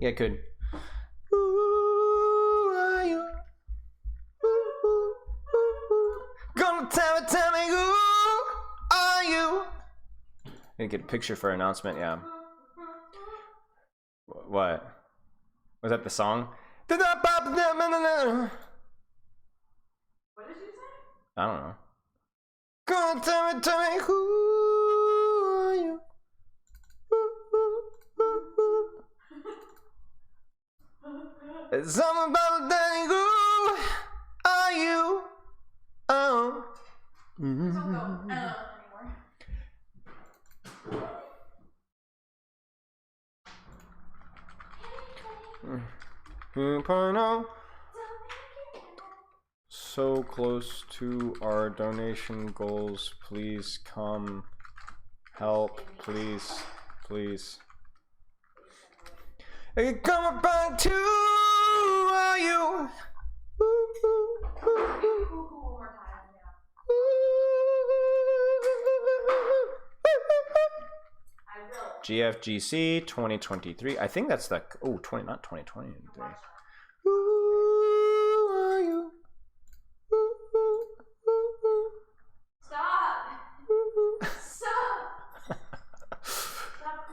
Yeah, it could. Who are you? Gonna tell me who are you? Gonna get a picture for announcement, yeah. What? Was that the song? What did you say? I don't know. Gonna tell me who are you? It's something about daddy, who are you? Oh. Don't go anymore. 2.0. So close to our donation goals. Please come help. Please, please. Hey, come back to are you? GFGC 2023. I think that's the not 2020. Who are you? Stop! Stop! Stop!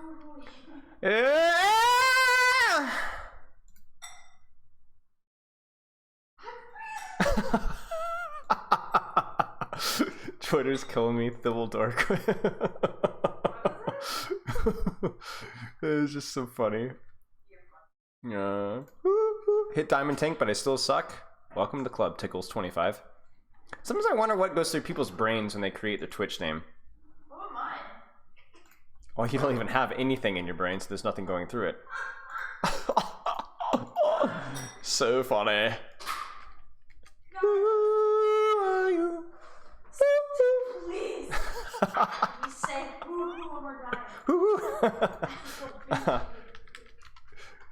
Twitter's killing me, Thibble Dark. It's just so funny. Yeah. Hit Diamond Tank, but I still suck. Welcome to Club Tickles 25. Sometimes I wonder what goes through people's brains when they create their Twitch name. What about mine? Well, you don't even have anything in your brain, so there's nothing going through it. So funny. Who are you? Please. You say who when we're dying.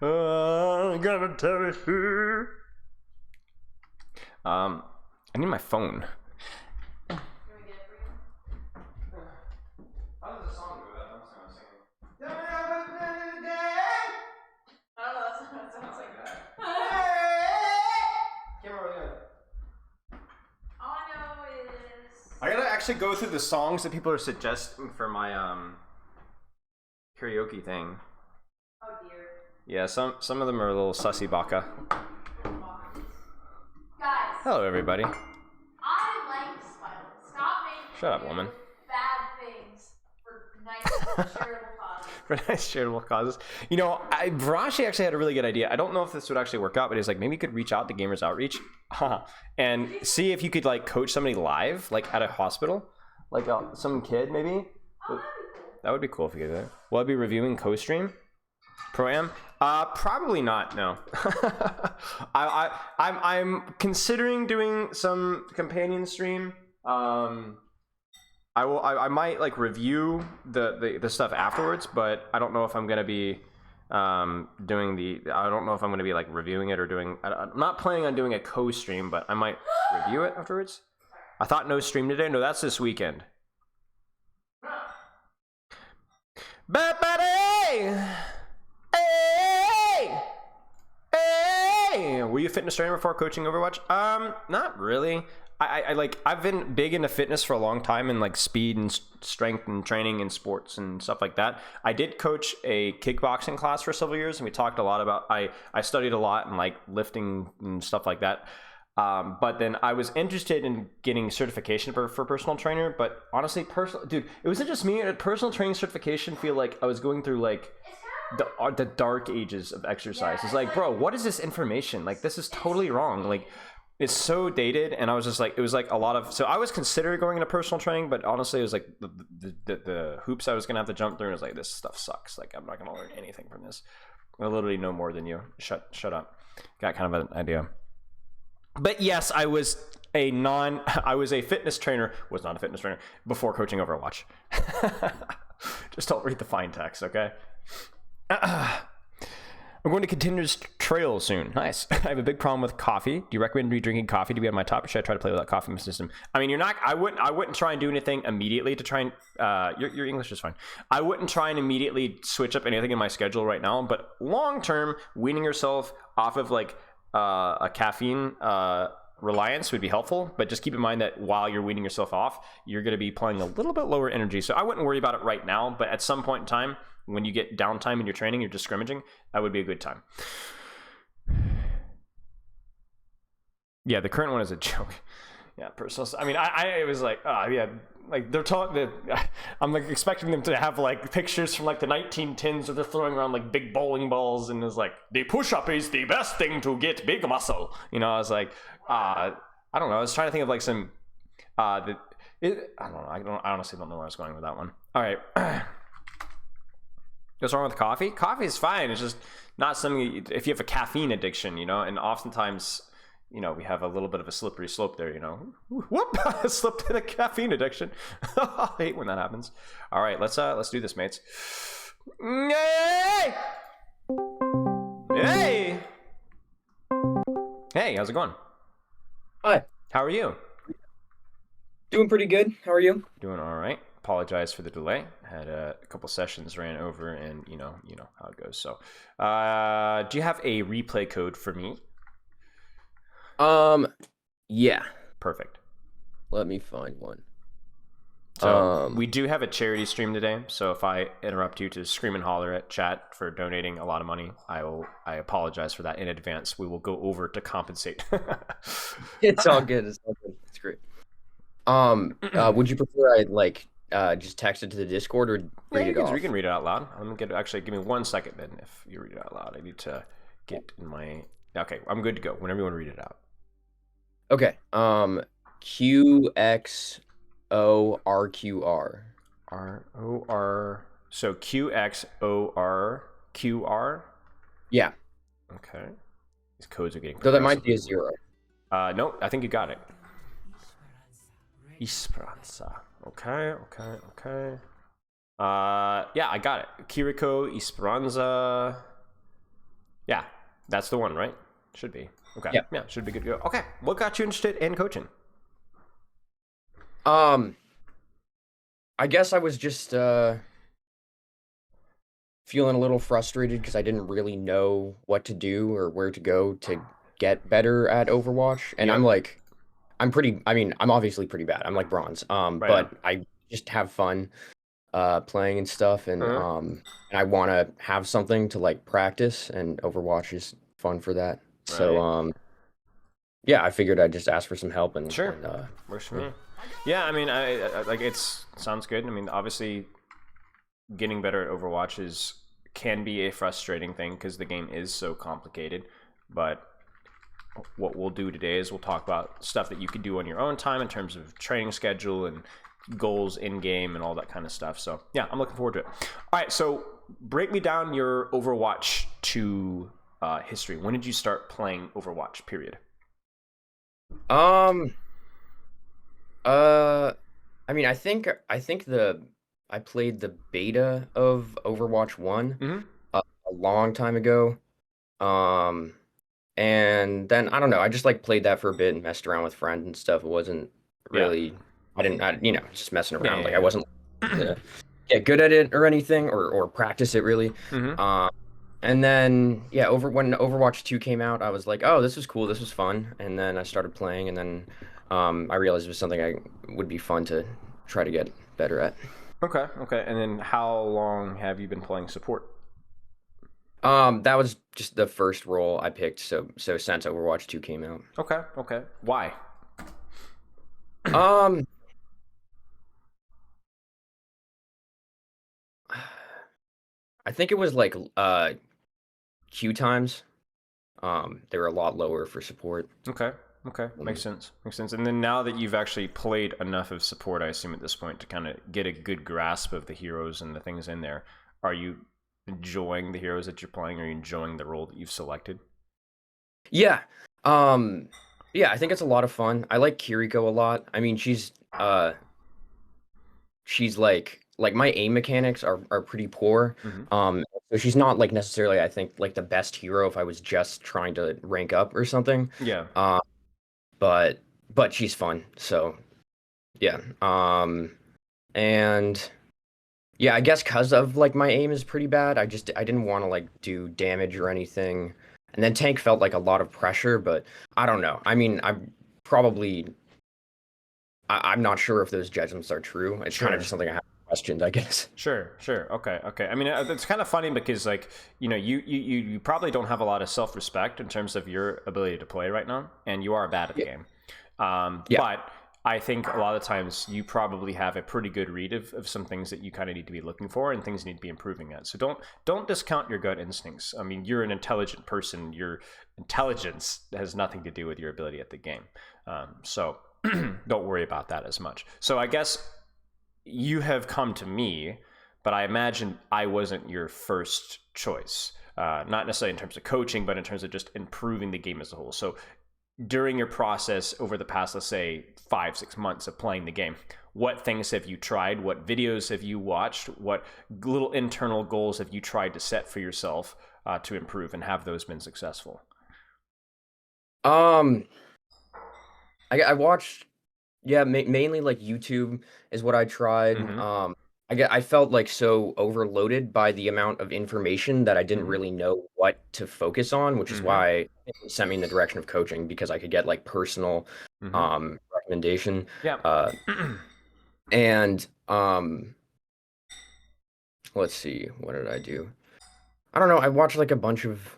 I'm gonna tell you who. I need my phone. Can we get it for you? How does the song go? That song I'm singing. I don't know, that's what it sounds like. Can't remember the All I know is... I gotta actually go through the songs that people are suggesting for my karaoke thing. Oh dear. Yeah, some of them are a little sussy baka. Guys. Hello, everybody. I like Spidey. Stop making Shut up, woman. bad things for nice charitable causes. For nice charitable causes. You know, Varashi actually had a really good idea. I don't know if this would actually work out, but he's like, maybe you could reach out to Gamers Outreach and see if you could like coach somebody live, like at a hospital, like some kid maybe. Oh, That would be cool if you could do that. Will I be reviewing co-stream? Pro-am? Probably not, no. I'm considering doing some companion stream. I might like review the stuff afterwards, but I don't know if I'm gonna be doing I don't know if I'm gonna be like reviewing it or doing. I'm not planning on doing a co-stream, but I might review it afterwards. I thought no stream today. No, that's this weekend. Hey! Were you a fitness trainer before coaching Overwatch? Not really. I've been big into fitness for a long time and like speed and strength and training and sports and stuff like that. I did coach a kickboxing class for several years, and we talked a lot about I studied a lot and like lifting and stuff like that. But then I was interested in getting certification for personal trainer, but honestly, dude, it wasn't just me. A personal training certification feel like I was going through like the dark ages of exercise. It's like, bro, what is this information? Like, this is totally wrong. Like, it's so dated. And I was just like, it was like a lot of, so I was considering going into personal training, but honestly, it was like the hoops I was going to have to jump through. And it was like, this stuff sucks. Like, I'm not going to learn anything from this. I literally know more than you. Shut up. Got kind of an idea. But yes, I was a fitness trainer, was not a fitness trainer before coaching Overwatch. Just don't read the fine text, okay? I'm going to Continuous Trail soon. Nice. I have a big problem with coffee. Do you recommend me drinking coffee to be on my top, or should I try to play without coffee in my system? I mean, you're not. I wouldn't try and do anything immediately to try and. Your English is fine. I wouldn't try and immediately switch up anything in my schedule right now. But long term, weaning yourself off of like a caffeine reliance would be helpful. But just keep in mind that while you're weaning yourself off, you're going to be playing a little bit lower energy. So I wouldn't worry about it right now. But at some point in time, when you get downtime in your training, you're just scrimmaging, that would be a good time. Yeah, the current one is a joke. Yeah, personal. I mean, I was like, yeah, like they're talking. I'm like expecting them to have like pictures from like the 1910s where they're throwing around like big bowling balls, and it's like the push-up is the best thing to get big muscle. You know, I was like, I don't know. I was trying to think of like some. I don't know. I honestly don't know where I was going with that one. All right. What's wrong with coffee? Coffee is fine. It's just not something. If you have a caffeine addiction, you know, and oftentimes, you know, we have a little bit of a slippery slope there. You know, whoop, I slipped in a caffeine addiction. I hate when that happens. All right, let's do this, mates. Hey, hey, hey, how's it going? Hi. How are you? Doing pretty good. How are you? Doing all right. Apologize for the delay. Had a couple sessions ran over, and you know how it goes. So, do you have a replay code for me? Yeah. Perfect. Let me find one. So we do have a charity stream today. So if I interrupt you to scream and holler at chat for donating a lot of money, I apologize for that in advance. We will go over to compensate. It's all good. It's all good. It's great. Would you prefer I like just text it to the Discord or read it off? You can read it out loud. I'm gonna actually give me 1 second, Ben. If you read it out loud, I need to get in my. Okay, I'm good to go. Whenever you want to read it out. Okay. QXORQR. ROR. So QXORQR. Yeah. Okay. These codes are getting. So that might be a 0. No, I think you got it. Esperanza. Okay. Yeah, I got it. Kiriko, Esperanza. Yeah, that's the one, right? Should be. Okay. Yeah, should be good to go. Okay. What got you interested in coaching? I guess I was just feeling a little frustrated because I didn't really know what to do or where to go to get better at Overwatch. And I'm obviously pretty bad. I'm like bronze. But I just have fun playing and stuff, and and I want to have something to like practice, and Overwatch is fun for that. Right. So yeah, I figured I'd just ask for some help, and sure, works for me. Yeah, I mean, I like sounds good. I mean, obviously, getting better at Overwatch can be a frustrating thing because the game is so complicated. But what we'll do today is we'll talk about stuff that you can do on your own time in terms of training schedule and goals in game and all that kind of stuff. So yeah, I'm looking forward to it. All right, so break me down your Overwatch 2 history. When did you start playing Overwatch? Period. I mean, I think I played the beta of Overwatch 1 a long time ago. And then I don't know, I just like played that for a bit and messed around with friends and stuff. It wasn't really just messing around. I wasn't get good at it or anything or practice it really. And then when Overwatch 2 came out, I was like, oh, this was cool, this was fun. And then I started playing, and then I realized it was something I would be fun to try to get better at. Okay. And then how long have you been playing support? That was just the first role I picked, so since Overwatch 2 came out. Okay. Why? I think it was like queue times. They were a lot lower for support. Okay. Makes sense. And then now that you've actually played enough of support, I assume at this point, to kind of get a good grasp of the heroes and the things in there, are you enjoying the heroes that you're playing? Are you enjoying the role that you've selected? Yeah. Yeah, I think it's a lot of fun. I like Kiriko a lot. I mean, she's like my aim mechanics are pretty poor. So So she's not like necessarily, I think, like the best hero if I was just trying to rank up or something. Yeah. Uh, but she's fun. So yeah. And yeah, I guess because of like my aim is pretty bad. I didn't want to like do damage or anything. And then tank felt like a lot of pressure, but I don't know. I mean, I'm not sure if those judgments are true. It's kind Sure. of just something I have questioned, I guess. Sure, sure. Okay, okay. I mean, it's kind of funny because, like, you probably don't have a lot of self-respect in terms of your ability to play right now, and you are bad at the game. Yeah. But I think a lot of times you probably have a pretty good read of some things that you kind of need to be looking for and things you need to be improving at. So don't discount your gut instincts. I mean, you're an intelligent person. Your intelligence has nothing to do with your ability at the game. So don't worry about that as much. So I guess you have come to me, but I imagine I wasn't your first choice. Not necessarily in terms of coaching, but in terms of just improving the game as a whole. So during your process over the past, let's say 5-6 months of playing the game, what things have you tried? What videos have you watched? What little internal goals have you tried to set for yourself to improve, and have those been successful? I watched, yeah, mainly like YouTube is what I tried. Mhm. I felt like so overloaded by the amount of information that I didn't Mhm. really know what to focus on, which is Mhm. why it sent me in the direction of coaching because I could get like personal Mhm. recommendation. Yeah. And let's see, what did I do? I don't know. I watched like a bunch of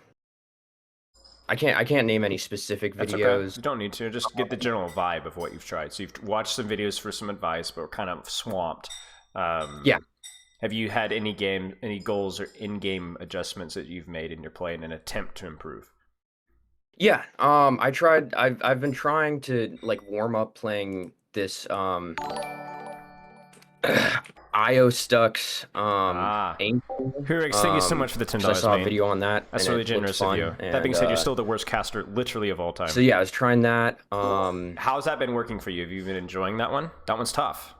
I can't name any specific That's okay. videos. You don't need to. Just get the general vibe of what you've tried. So you've watched some videos for some advice, but we're kind of swamped. Yeah. Have you had any goals or in-game adjustments that you've made in your play in an attempt to improve? Yeah, I've been trying to like warm up playing this IO Stux Ah. Ankle. Hurix, thank you so much for the Because I $10, saw a mate. video on that That's and really it looked generous of you. fun. That being And said, you're still the worst caster literally of all time. so yeah, I was trying that. How's that been working for you? Have you been enjoying that one? That one's tough.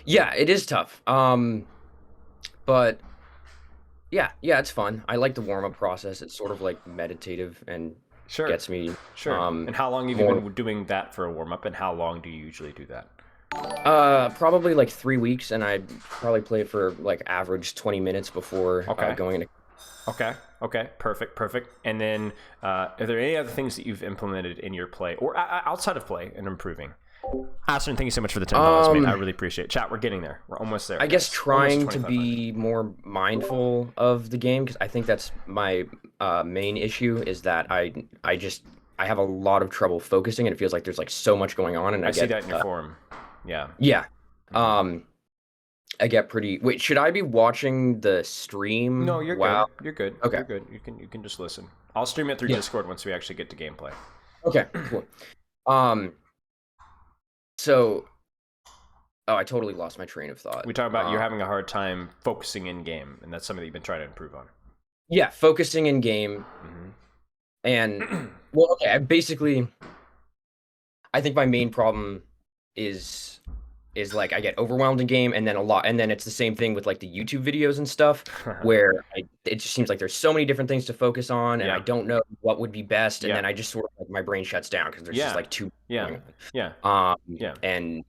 Yeah, it is tough. But yeah, it's fun. I like the warm up process. It's sort of like meditative and Sure. gets me Sure. And how long have you more been doing that for a warm-up, and how long do you usually do that? probably like 3 weeks, and I'd probably play it for like average 20 minutes before Okay. going into. Okay. Okay. Perfect. Perfect. And then, are there any other things that you've implemented in your play or outside of play and improving? Aston, thank you so much for the $10, mate. I really appreciate it. Chat, we're getting there. We're almost there. I guess guys. trying Almost to 2,500. be more mindful of the game because I think that's my main issue is that I have a lot of trouble focusing and it feels like there's like so much going on and I I see get that in your forum. Yeah. yeah I get pretty. Wait, should I be watching the stream? No, you're Wow. good. You're good. Okay. You're good. You can just listen. I'll stream it through Yeah. Discord once we actually get to gameplay. Okay. Cool. So. Oh, I totally lost my train of thought. We talk about you having a hard time focusing in game, and that's something that you've been trying to improve on. Yeah, focusing in game, and well, okay. I think my main problem is like I get overwhelmed in game, and then it's the same thing with like the YouTube videos and stuff, where it just seems like there's so many different things to focus on, and Yeah. I don't know what would be best, and Yeah. then I just sort of like my brain shuts down because there's Yeah. just like too Yeah. going on. Yeah. Yeah. And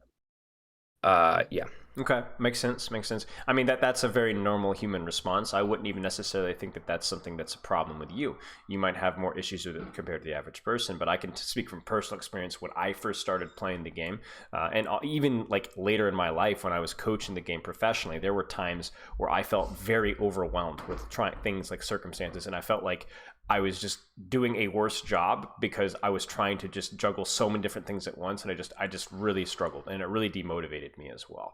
yeah. Okay, makes sense. Makes sense. I mean, that's a very normal human response. I wouldn't even necessarily think that that's something that's a problem with you. You might have more issues with it compared to the average person, but I can speak from personal experience when I first started playing the game, and even like later in my life when I was coaching the game professionally, there were times where I felt very overwhelmed with trying things like circumstances, and I felt like I was just doing a worse job because I was trying to just juggle so many different things at once, and I just really struggled, and it really demotivated me as well.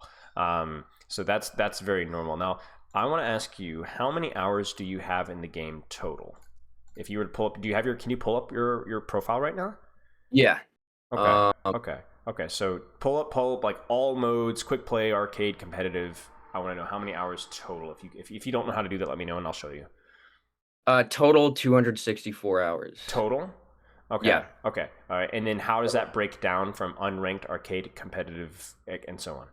So that's very normal. Now, I want to ask you, how many hours do you have in the game total? If you were to pull up, can you pull up your profile right now? Yeah. Okay. Okay. So pull up like all modes, quick play, arcade, competitive. I want to know how many hours total. If you don't know how to do that, let me know and I'll show you. Total 264 hours. Total? Okay. Yeah. Okay. All right. And then how does that break down from unranked, arcade, competitive, and so on?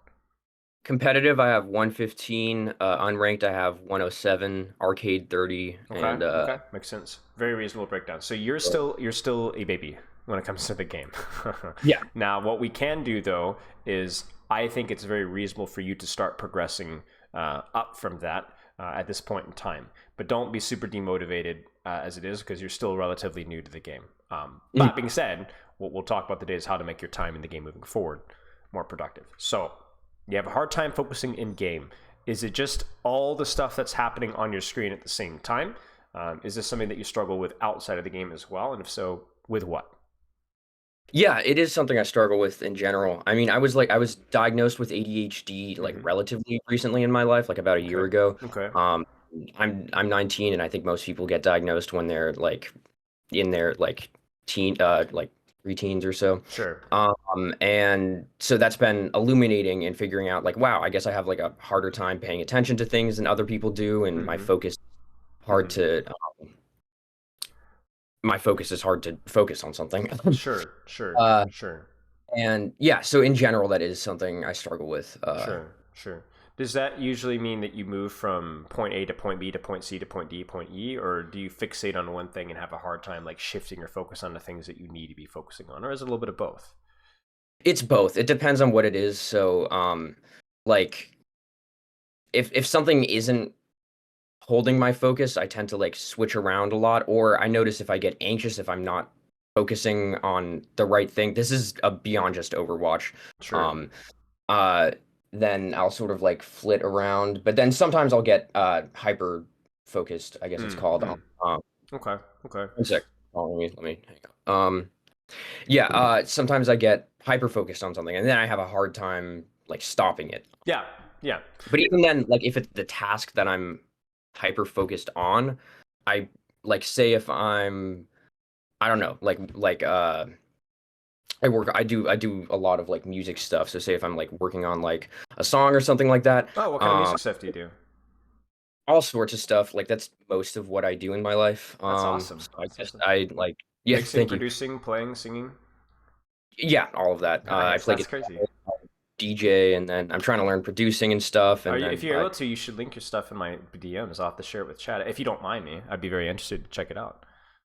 Competitive, I have 115. Unranked, I have 107. Arcade 30, Okay. and Okay. Makes sense. Very reasonable breakdown. So you're still a baby when it comes to the game. yeah. Now, what we can do though is I think it's very reasonable for you to start progressing up from that at this point in time. But don't be super demotivated as it is because you're still relatively new to the game. That being said, what we'll talk about today is how to make your time in the game moving forward more productive. So you have a hard time focusing in game. Is it just all the stuff that's happening on your screen at the same time? Is this something that you struggle with outside of the game as well? And if so, with what? Yeah, it is something I struggle with in general. I mean, I was diagnosed with ADHD like relatively recently in my life, like about a year Okay. ago. Okay. I'm 19, and I think most people get diagnosed when they're like in their like like preteens or so. Sure. And so that's been illuminating and figuring out like, wow, I guess I have like a harder time paying attention to things than other people do, and hard to my focus is hard to focus on something. Sure. Sure. Uh, Sure. and yeah, so in general, that is something I struggle with. Sure. Sure. Does that usually mean that you move from point A to point B to point C to point D, point E, or do you fixate on one thing and have a hard time like shifting your focus on the things that you need to be focusing on, or is it a little bit of both? It's both. It depends on what it is. So, like if something isn't holding my focus, I tend to like switch around a lot, or I notice if I get anxious if I'm not focusing on the right thing. This is beyond just Overwatch. Sure. Then I'll sort of like flit around, but then sometimes I'll get hyper focused, I guess it's called. Okay. Okay. One sec. Oh, let me hang up. Yeah, sometimes I get hyper focused on something and then I have a hard time like stopping it. Yeah. Yeah. But even then, like if it's the task that I'm hyper focused on, I like say if I'm I don't know, I do a lot of like music stuff. So say if I'm like working on like a song or something like that. Oh, what kind of music stuff do you do? All sorts of stuff. Like that's most of what I do in my life. That's awesome. So That's awesome. I like yeah, Mixing, thank you. producing, playing, singing. Yeah, all of that. I Nice. play That's guitar, crazy. DJ, and then I'm trying to learn producing and stuff. And If you're able to, you should link your stuff in my DMs. I'll have to share it with Chad. If you don't mind me, I'd be very interested to check it out.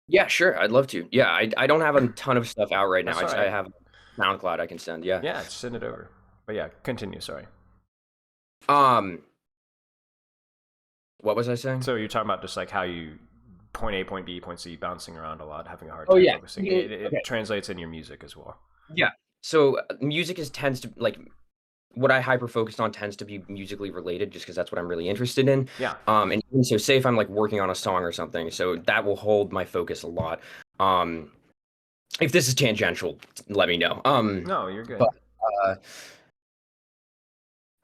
yeah, sure, I'd love to. Yeah, I don't have a ton of stuff out right now. That's all I right. have SoundCloud I can send. Yeah. Yeah, just send it over. But yeah, continue. Sorry. Um, what was I saying? So you're talking about just like how you point A, point B, point C, bouncing around a lot, having a hard Oh time yeah. focusing. Yeah, It okay. translates in your music as well. Yeah. So music tends to like what I hyper focused on tends to be musically related just because that's what I'm really interested in. Yeah. And even so say if I'm like working on a song or something, so that will hold my focus a lot. If this is tangential, let me know. No, you're good. But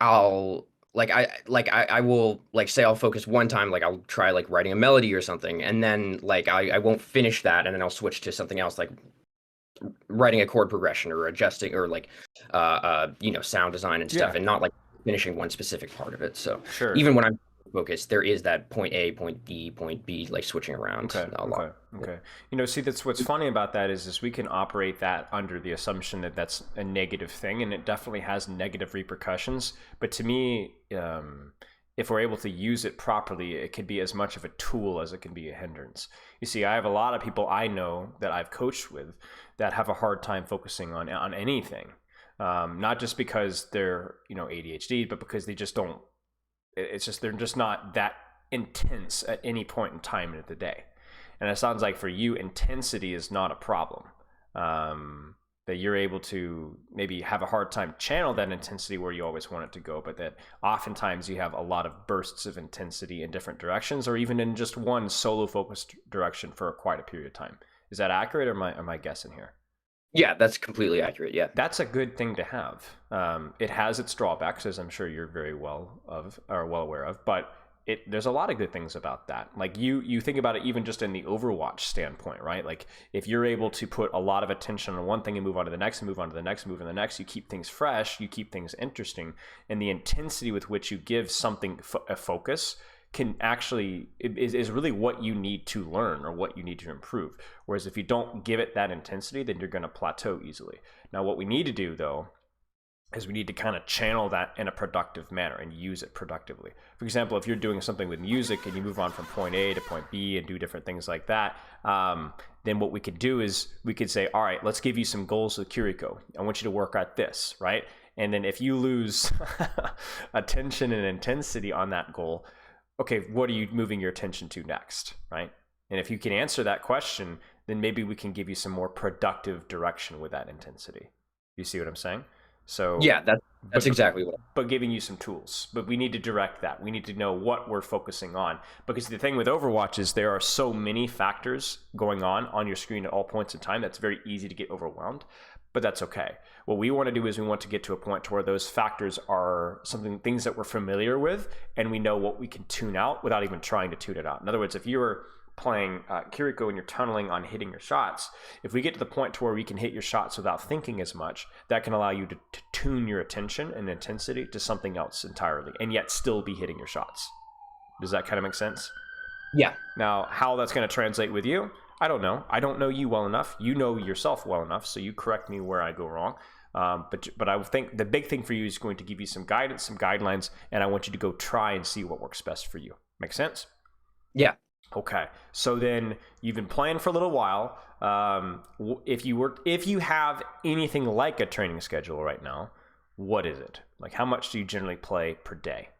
I'll I will like say I'll focus one time, like I'll try like writing a melody or something, and then like I won't finish that, and then I'll switch to something else like writing a chord progression or adjusting or like sound design and stuff, Yeah. and not like finishing one specific part of it. So Sure. even when I'm focused, there is that point A, point B, like switching around a lot. Okay. See, that's what's funny about that is we can operate that under the assumption that that's a negative thing, and it definitely has negative repercussions. But to me, if we're able to use it properly, it can be as much of a tool as it can be a hindrance. You see, I have a lot of people I know that I've coached with that have a hard time focusing on anything, not just because they're ADHD, but because they just don't. It's just they're just not that intense at any point in time of the day. And it sounds like for you, intensity is not a problem. That you're able to maybe have a hard time channel that intensity where you always want it to go, but that oftentimes you have a lot of bursts of intensity in different directions, or even in just one solo focused direction for quite a period of time. Is that accurate, or am I guessing here? Yeah, that's completely accurate. Yeah. That's a good thing to have. It has its drawbacks, as I'm sure you're very well aware of, but there's a lot of good things about that. Like you think about it even just in the Overwatch standpoint, right? Like if you're able to put a lot of attention on one thing and move on to the next and move on to the next, move on to the next, you keep things fresh, you keep things interesting, and the intensity with which you give something a focus can actually is really what you need to learn or what you need to improve. Whereas if you don't give it that intensity, then you're going to plateau easily. Now, what we need to do though is we need to kind of channel that in a productive manner and use it productively. For example, if you're doing something with music and you move on from point A to point B and do different things like that, then what we could do is we could say, all right, let's give you some goals with Kiriko. I want you to work at this, right? And then if you lose attention and intensity on that goal, okay, what are you moving your attention to next, right? And if you can answer that question, then maybe we can give you some more productive direction with that intensity. You see what I'm saying? So yeah, that's exactly what. But giving you some tools. But we need to direct that. We need to know what we're focusing on. Because the thing with Overwatch is there are so many factors going on your screen at all points in time. That's very easy to get overwhelmed. But that's okay. What we want to do is we want to get to a point to where those factors are things that we're familiar with, and we know what we can tune out without even trying to tune it out. In other words, if you were playing Kiriko and you're tunneling on hitting your shots, if we get to the point to where we can hit your shots without thinking as much, that can allow you to tune your attention and intensity to something else entirely, and yet still be hitting your shots. Does that kind of make sense? Yeah. Now, how that's going to translate with you, I don't know. I don't know you well enough. You know yourself well enough, so you correct me where I go wrong. But I think the big thing for you is going to give you some guidance, some guidelines, and I want you to go try and see what works best for you. Make sense? Yeah. Okay. So then you've been playing for a little while. If you have anything like a training schedule right now, what is it? Like, how much do you generally play per day?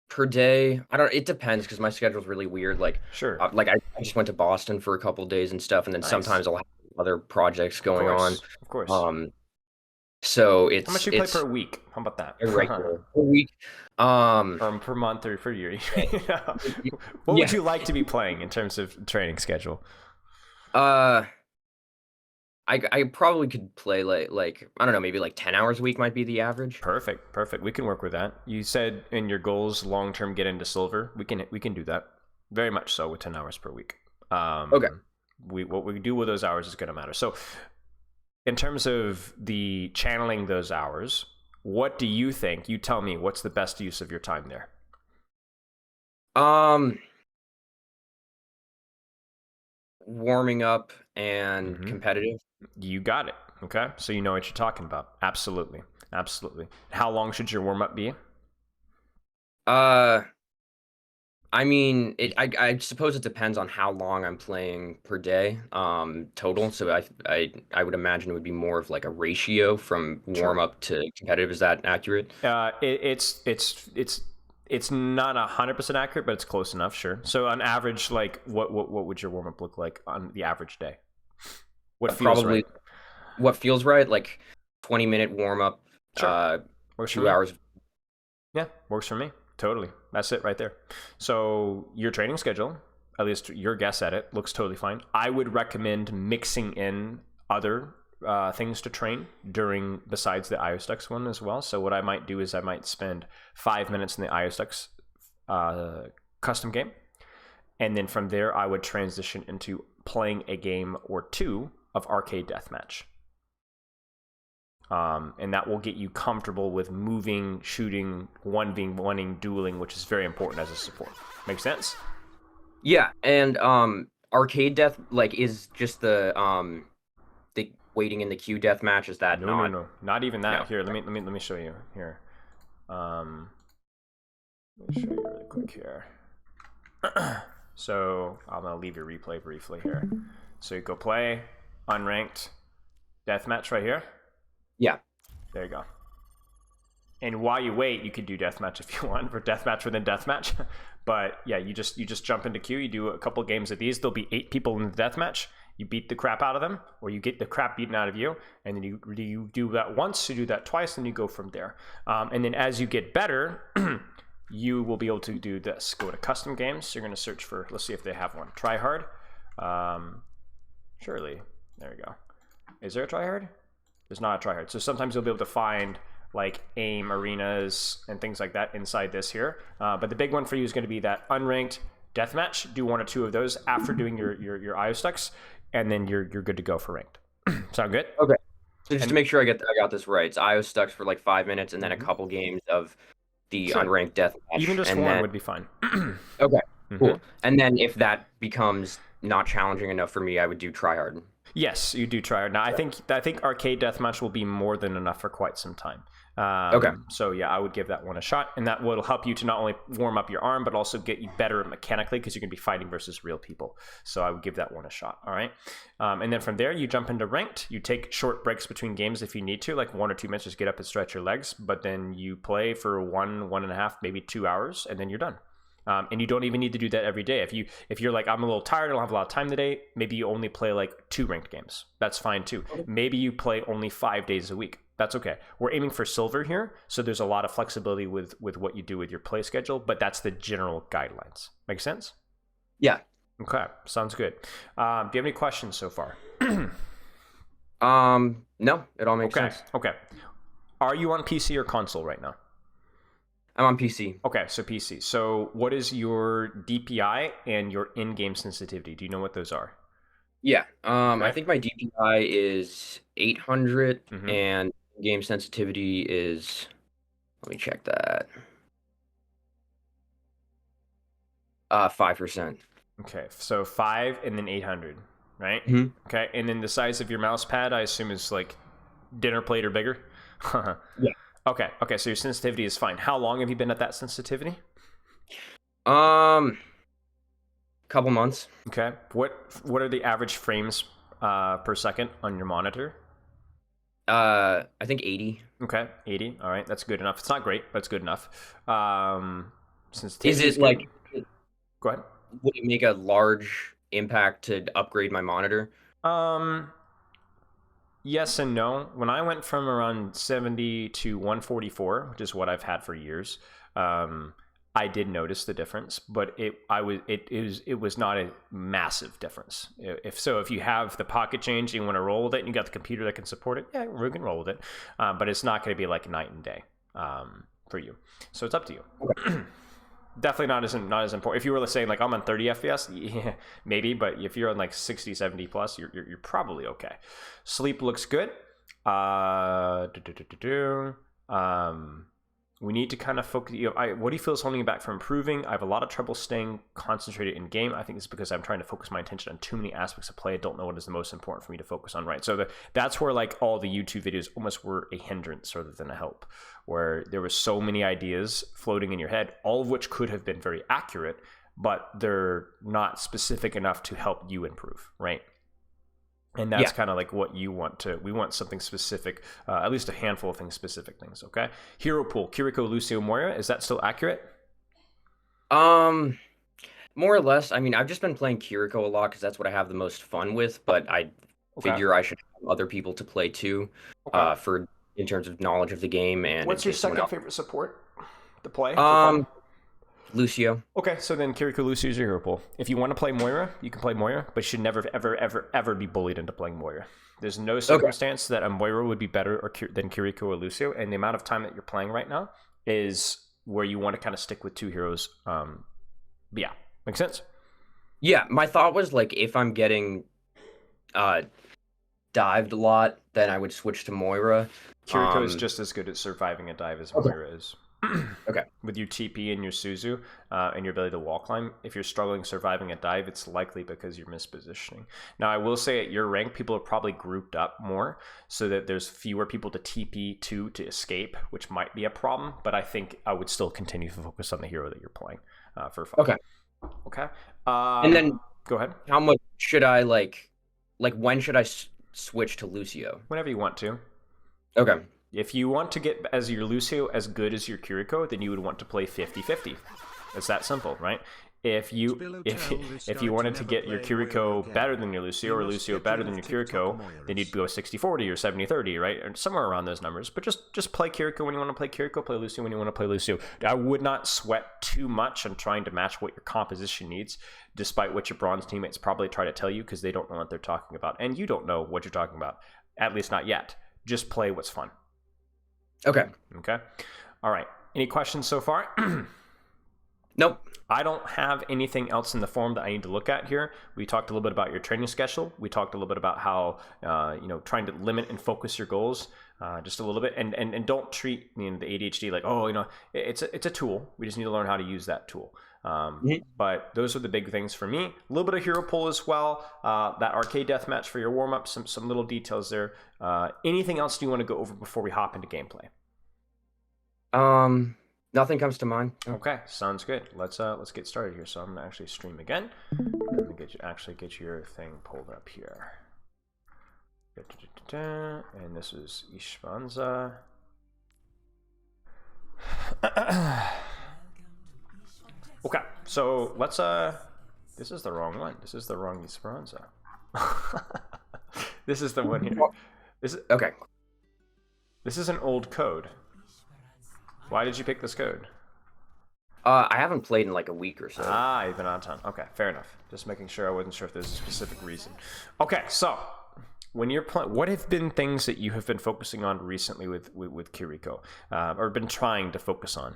Per day, it depends because my schedule's really weird. Like, sure. Like I just went to Boston for a couple of days and stuff, and then Nice. Sometimes I'll have other projects going on. Of course. So it's how much do you play per week? How about that? Irregular per week. Or per month or per year. What would you like to be playing in terms of training schedule? I probably could play like I don't know, maybe like 10 hours a week might be the average. Perfect. We can work with that. You said in your goals long term get into silver. We can do that. Very much so with 10 hours per week. Okay. What we do with those hours is going to matter. So in terms of the channeling those hours, what do you think? You tell me, what's the best use of your time there? Warming up and competitive. You got it. Okay. So you know what you're talking about. Absolutely. How long should your warm up be? I mean, I suppose it depends on how long I'm playing per day, total. So I would imagine it would be more of like a ratio from warm up to competitive. Is that accurate? It's not 100% accurate, but it's close enough. Sure. So on average, like what would your warm up look like on the average day? What feels right? What feels right? Like 20-minute warm up. Sure. Works 2 hours. Yeah, works for me. Totally. That's it right there. So your training schedule, at least your guess at it, looks totally fine. I would recommend mixing in other things to train besides the IOStux one as well. So what I might do is I might spend 5 minutes in the IOStux custom game. And then from there, I would transition into playing a game or two of arcade deathmatch. And that will get you comfortable with moving, shooting, 1v1ing, dueling, which is very important as a support. Make sense? Yeah, and arcade death is just the waiting in the queue death match. Is that no, not even that. No. Here, let me show you here. Let me show you really quick here. So I'm gonna leave your replay briefly here. So you go play unranked deathmatch right here. Yeah. There you go. And while you wait, you could do deathmatch if you want for deathmatch within deathmatch. But yeah, you just jump into queue. You do a couple games of these. There'll be 8 people in the deathmatch. You beat the crap out of them, or you get the crap beaten out of you, and then you do that once, you do that twice, and you go from there. And then as you get better, you will be able to do this. Go to custom games. So you're going to search for. Let's see if they have one. Try hard. Surely. There we go. Is there a try hard? There's not a try hard. So sometimes you'll be able to find like aim arenas and things like that inside this here. But the big one for you is going to be that unranked deathmatch. Do 1 or 2 of those after doing your IOStux, and then you're good to go for ranked. Sound good? Okay. So just to make sure I got this right, it's IOStux for like 5 minutes, and then a couple games of the unranked deathmatch. Even just one would be fine. Okay. Cool. And then if that becomes not challenging enough for me, I would do tryhard. Yes, you do try hard. Now, I think arcade deathmatch will be more than enough for quite some time. Okay. So yeah, I would give that one a shot, and that will help you to not only warm up your arm, but also get you better mechanically because you're going to be fighting versus real people. So I would give that one a shot. All right, and then from there you jump into ranked. You take short breaks between games if you need to, like 1 or 2 minutes, just get up and stretch your legs. But then you play for 1.5, maybe 2 hours, and then you're done. And you don't even need to do that every day. If you're like, I'm a little tired, I don't have a lot of time today, maybe you only play like 2 ranked games. That's fine too. Maybe you play only 5 days a week. That's okay. We're aiming for silver here, so there's a lot of flexibility with what you do with your play schedule, but that's the general guidelines. Make sense? Yeah. Okay, sounds good. Do you have any questions so far? No, it all makes sense. Okay. Are you on PC or console right now? I'm on PC. Okay, so PC. So what is your DPI and your in-game sensitivity? Do you know what those are? Yeah. I think my DPI is 800 and game sensitivity is, let me check that. 5%. Okay, so 5 and then 800, right? Okay, and then the size of your mouse pad, I assume, is like dinner plate or bigger? Yeah. Okay, so your sensitivity is fine. How long have you been at that sensitivity? Couple months. Okay. What are the average frames per second on your monitor? I think 80. Okay, 80. All right, that's good enough. It's not great, but it's good enough. Is it like, go ahead. Would it make a large impact to upgrade my monitor? Yes and no. When I went from around 70 to 144, which is what I've had for years, I did notice the difference, but it was not a massive difference. If you have the pocket change and you want to roll with it and you got the computer that can support it, yeah, we can roll with it. But it's not going to be like night and day for you. So it's up to you. Okay. Definitely not as important. If you were saying like I'm on 30 FPS, yeah, maybe, but if you're on like 60, 70 plus, you're probably okay. Sleep looks good. We need to kind of focus. What do you feel is holding you back from improving? I have a lot of trouble staying concentrated in game. I think it's because I'm trying to focus my attention on too many aspects of play. I don't know what is the most important for me to focus on, right? So that's where like all the YouTube videos almost were a hindrance rather than a help, where there were so many ideas floating in your head, all of which could have been very accurate, but they're not specific enough to help you improve, right? And that's kind of like what you want to. We want something specific, at least a handful of specific things. Okay. Hero pool: Kiriko, Lucio, Moira. Is that still accurate? More or less. I mean, I've just been playing Kiriko a lot because that's what I have the most fun with. But I figure I should have other people to play too, in terms of knowledge of the game. And what's your second favorite support to play? Lucio. Okay, so then Kiriko, Lucio is your hero pool. If you want to play Moira, you can play Moira, but you should never, ever be bullied into playing Moira. There's no circumstance that a Moira would be better than Kiriko or Lucio, and the amount of time that you're playing right now is where you want to kind of stick with 2 heroes. Yeah, makes sense? Yeah, my thought was like if I'm getting dived a lot, then I would switch to Moira. Kiriko is just as good at surviving a dive as Moira is. Okay. With your TP and your Suzu and your ability to wall climb, if you're struggling surviving a dive, it's likely because you're mispositioning. Now, I will say at your rank, people are probably grouped up more so that there's fewer people to TP to escape, which might be a problem. But I think I would still continue to focus on the hero that you're playing for fun. Okay. And then go ahead. How much should I like when should I switch to Lucio? Whenever you want to. Okay. If you want to get as your Lucio as good as your Kiriko, then you would want to play 50-50. It's that simple, right? If you wanted to get your Kiriko better than your Lucio or Lucio better than your Kiriko, then you'd go 60-40 or 70-30, right? Or somewhere around those numbers. But just play Kiriko when you want to play Kiriko, play Lucio when you want to play Lucio. I would not sweat too much on trying to match what your composition needs, despite what your bronze teammates probably try to tell you because they don't know what they're talking about. And you don't know what you're talking about, at least not yet. Just play what's fun. Okay. All right. Any questions so far? Nope. I don't have anything else in the form that I need to look at here. We talked a little bit about your training schedule. We talked a little bit about how, trying to limit and focus your goals just a little bit. And don't treat the ADHD like, it's a tool. We just need to learn how to use that tool. But those are the big things for me. A little bit of hero pull as well. That arcade deathmatch for your warm-up, some little details there. Anything else you want to go over before we hop into gameplay? Nothing comes to mind. Okay, sounds good. Let's get started here. So I'm gonna actually stream again. Let me get your thing pulled up here. And this is Ishpanza. Okay, so let's this is the wrong one. This is the wrong Esperanza. This is the one here. This is Okay. This is an old code. Why did you pick this code? I haven't played in like a week or so. Ah, you've been on time. Okay, fair enough. Just making sure. I wasn't sure if there's a specific reason. Okay, so when you're playing, what have been things that you have been focusing on recently with Kiriko, or been trying to focus on?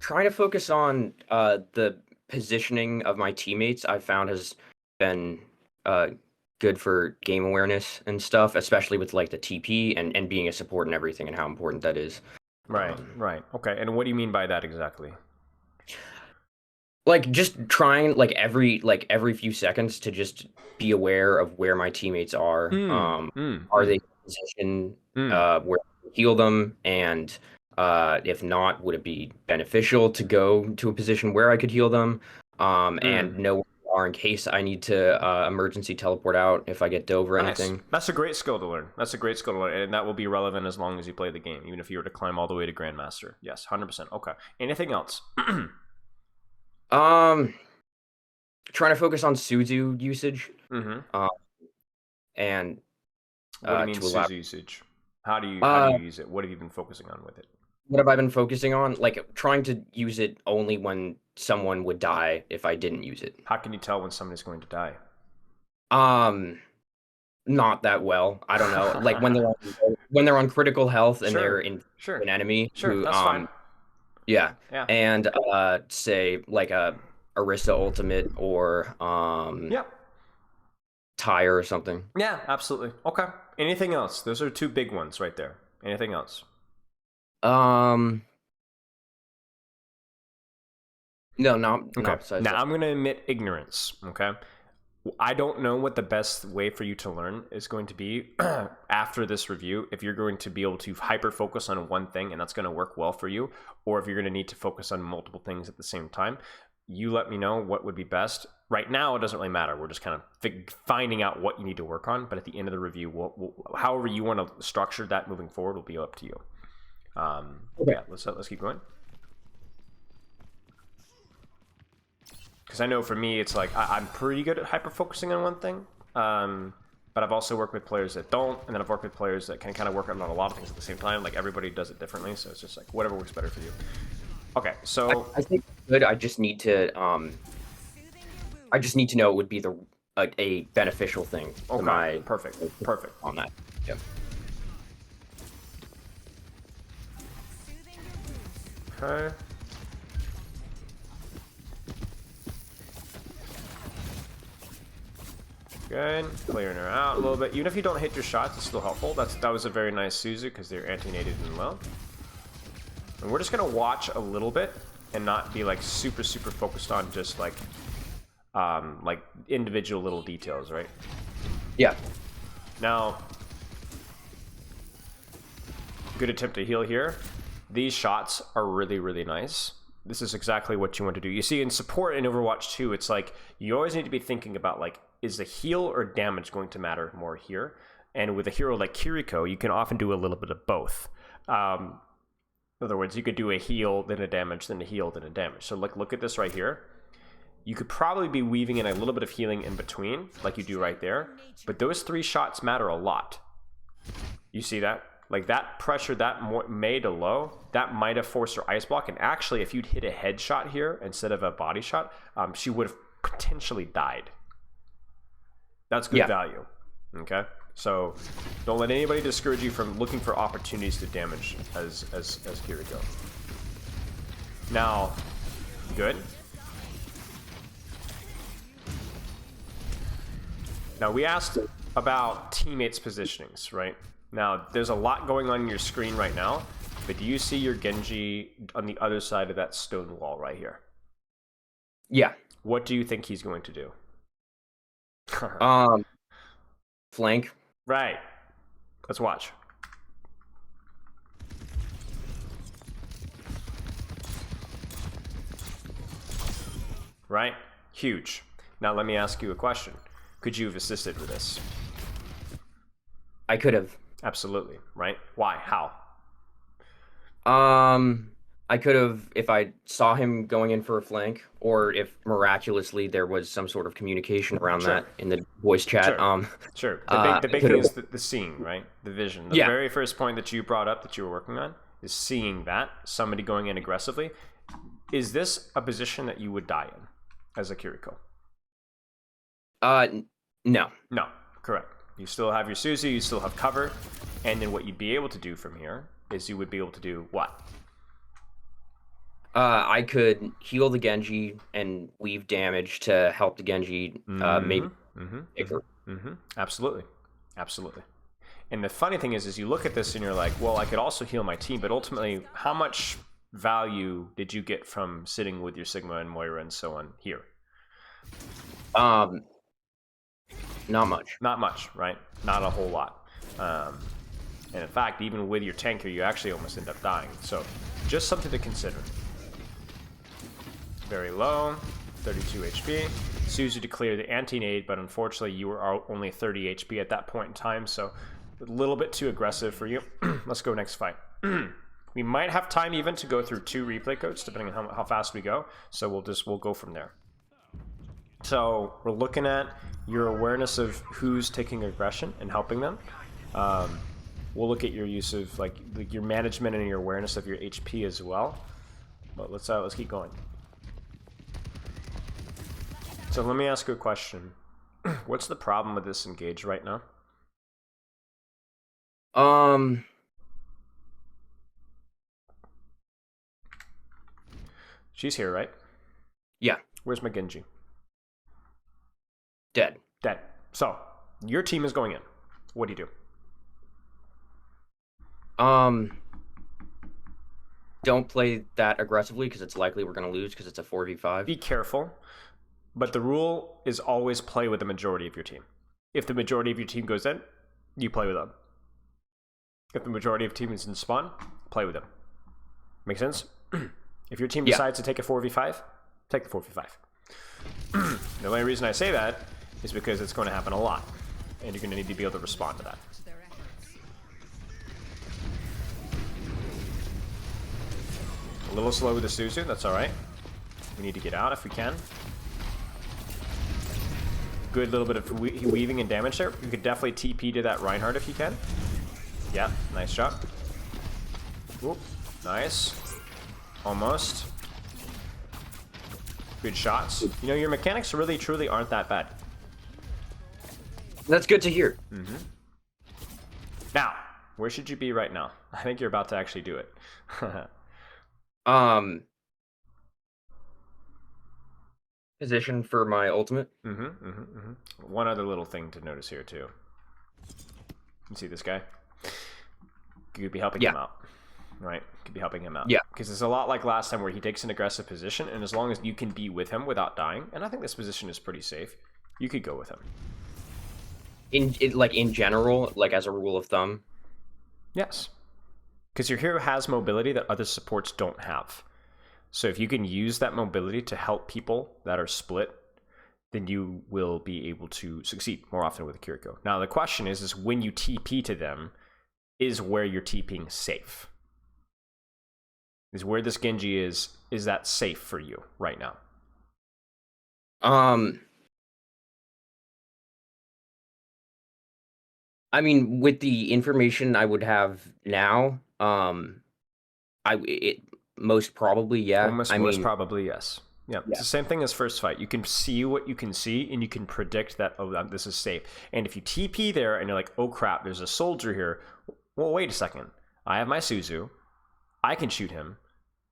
Trying to focus on the positioning of my teammates. I found has been good for game awareness and stuff, especially with like the TP and being a support and everything, and how important that is. Right, right. Okay, and what do you mean by that exactly? Like just trying like every few seconds to just be aware of where my teammates are. Are they in a position where I heal them? And if not, would it be beneficial to go to a position where I could heal them? And know where they are in case I need to emergency teleport out if I get dove or anything. That's a great skill to learn. That's a great skill to learn, and that will be relevant as long as you play the game, even if you were to climb all the way to Grandmaster. Yes, 100%. Okay. Anything else? Trying to focus on Suzu usage. And what do you mean Suzu usage? How do you use it? What have you been focusing on with it? What have I been focusing on? Like trying to use it only when someone would die if I didn't use it. How can you tell when somebody's going to die? Not that well. I don't know. Like when they're on critical health and they're in an enemy who that's fine. Yeah. And say like a Orisa ultimate or Tire or something. Yeah, absolutely. Okay. Anything else? Those are two big ones right there. Anything else? No, not okay. Now I'm going to admit ignorance, okay? I don't know what the best way for you to learn is going to be after this review, if you're going to be able to hyper focus on one thing and that's going to work well for you, or if you're going to need to focus on multiple things at the same time. You let me know what would be best. Right now, it doesn't really matter. We're just kind of finding out what you need to work on, but at the end of the review, we'll however you want to structure that moving forward will be up to you. Okay. Yeah, let's keep going. Because I know for me, it's like I'm pretty good at hyper focusing on one thing, but I've also worked with players that don't, and then I've worked with players that can kind of work on a lot of things at the same time. Like everybody does it differently, so it's just like whatever works better for you. Okay, so I think good. I just need to know it would be a beneficial thing. Okay, to my perfect on that. Yeah. Okay. Good. Clearing her out a little bit. Even if you don't hit your shots, it's still helpful. That was a very nice Suzu because they're anti-nated and low. And we're just gonna watch a little bit and not be like super focused on just like individual little details, right? Yeah. Now, good attempt to heal here. These shots are really nice. This is exactly what you want to do. You see, in support in Overwatch 2, it's like you always need to be thinking about like, is the heal or damage going to matter more here? And with a hero like Kiriko, you can often do a little bit of both. In other words, you could do a heal, then a damage, then a heal, then a damage. So like, look at this right here. You could probably be weaving in a little bit of healing in between, like you do right there. But those 3 shots matter a lot. You see that? Like that pressure, that May to low, that might have forced her ice block. And actually, if you'd hit a headshot here instead of a body shot, she would have potentially died. That's good value. Okay? So don't let anybody discourage you from looking for opportunities to damage as Kiriko. Now, good. Now we asked about teammates' positionings, right? Now there's a lot going on your screen right now. but do you see your Genji on the other side of that stone wall right here? Yeah. What do you think he's going to do? Flank. Right. Let's watch. Right? Huge. Now let me ask you a question. Could you have assisted with this? I could have. Absolutely. Right? Why? How? I could have, if I saw him going in for a flank, or if miraculously there was some sort of communication around that in the voice chat. Sure. The big thing is the seeing, right? The vision. The very first point that you brought up that you were working on is seeing that, somebody going in aggressively. Is this a position that you would die in as a Kiriko? No. No, correct. You still have your Suzu, you still have cover, and then what you'd be able to do from here is you would be able to do what? I could heal the Genji and weave damage to help the Genji maybe. Absolutely. And the funny thing is you look at this and you're like, well, I could also heal my team, but ultimately, how much value did you get from sitting with your Sigma and Moira and so on here? Not much. Not much, right? Not a whole lot. And in fact, even with your tanker, you actually almost end up dying. So just something to consider. Very low, 32 HP. Suzu to clear the anti-nade, but unfortunately you were only 30 HP at that point in time, so a little bit too aggressive for you. Let's go next fight. We might have time even to go through 2 replay codes, depending on how fast we go. So we'll go from there. So we're looking at your awareness of who's taking aggression and helping them. We'll look at your use of like your management and your awareness of your HP as well. But let's keep going. So let me ask you a question. What's the problem with this engage right now? She's here, right? Yeah. Where's my Genji? Dead. Dead. So, your team is going in. What do you do? Don't play that aggressively because it's likely we're going to lose because it's a 4v5. Be careful. But the rule is always play with the majority of your team. If the majority of your team goes in, you play with them. If the majority of team is in spawn, play with them. Make sense? If your team decides to take a 4v5, take the 4v5. The only reason I say that is because it's going to happen a lot. And you're going to need to be able to respond to that. A little slow with the Suzu, that's alright. We need to get out if we can. Good little bit of weaving and damage there. You could definitely TP to that Reinhardt if you can. Yeah, nice shot. Oop, nice. Almost. Good shots. You know, your mechanics really, truly aren't that bad. That's good to hear. Now, where should you be right now? I think you're about to actually do it. Position for my ultimate. One other little thing to notice here too. You see this guy? You could be helping him out, right? Could be helping him out. Yeah. Because it's a lot like last time where he takes an aggressive position, and as long as you can be with him without dying, and I think this position is pretty safe, you could go with him. In general, like as a rule of thumb. Yes. Because your hero has mobility that other supports don't have. So if you can use that mobility to help people that are split, then you will be able to succeed more often with a Kiriko. Now the question is when you TP to them, is where you're TPing safe? Is where this Genji is that safe for you right now? I mean, with the information I would have now, most probably, yeah. Most probably, yes. Yeah, it's the same thing as first fight. You can see what you can see, and you can predict that, oh, this is safe. And if you TP there, and you're like, oh crap, there's a soldier here. Well, wait a second. I have my Suzu. I can shoot him.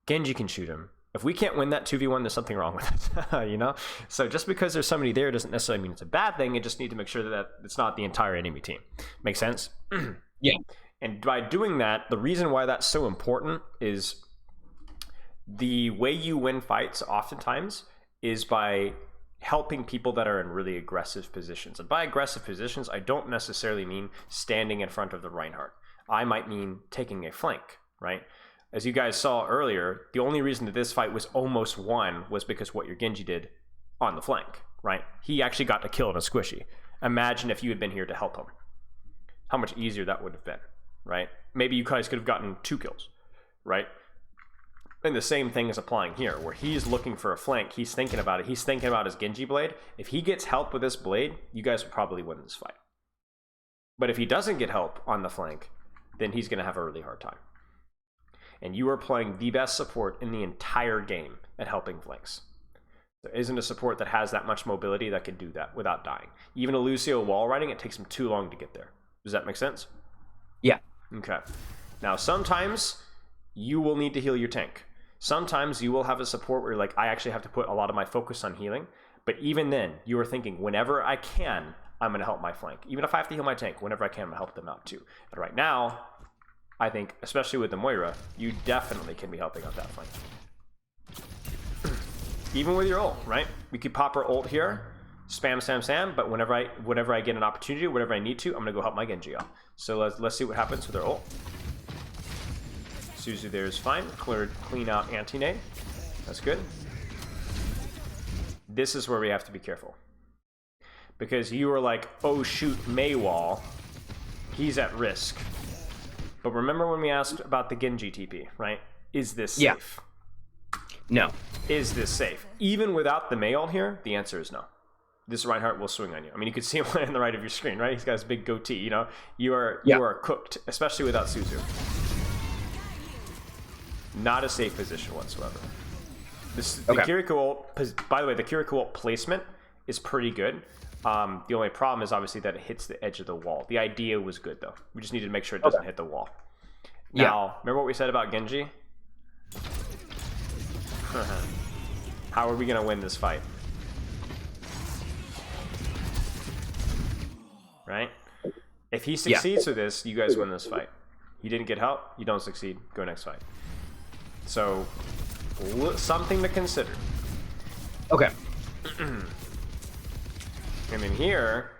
Genji can shoot him. If we can't win that 2v1, there's something wrong with it, you know? So just because there's somebody there doesn't necessarily mean it's a bad thing. You just need to make sure that it's not the entire enemy team. Make sense? Yeah. And by doing that, the reason why that's so important is the way you win fights oftentimes is by helping people that are in really aggressive positions. And by aggressive positions, I don't necessarily mean standing in front of the Reinhardt. I might mean taking a flank, right? As you guys saw earlier, the only reason that this fight was almost won was because what your Genji did on the flank, right? He actually got to kill in a squishy. Imagine if you had been here to help him. How much easier that would have been, right? Maybe you guys could have gotten 2 kills, right? And the same thing is applying here, where he's looking for a flank. He's thinking about it. He's thinking about his Genji blade. If he gets help with this blade, you guys will probably win this fight. But if he doesn't get help on the flank, then he's going to have a really hard time. And you are playing the best support in the entire game at helping flanks. There isn't a support that has that much mobility that can do that without dying. Even a Lucio wall riding, it takes him too long to get there. Does that make sense? Yeah. Okay. Now, sometimes you will need to heal your tank. Sometimes you will have a support where you're like, I actually have to put a lot of my focus on healing. But even then, you are thinking, whenever I can, I'm going to help my flank. Even if I have to heal my tank, whenever I can, I'm going to help them out too. And right now, I think, especially with the Moira, you definitely can be helping out that flank. Even with your ult, right? We could pop our ult here, spam, but whenever I get an opportunity, whatever I need to, I'm going to go help my Genji out. So let's see what happens with their ult. Suzu there is fine. Clean out anti-nade. That's good. This is where we have to be careful. Because you were like, oh shoot, Maywall. He's at risk. But remember when we asked about the Genji TP, right? Is this safe? No. Is this safe? Even without the Mayall here, the answer is no. This Reinhardt will swing on you. I mean, you can see him on the right of your screen, right? He's got his big goatee, you know? You are cooked, especially without Suzu. Not a safe position whatsoever. The Kiriko ult, by the way, the Kiriko ult placement is pretty good. The only problem is obviously that it hits the edge of the wall. The idea was good though. We just need to make sure it doesn't hit the wall. Now, remember what we said about Genji? How are we going to win this fight? Right? If he succeeds with this, you guys win this fight. He didn't get help, you don't succeed. Go next fight. So, something to consider. Okay. And in here,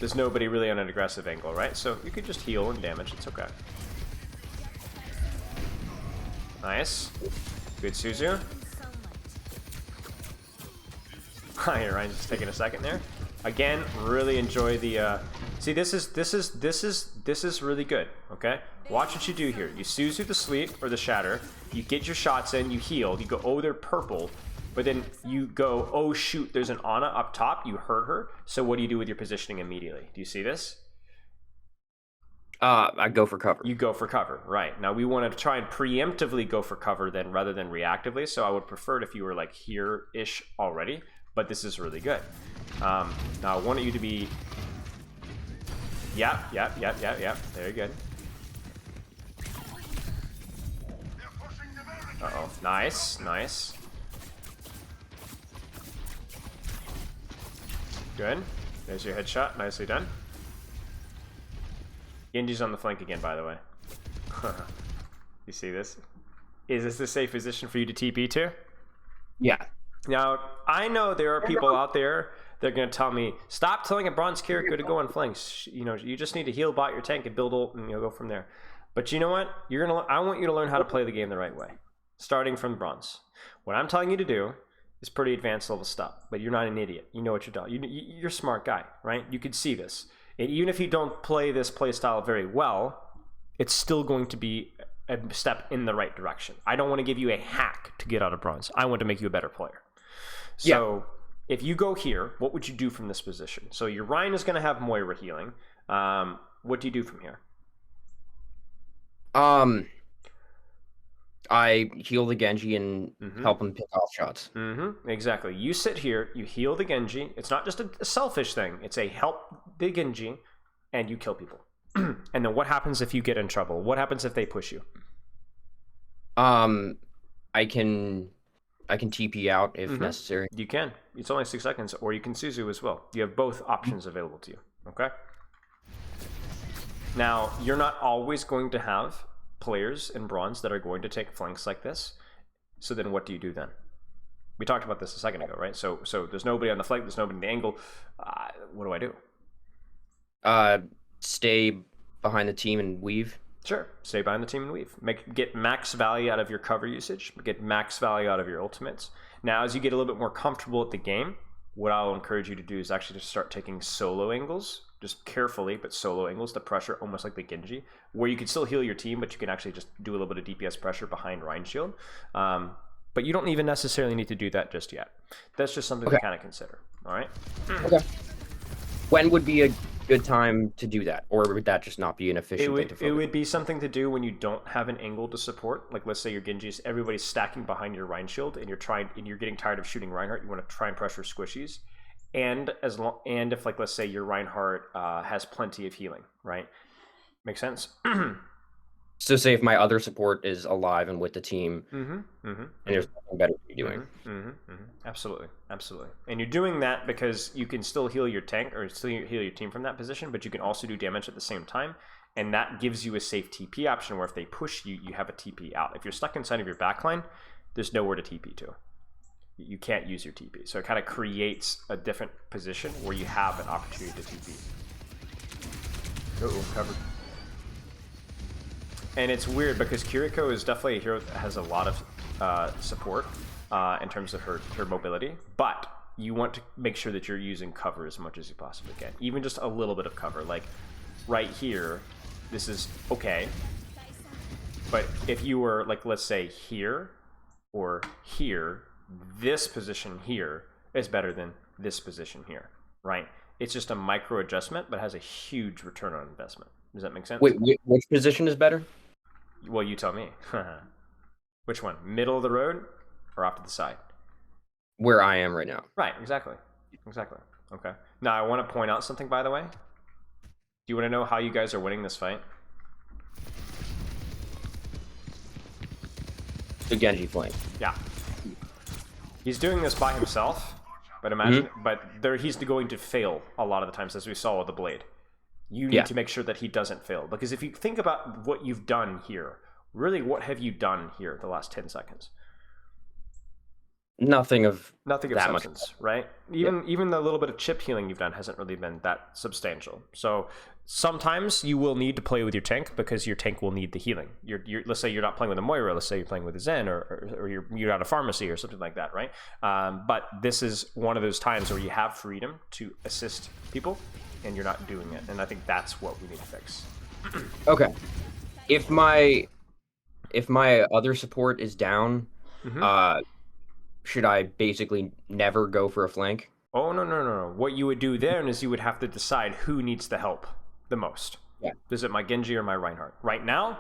there's nobody really on an aggressive angle, right? So you could just heal and damage, it's okay. Nice. Good Suzu. Hi, Ryan, just taking a second there. Again, really enjoy the see, this is really good, okay? Watch what you do here. You Suzu the sleep or the shatter, you get your shots in, you heal, you go, oh, they're purple. But then you go, oh shoot, there's an Ana up top, you hurt her. So what do you do with your positioning immediately? Do you see this? I go for cover. You go for cover, right. Now we want to try and preemptively go for cover then rather than reactively. So I would prefer it if you were like here-ish already, but this is really good. Now I want you to be, yep, very good. Uh-oh, nice. Good. There's your headshot. Nicely done. Genji's on the flank again, by the way. You see this? Is this a safe position for you to TP to? Yeah. Now, I know there are people out there that are going to tell me, stop telling a bronze Kiriko to go on flanks. You know, you just need to heal bot your tank and build ult and go from there. But you know what? I want you to learn how to play the game the right way. Starting from bronze. What I'm telling you to do is pretty advanced level stuff, but you're not an idiot. You know what you're doing. You're a smart guy, right? You could see this. And even if you don't play this play style very well, it's still going to be a step in the right direction. I don't want to give you a hack to get out of bronze. I want to make you a better player. So if you go here, what would you do from this position? So your Ryan is going to have Moira healing. What do you do from here? I heal the Genji and help him pick off shots. Exactly. You sit here, you heal the Genji. It's not just a selfish thing. It's a help the Genji, and you kill people. And then what happens if you get in trouble? What happens if they push you? I can TP out if necessary. You can. It's only 6 seconds, or you can Suzu as well. You have both options available to you. Okay? Now, you're not always going to have players in bronze that are going to take flanks like this. So then what do you do then? We talked about this a second ago, right? So there's nobody on the flank, there's nobody in the angle. What do I do? Stay behind the team and weave. Sure, stay behind the team and weave. Get max value out of your cover usage, get max value out of your ultimates. Now, as you get a little bit more comfortable at the game, what I'll encourage you to do is actually to start taking solo angles, just carefully, but solo angles to pressure, almost like the Genji, where you can still heal your team, but you can actually just do a little bit of DPS pressure behind Rhine Shield. But you don't even necessarily need to do that just yet. That's just something to kind of consider, all right? Okay. When would be a good time to do that? Or would that just not be an efficient thing to focus? It would be something to do when you don't have an angle to support. Like, let's say your Genji's, everybody's stacking behind your Rhine Shield, and you're getting tired of shooting Reinhardt. You want to try and pressure squishies. And if, like, let's say your Reinhardt has plenty of healing, right? Make sense? So say if my other support is alive and with the team, and there's nothing better to be doing. Absolutely. And you're doing that because you can still heal your tank or still heal your team from that position, but you can also do damage at the same time. And that gives you a safe TP option where if they push you, you have a TP out. If you're stuck inside of your backline, there's nowhere to TP to. You can't use your TP. So it kind of creates a different position where you have an opportunity to TP. Covered. And it's weird because Kiriko is definitely a hero that has a lot of support in terms of her mobility, but you want to make sure that you're using cover as much as you possibly can. Even just a little bit of cover. Like right here, this is okay. But if you were, like, let's say here or here, this position here is better than this position here, right? It's just a micro adjustment, but has a huge return on investment. Does that make sense? Wait, which position is better? Well, you tell me. Which one? Middle of the road or off to the side? Where I am right now. Right, exactly. Okay. Now, I want to point out something, by the way. Do you want to know how you guys are winning this fight? The Genji flank. Yeah. He's doing this by himself, but imagine, he's going to fail a lot of the times, as we saw with the blade. You need to make sure that he doesn't fail. Because if you think about what you've done here, really, what have you done here the last 10 seconds? Nothing of substance, right? Even the little bit of chip healing you've done hasn't really been that substantial. So sometimes you will need to play with your tank because your tank will need the healing. Let's say you're not playing with a Moira, let's say you're playing with a Zen, or you're out of pharmacy or something like that, right? But this is one of those times where you have freedom to assist people, and you're not doing it. And I think that's what we need to fix. Okay. If my other support is down, should I basically never go for a flank? Oh, no. What you would do then is you would have to decide who needs the help the most. Yeah. Is it my Genji or my Reinhardt? Right now,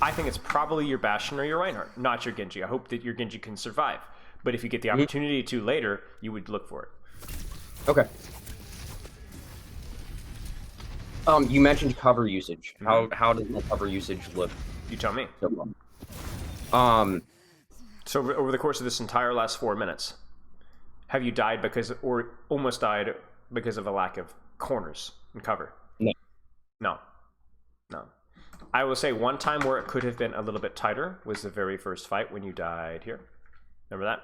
I think it's probably your Bastion or your Reinhardt, not your Genji. I hope that your Genji can survive. But if you get the opportunity to later, you would look for it. Okay. You mentioned cover usage. How does the cover usage look? You tell me. So over the course of this entire last 4 minutes, have you died or almost died because of a lack of corners and cover? No. I will say one time where it could have been a little bit tighter was the very first fight when you died here. Remember that?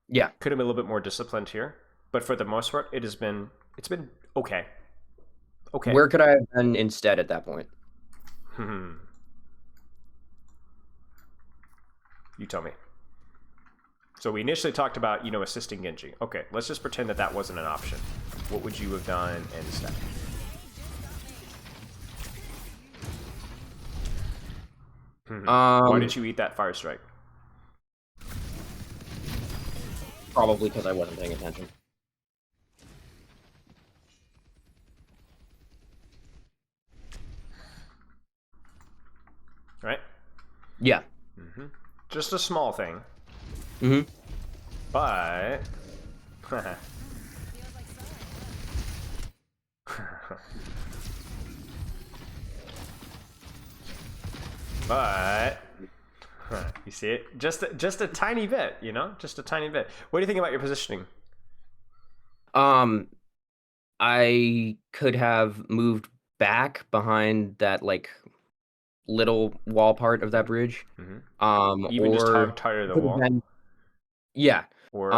Yeah. Could have been a little bit more disciplined here, but for the most part, it's been okay. Okay. Where could I have been instead at that point? You tell me. So we initially talked about, assisting Genji. Okay, let's just pretend that wasn't an option. What would you have done instead? Why did you eat that fire strike? Probably because I wasn't paying attention. Right? Yeah. Just a small thing. But you see it? Just a tiny bit, just a tiny bit. What do you think about your positioning? I could have moved back behind that like little wall part of that bridge. Even just Or tighter the could have wall. been, yeah. Or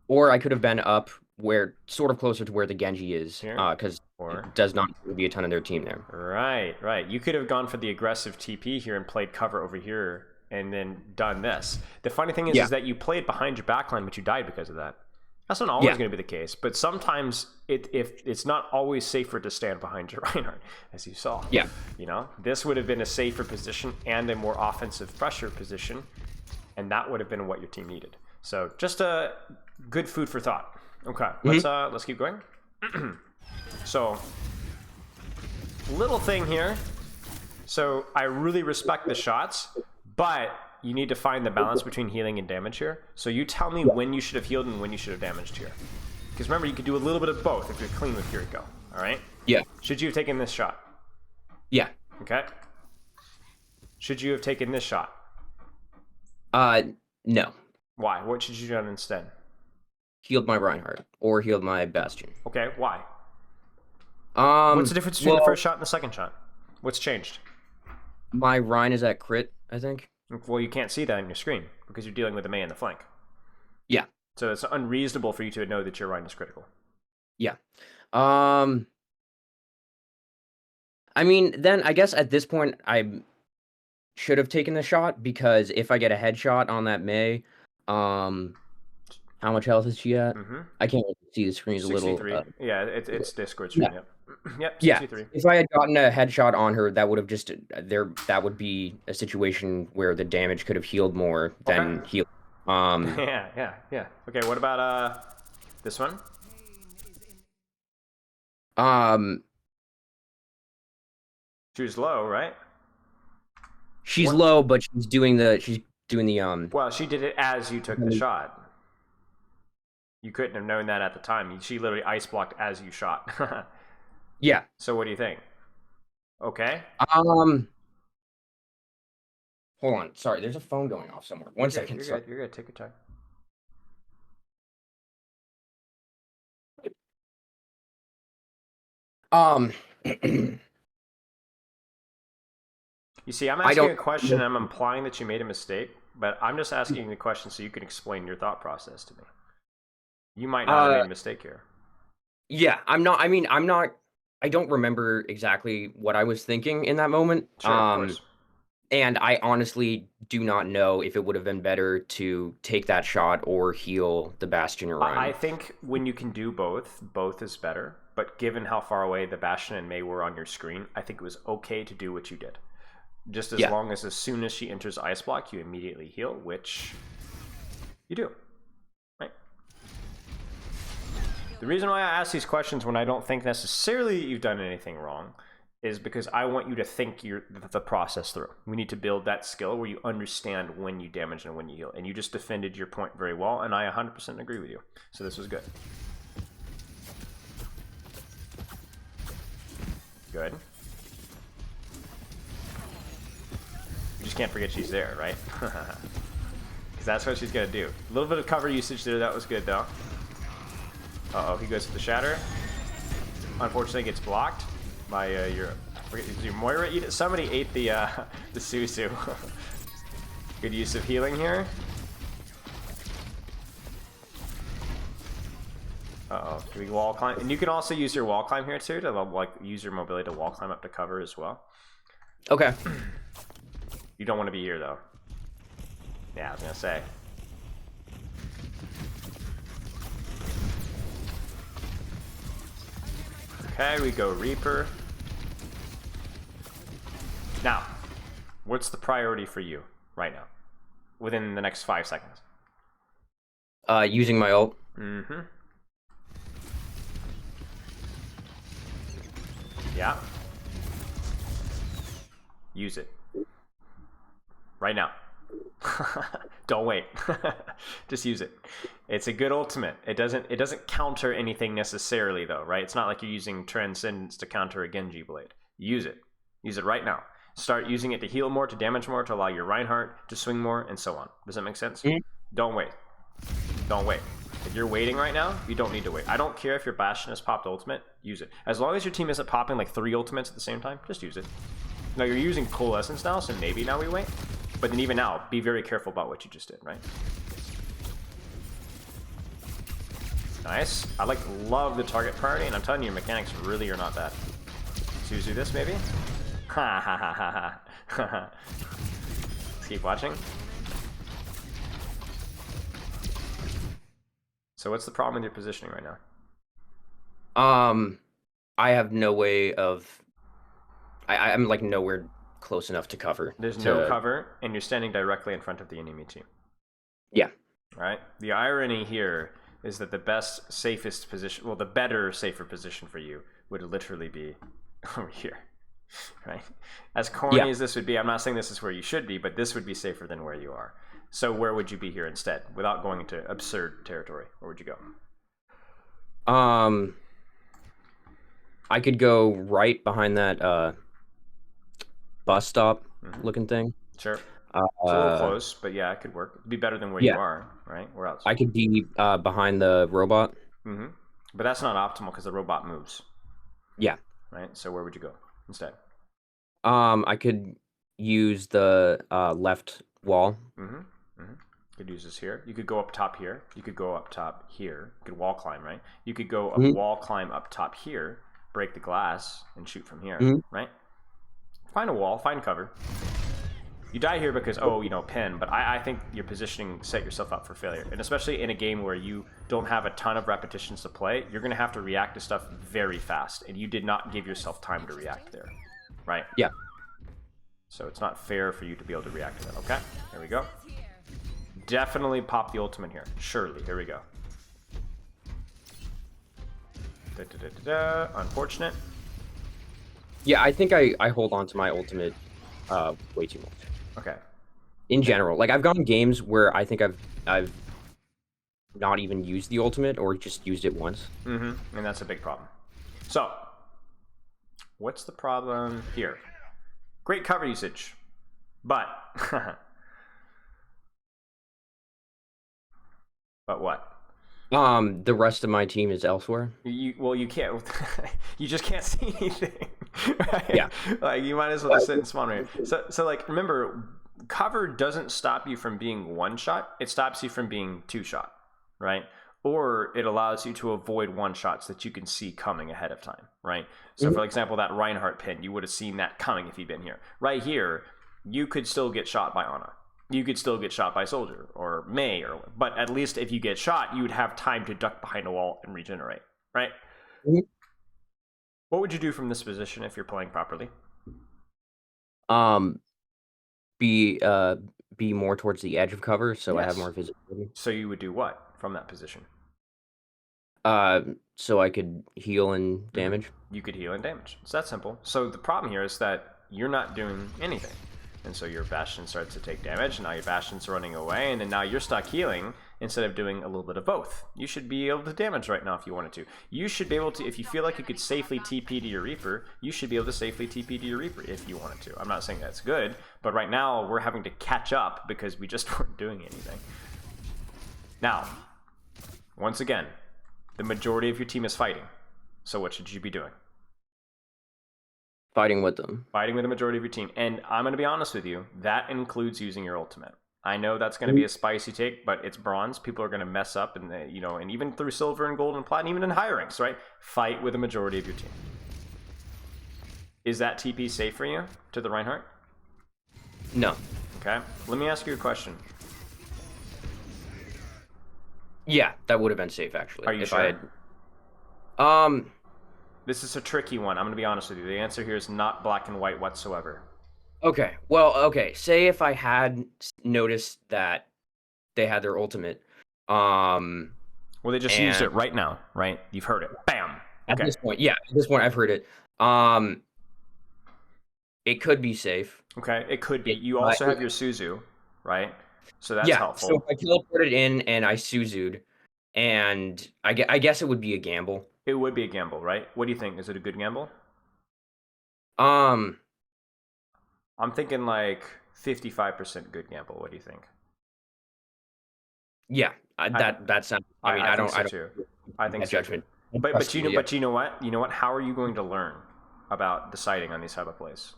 Or I could have been up where sort of closer to where the Genji is, Here? because Or it does not be a ton of their team there. right. You could have gone for the aggressive TP here and played cover over here and then done this. The funny thing is that you played behind your backline, but you died because of that. That's not always going to be the case, but sometimes if it's not always safer to stand behind your Reinhardt, as you saw. Yeah. You know, this would have been a safer position and a more offensive pressure position, and that would have been what your team needed. So just a good food for thought. Okay, let's keep going. So, little thing here. So I really respect the shots, but you need to find the balance between healing and damage here. So you tell me when you should have healed and when you should have damaged here. Because remember, you could do a little bit of both if you're clean with Kiriko. All right? Yeah. Should you have taken this shot? Yeah. Okay. Should you have taken this shot? No. Why? What should you have done instead? Healed my Reinhardt or healed my Bastion. Okay, why? What's the difference between the first shot and the second shot? What's changed? My Rein is at crit, I think. Well, you can't see that on your screen because you're dealing with a Mei in the flank. Yeah. So it's unreasonable for you to know that your Rein is critical. Yeah. I mean, then I guess at this point I should have taken the shot, because if I get a headshot on that Mei, how much health is she at? I can't see the screen's a little. 63. Yeah, it's Discord screen. Yeah. Yep, 63. Yeah. If I had gotten a headshot on her, that would have just that would be a situation where the damage could have healed more than heal. Yeah. Okay, what about this one? She was low, right? She's low, but she's doing the Well, she did it as you took the shot. You couldn't have known that at the time. She literally ice blocked as you shot. Yeah. So what do you think? Okay. Hold on. Sorry, there's a phone going off somewhere. One second. You're good. Take your time. You see, I'm asking a question and I'm implying that you made a mistake, but I'm just asking the question so you can explain your thought process to me. You might not have made a mistake here. Yeah, I don't remember exactly what I was thinking in that moment. Sure, of course. And I honestly do not know if it would have been better to take that shot or heal the Bastion or Rein. I think when you can do both is better. But given how far away the Bastion and Mei were on your screen, I think it was okay to do what you did. Just as long as soon as she enters Ice Block, you immediately heal, which you do. Right? The reason why I ask these questions when I don't think necessarily you've done anything wrong is because I want you to think the process through. We need to build that skill where you understand when you damage and when you heal. And you just defended your point very well, and I 100% agree with you. So this was good. Good. You just can't forget she's there, right? Because that's what she's going to do. A little bit of cover usage there. That was good, though. Uh-oh, he goes for the Shatter. Unfortunately, gets blocked by your Moira. Somebody ate the Susu. Good use of healing here. Uh-oh, do we wall climb? And you can also use your wall climb here too to like use your mobility to wall climb up to cover as well. Okay. You don't want to be here though. Yeah, I was gonna say. Okay, we go Reaper. Now, what's the priority for you right now? Within the next 5 seconds. Using my ult. Mm-hmm. Yeah. Use it. Right now. Don't wait. Just use it. It's a good ultimate. It doesn't counter anything necessarily though, right? It's not like you're using Transcendence to counter a Genji blade. Use it. Use it right now. Start using it to heal more, to damage more, to allow your Reinhardt to swing more, and so on. Does that make sense? Mm-hmm. Don't wait. Don't wait. If you're waiting right now, you don't need to wait. I don't care if your Bastion has popped ultimate, use it. As long as your team isn't popping like 3 ultimates at the same time, just use it. Now you're using Coalescence now, so maybe now we wait. But then even now, be very careful about what you just did, right? Nice. I love the target priority, and I'm telling you, your mechanics really are not bad. So you do this maybe? Ha ha ha ha ha. Let's keep watching. So what's the problem with your positioning right now? I have no way of. I'm like nowhere close enough to cover. There's no cover, and you're standing directly in front of the enemy team. Yeah. Right. The irony here is that the best, safest position, well, the better, safer position for you would literally be over here. Right. As corny as this would be, I'm not saying this is where you should be, but this would be safer than where you are. So where would you be here instead, without going into absurd territory? Where would you go? I could go right behind that bus stop looking thing. Sure. It's a little close, but yeah, it could work. It'd be better than where you are, right? Where else? I could be behind the robot. But that's not optimal because the robot moves. Yeah. Right. So where would you go instead? I could use the left wall. Could use this here. You could go up top here. You could go up top here. You could wall climb, right? You could go up wall climb up top here, break the glass, and shoot from here, right? Find a wall, find cover. You die here because, pin, but I think your positioning set yourself up for failure. And especially in a game where you don't have a ton of repetitions to play, you're going to have to react to stuff very fast, and you did not give yourself time to react there, right? Yeah. So it's not fair for you to be able to react to that, okay? There we go. Definitely pop the ultimate here. Surely. Here we go. Unfortunate. Yeah, I think I hold on to my ultimate way too much. Okay. In general, like I've gone games where I think I've not even used the ultimate or just used it once. And that's a big problem. So, what's the problem here? Great cover usage, but but what? The rest of my team is elsewhere. You can't. You just can't see anything. Right? Yeah. Like you might as well just sit and spawn right here. So like remember, cover doesn't stop you from being one shot. It stops you from being two shot, right? Or it allows you to avoid one shots that you can see coming ahead of time, right? So for example, that Reinhardt pin, you would have seen that coming if you'd been here. Right here, you could still get shot by Ana. You could still get shot by Soldier or May, but at least if you get shot, you would have time to duck behind a wall and regenerate, right? What would you do from this position if you're playing properly? Be more towards the edge of cover, so I have more visibility. So you would do what from that position? So I could heal and damage. You could heal and damage. It's that simple. So the problem here is that you're not doing anything. And so your Bastion starts to take damage, and now your Bastion's running away, and then now you're stuck healing instead of doing a little bit of both. You should be able to damage right now if you wanted to. You should be able to, if you feel like you could safely TP to your Reaper, you should be able to safely TP to your Reaper if you wanted to. I'm not saying that's good, but right now we're having to catch up because we just weren't doing anything. Now, once again, the majority of your team is fighting. So what should you be doing? Fighting with them. Fighting with the majority of your team. And I'm going to be honest with you, that includes using your ultimate. I know that's going to be a spicy take, but it's bronze. People are going to mess up, and and even through silver and gold and platinum, even in higher ranks, right? Fight with the majority of your team. Is that TP safe for you to the Reinhardt? No. Okay. Let me ask you a question. Yeah, that would have been safe actually. Are you sure? This is a tricky one. I'm going to be honest with you. The answer here is not black and white whatsoever. Okay. Well, okay. Say if I had noticed that they had their ultimate. Well, they just used it right now, right? You've heard it. Bam. Okay. At this point, yeah. At this point, I've heard it. It could be safe. Okay, it could be. You also have your Suzu, right? So that's helpful. So if I teleported in and I Suzu'd, and I guess it would be a gamble. It would be a gamble, right? What do you think? Is it a good gamble? I'm thinking like 55% good gamble. What do you think? Yeah, That sounds. I mean, I think don't. so I don't. too. I think That so judgment. too. But you know what? You know what? How are you going to learn about deciding on these type of plays?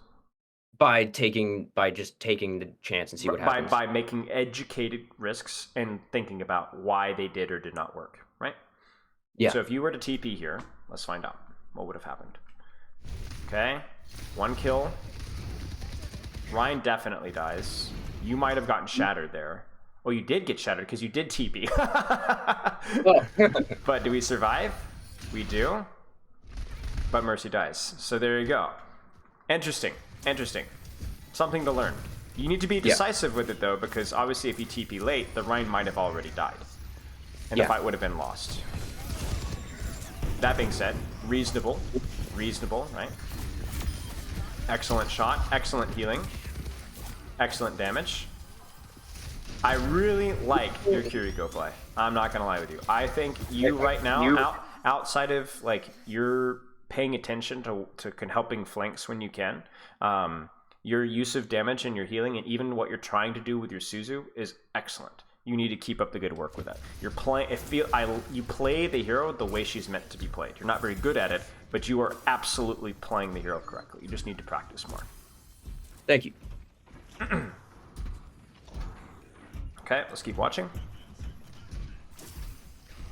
By just taking the chance and see what happens. By making educated risks and thinking about why they did or did not work, right? Yeah. So if you were to TP here, let's find out what would have happened. Okay, 1 kill. Ryan definitely dies. You might have gotten shattered there. Oh, you did get shattered because you did TP. But do we survive? We do. But Mercy dies. So there you go. Interesting. Something to learn. You need to be decisive with it though, because obviously if you TP late, the Rhine might have already died. And the fight would have been lost. That being said, reasonable, right? Excellent shot, excellent healing, excellent damage. I really like your Kiriko play. I'm not gonna lie with you. I think you right now, outside of like you're paying attention to helping flanks when you can, your use of damage and your healing and even what you're trying to do with your Suzu is excellent. You need to keep up the good work with that. You're playing. You play the hero the way she's meant to be played. You're not very good at it, but you are absolutely playing the hero correctly. You just need to practice more. Thank you. Okay, let's keep watching.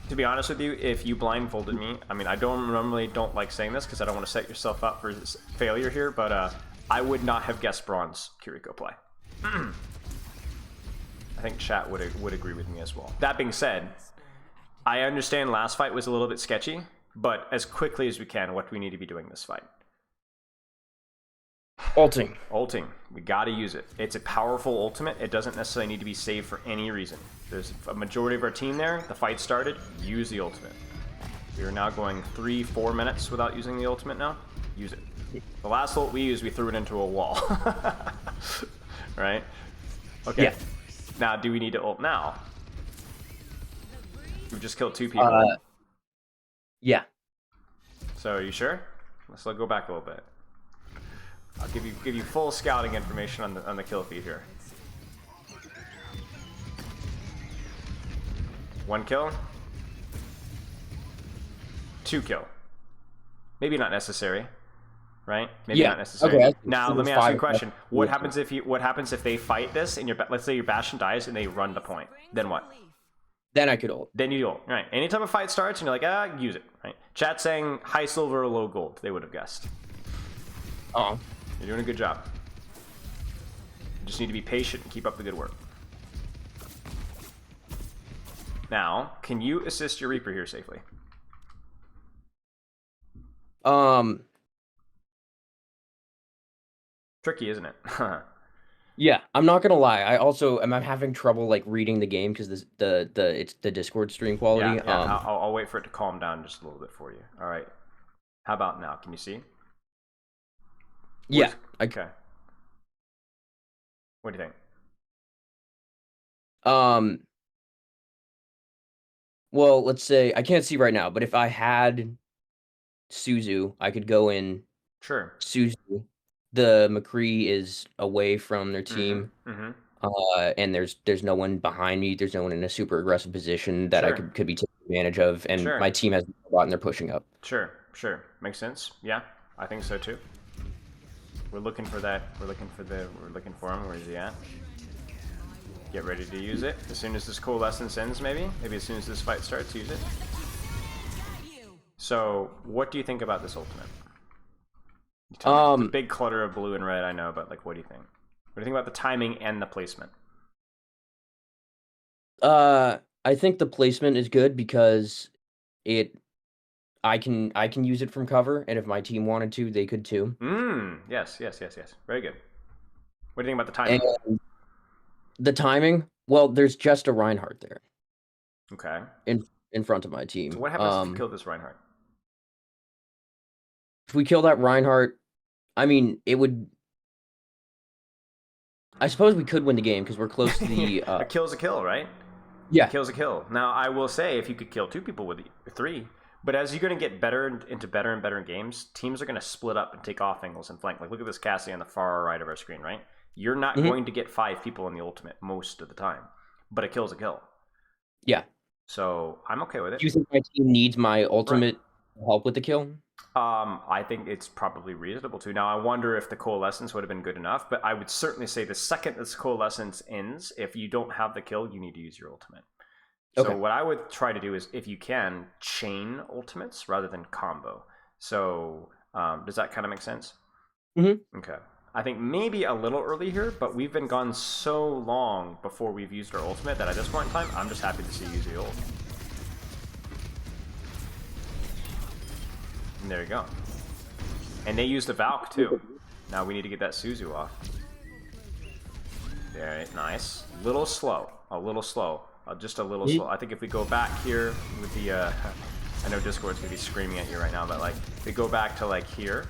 To be honest with you, if you blindfolded me, I mean, I normally don't like saying this because I don't want to set yourself up for failure here, but I would not have guessed bronze Kiriko play. I think chat would agree with me as well. That being said, I understand last fight was a little bit sketchy, but as quickly as we can, what do we need to be doing this fight? Ulting. We gotta use it. It's a powerful ultimate. It doesn't necessarily need to be saved for any reason. There's a majority of our team there. The fight started. Use the ultimate. We are now going 3-4 minutes without using the ultimate now. Use it. The last ult we used, we threw it into a wall. Right? Okay. Yeah. Now, do we need to ult now? We've just killed 2 people. Yeah. So, are you sure? Let's go back a little bit. I'll give you full scouting information on the kill feed here. 1 kill. 2 kill. Maybe not necessary, right? Maybe not necessary. Okay, now let me ask you a question. What happens if they fight this and let's say your Bastion dies and they run the point? Then what? Then I could ult. Then you ult. Right. Anytime a fight starts and you're like, use it. Right. Chat saying high silver or low gold. They would have guessed. Oh. You're doing a good job. You just need to be patient and keep up the good work. Now, can you assist your Reaper here safely? Tricky, isn't it? Yeah, I'm not gonna lie. I also am having trouble like reading the game because it's the Discord stream quality. Yeah. I'll wait for it to calm down just a little bit for you. All right. How about now? Can you see? Yeah. Okay. What do you think? Well, let's say I can't see right now, but if I had Suzu, I could go in. Sure. Suzu. The McCree is away from their team. And there's no one behind me. There's no one in a super aggressive position that I could be taking advantage of, and my team has a lot and they're pushing up. Sure. Makes sense. Yeah, I think so too. We're looking for that. We're looking for him. Where is he at? Get ready to use it as soon as this coalescence ends. Maybe as soon as this fight starts, use it. So, what do you think about this ultimate? It's a big clutter of blue and red, I know, but like, what do you think? What do you think about the timing and the placement? I think the placement is good because I can use it from cover, and if my team wanted to, they could too. Yes. Very good. What do you think about the timing? And the timing? Well, there's just a Reinhardt there. Okay. In front of my team. So what happens if you kill this Reinhardt? If we kill that Reinhardt, I mean, it would. I suppose we could win the game because we're close to the. A kill's a kill, right? Yeah. A kill's a kill. Now, I will say, if you could kill 2 people with 3, but as you're going to get better into better and better games, teams are going to split up and take off angles and flank. Like, look at this Cassie on the far right of our screen, right? You're not going to get 5 people in the ultimate most of the time, but a kill's a kill. Yeah. So I'm okay with it. Do you think my team needs my ultimate help with the kill? I think it's probably reasonable to. Now, I wonder if the coalescence would have been good enough, but I would certainly say the second this coalescence ends, if you don't have the kill, you need to use your ultimate. So Okay. what I would try to do is, if you can, chain ultimates rather than combo. So does that kind of make sense? Mm-hmm. Okay. I think maybe a little early here, but we've been gone so long before we've used our ultimate that at this point in time, I'm just happy to see you use the ult. And there you go. And they used the Valk too. Now we need to get that Suzu off. Very nice. Little slow. A little slow. Just a little slow. I think if we go back here with the... I know Discord's going to be screaming at you right now, but like, if we go back to like here...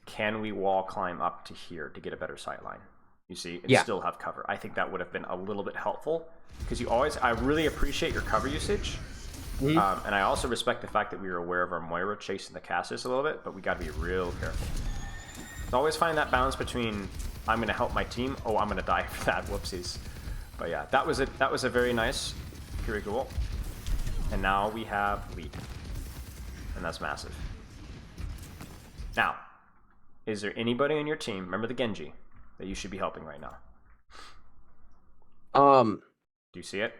Can we wall climb up to here to get a better sight line? You see, and still have cover. I think that would have been a little bit helpful because you always, I really appreciate your cover usage. And I also respect the fact that we were aware of our Moira chasing the Cassius a little bit, but we got to be real careful. Always find that balance between I'm going to help my team. Oh, I'm going to die for that. Whoopsies. But yeah, that was it. That was a very nice Kiriko ult. And now we have lead. And that's massive. Now, is there anybody on your team, remember the Genji, that you should be helping right now? Do you see it?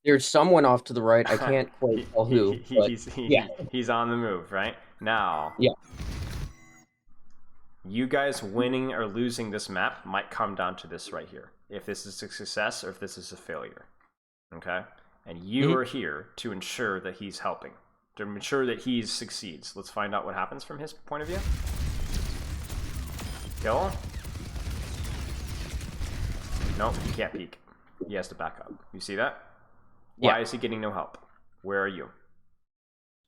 There's someone off to the right. I can't quite tell who. He's on the move, right? Now, you guys winning or losing this map might come down to this right here. If this is a success or if this is a failure. Okay? And you are here to ensure that he's helping. To ensure that he succeeds. Let's find out what happens from his point of view. Kill. Nope, he can't peek. He has to back up. You see that? Why is he getting no help? Where are you?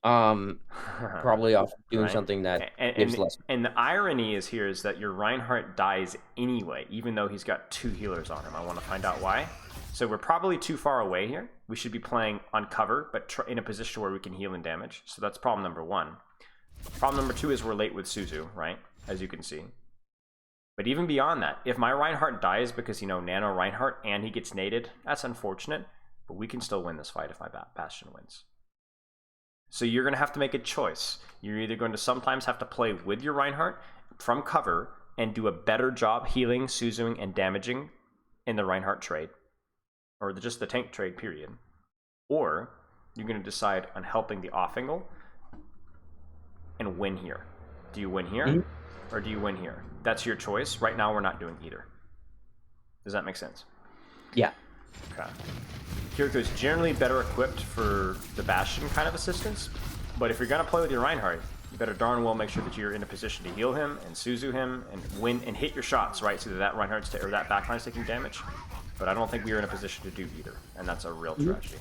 Probably off doing something that gives less. And the irony is here is that your Reinhardt dies anyway, even though he's got 2 healers on him. I want to find out why. So we're probably too far away here. We should be playing on cover, but in a position where we can heal and damage. So that's problem number 1. Problem number 2 is we're late with Suzu, right? As you can see. But even beyond that, if my Reinhardt dies because, you know, Nano Reinhardt and he gets naded, that's unfortunate. But we can still win this fight if my Bastion wins. So you're going to have to make a choice. You're either going to sometimes have to play with your Reinhardt from cover and do a better job healing, Suzuing, and damaging in the Reinhardt trade. Or just the tank trade, period. Or you're going to decide on helping the off angle and win here. Do you win here? Or do you win here? That's your choice. Right now, we're not doing either. Does that make sense? Yeah. Okay. Kiriko is generally better equipped for the Bastion kind of assistance, but if you're going to play with your Reinhardt, you better darn well make sure that you're in a position to heal him and Suzu him and win and hit your shots, right? So that Reinhardt's or that backline's taking damage. But I don't think we are in a position to do either, and that's a real tragedy.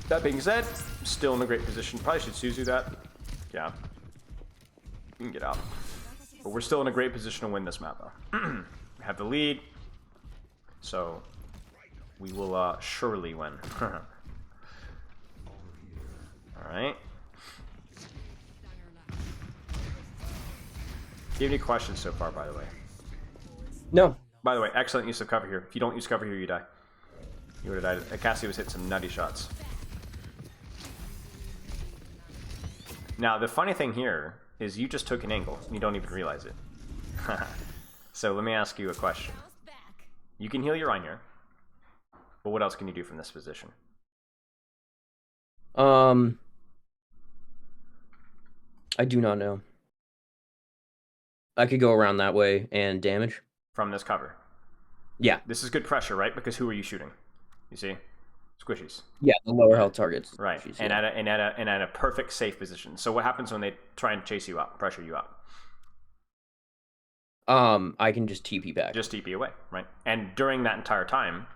That being said, still in a great position. Probably should Suzu that. Yeah. We can get out. But we're still in a great position to win this map, though. We have the lead, so we will surely win. Alright. Do you have any questions so far, by the way? No. By the way, excellent use of cover here. If you don't use cover here, you die. You would have died. Cassie was hitting some nutty shots. Now, the funny thing here is you just took an angle, and you don't even realize it. So let me ask you a question. You can heal your Rein here, but what else can you do from this position? I do not know. I could go around that way and damage. From this cover? Yeah. This is good pressure, right? Because who are you shooting? You see? Squishies. Yeah, the lower health targets. Right. And at a perfect safe position. So what happens when they try and chase you up, pressure you up? I can just TP back. Just TP away, right? And during that entire time,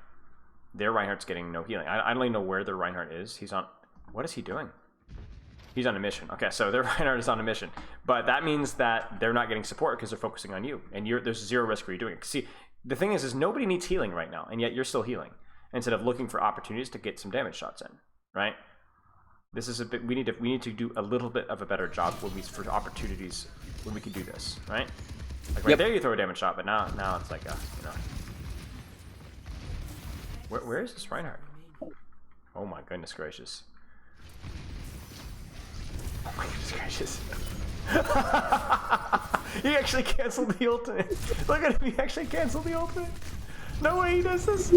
their Reinhardt's getting no healing. I don't even know where their Reinhardt is. He's on... What is he doing? He's on a mission. Okay, so their Reinhardt is on a mission. But that means that they're not getting support because they're focusing on you. And there's zero risk where you're doing it. See, the thing is nobody needs healing right now, and yet you're still healing. Instead of looking for opportunities to get some damage shots in, right? This is a bit... We need to do a little bit of a better job for opportunities when we can do this, right? Like right there you throw a damage shot, but now it's like a, you know... Where is this Reinhardt? Oh my goodness gracious. Oh my goodness gracious. He actually canceled the ultimate. Look at him, he actually canceled the ultimate. No way he does this.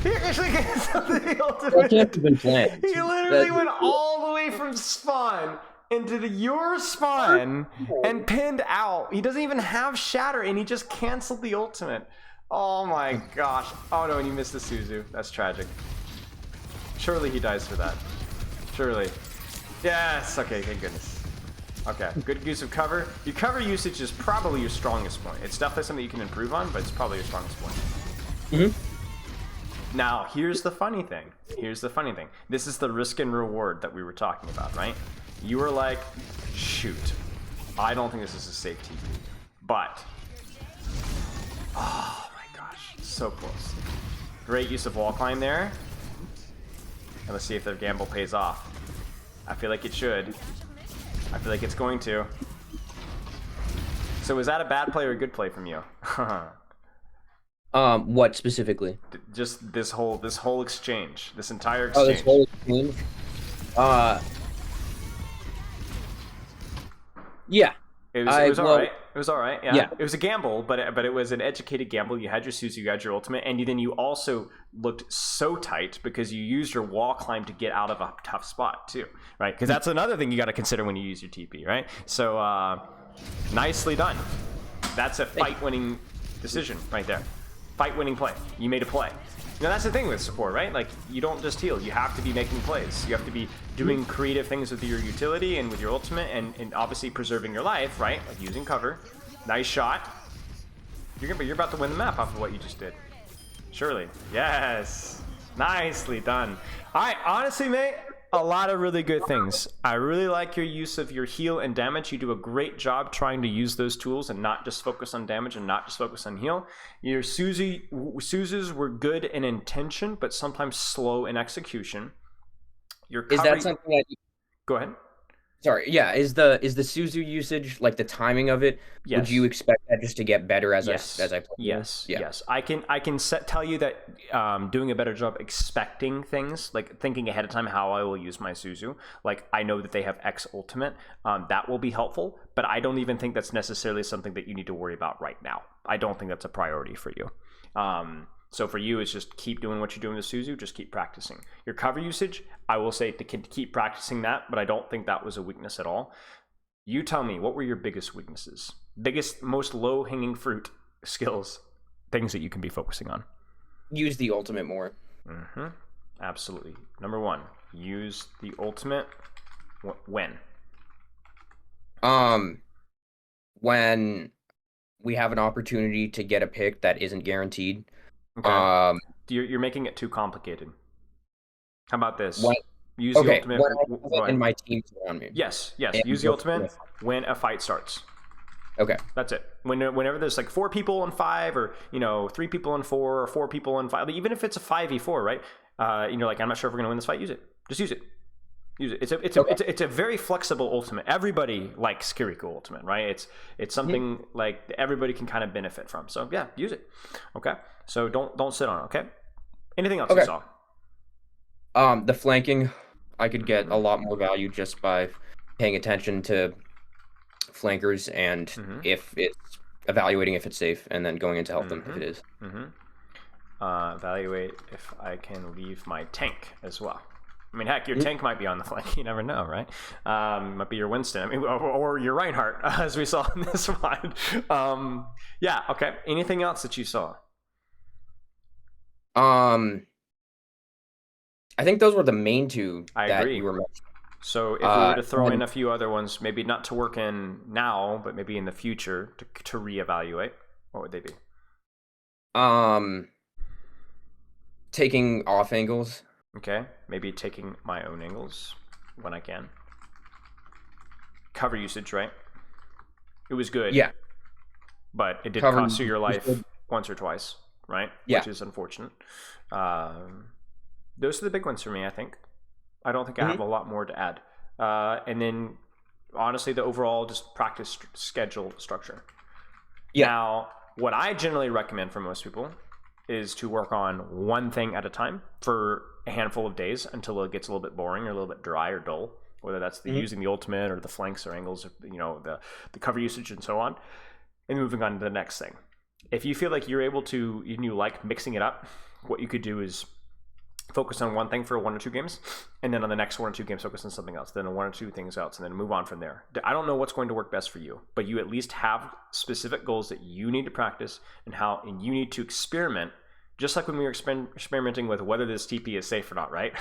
He actually canceled the ultimate. Can't have been planned. He literally went all the way from spawn into your spawn and pinned out. He doesn't even have shatter and he just canceled the ultimate. Oh my gosh. Oh no, and you missed the Suzu. That's tragic. Surely he dies for that. Surely. Yes. Okay, thank goodness. Okay, good use of cover. Your cover usage is probably your strongest point. It's definitely something you can improve on, but it's probably your strongest point. Mm-hmm. Now, here's the funny thing. Here's the funny thing. This is the risk and reward that we were talking about, right? You were like, shoot, I don't think this is a safe TP. But, oh my gosh, so close. Great use of wall climb there. And let's see if their gamble pays off. I feel like it should. I feel like it's going to. So was that a bad play or a good play from you? What specifically? Just this whole exchange, this entire Oh, exchange. this whole exchange. Yeah. It was all right. It was all right. Yeah. Yeah. It was a gamble, but it was an educated gamble. You had your Suzu, you had your ultimate, and then you also looked so tight because you used your wall climb to get out of a tough spot too, right? Because that's another thing you got to consider when you use your TP, right? So nicely done. That's a fight-winning decision right there. Fight-winning play. You made a play. Now that's the thing with support, right? Like, you don't just heal. You have to be making plays. You have to be doing creative things with your utility and with your ultimate and obviously preserving your life, right? Like using cover. Nice shot. You're about to win the map off of what you just did. Surely. Yes. Nicely done. Honestly, mate, a lot of really good things. I really like your use of your heal and damage. You do a great job trying to use those tools and not just focus on damage and not just focus on heal. Your Suzus were good in intention, but sometimes slow in execution. Is that something that you... Go ahead. Sorry, yeah. Is the Suzu usage, like the timing of it? Yes. Would you expect that just to get better as I play? Yes. Yeah. Yes. I can tell you that doing a better job expecting things, like thinking ahead of time how I will use my Suzu. Like I know that they have X ultimate. That will be helpful, but I don't even think that's necessarily something that you need to worry about right now. I don't think that's a priority for you. So for you, it's just keep doing what you're doing with Suzu. Just keep practicing. Your cover usage, I will say to keep practicing that, but I don't think that was a weakness at all. You tell me, what were your biggest weaknesses? Biggest, most low-hanging fruit skills, things that you can be focusing on? Use the ultimate more. Mm-hmm. Absolutely. Number one, use the ultimate when? When we have an opportunity to get a pick that isn't guaranteed. Okay. You're making it too complicated. How about this? Use the ultimate when my team's around me. Yes. Use the ultimate when a fight starts. Okay. That's it. Whenever there's like 4 people on 5, or 3 people on 4, or 4 people on 5, even if it's a 5v4, right? And you're like, I'm not sure if we're gonna win this fight. Use it. Just use it. Use it. It's a very flexible ultimate. Everybody likes Kiriko ultimate, right? It's something like everybody can kind of benefit from. So yeah, use it. Okay. So don't sit on it. Okay. Anything else you saw? The flanking, I could get a lot more value just by paying attention to flankers and if it's evaluating if it's safe and then going in to help them if it is. Evaluate if I can leave my tank as well. I mean, heck, your tank might be on the flank. You never know, right? Might be your Winston. I mean, or your Reinhardt, as we saw in this one. Yeah. Okay. Anything else that you saw? I think those were the main two I that agree. you were mentioning. So if we were to throw in a few other ones, maybe not to work in now, but maybe in the future to reevaluate, what would they be? Taking off angles. Okay, maybe taking my own angles when I can. Cover usage, right? It was good. Yeah. But it did cost you your life once or twice, right? Yeah. Which is unfortunate. Those are the big ones for me, I think. I don't think I have a lot more to add. And then, honestly, the overall just practice schedule structure. Yeah. Now, what I generally recommend for most people is to work on one thing at a time for a handful of days until it gets a little bit boring or a little bit dry or dull, whether that's using the ultimate or the flanks or angles, or, you know, the cover usage and so on, and moving on to the next thing. If you feel like you're able to, you like mixing it up, what you could do is focus on one thing for 1 or 2 games, and then on the next 1 or 2 games focus on something else, then 1 or 2 things else, and then move on from there. I don't know what's going to work best for you, but you at least have specific goals that you need to practice and you need to experiment, just like when we were experimenting with whether this TP is safe or not, right?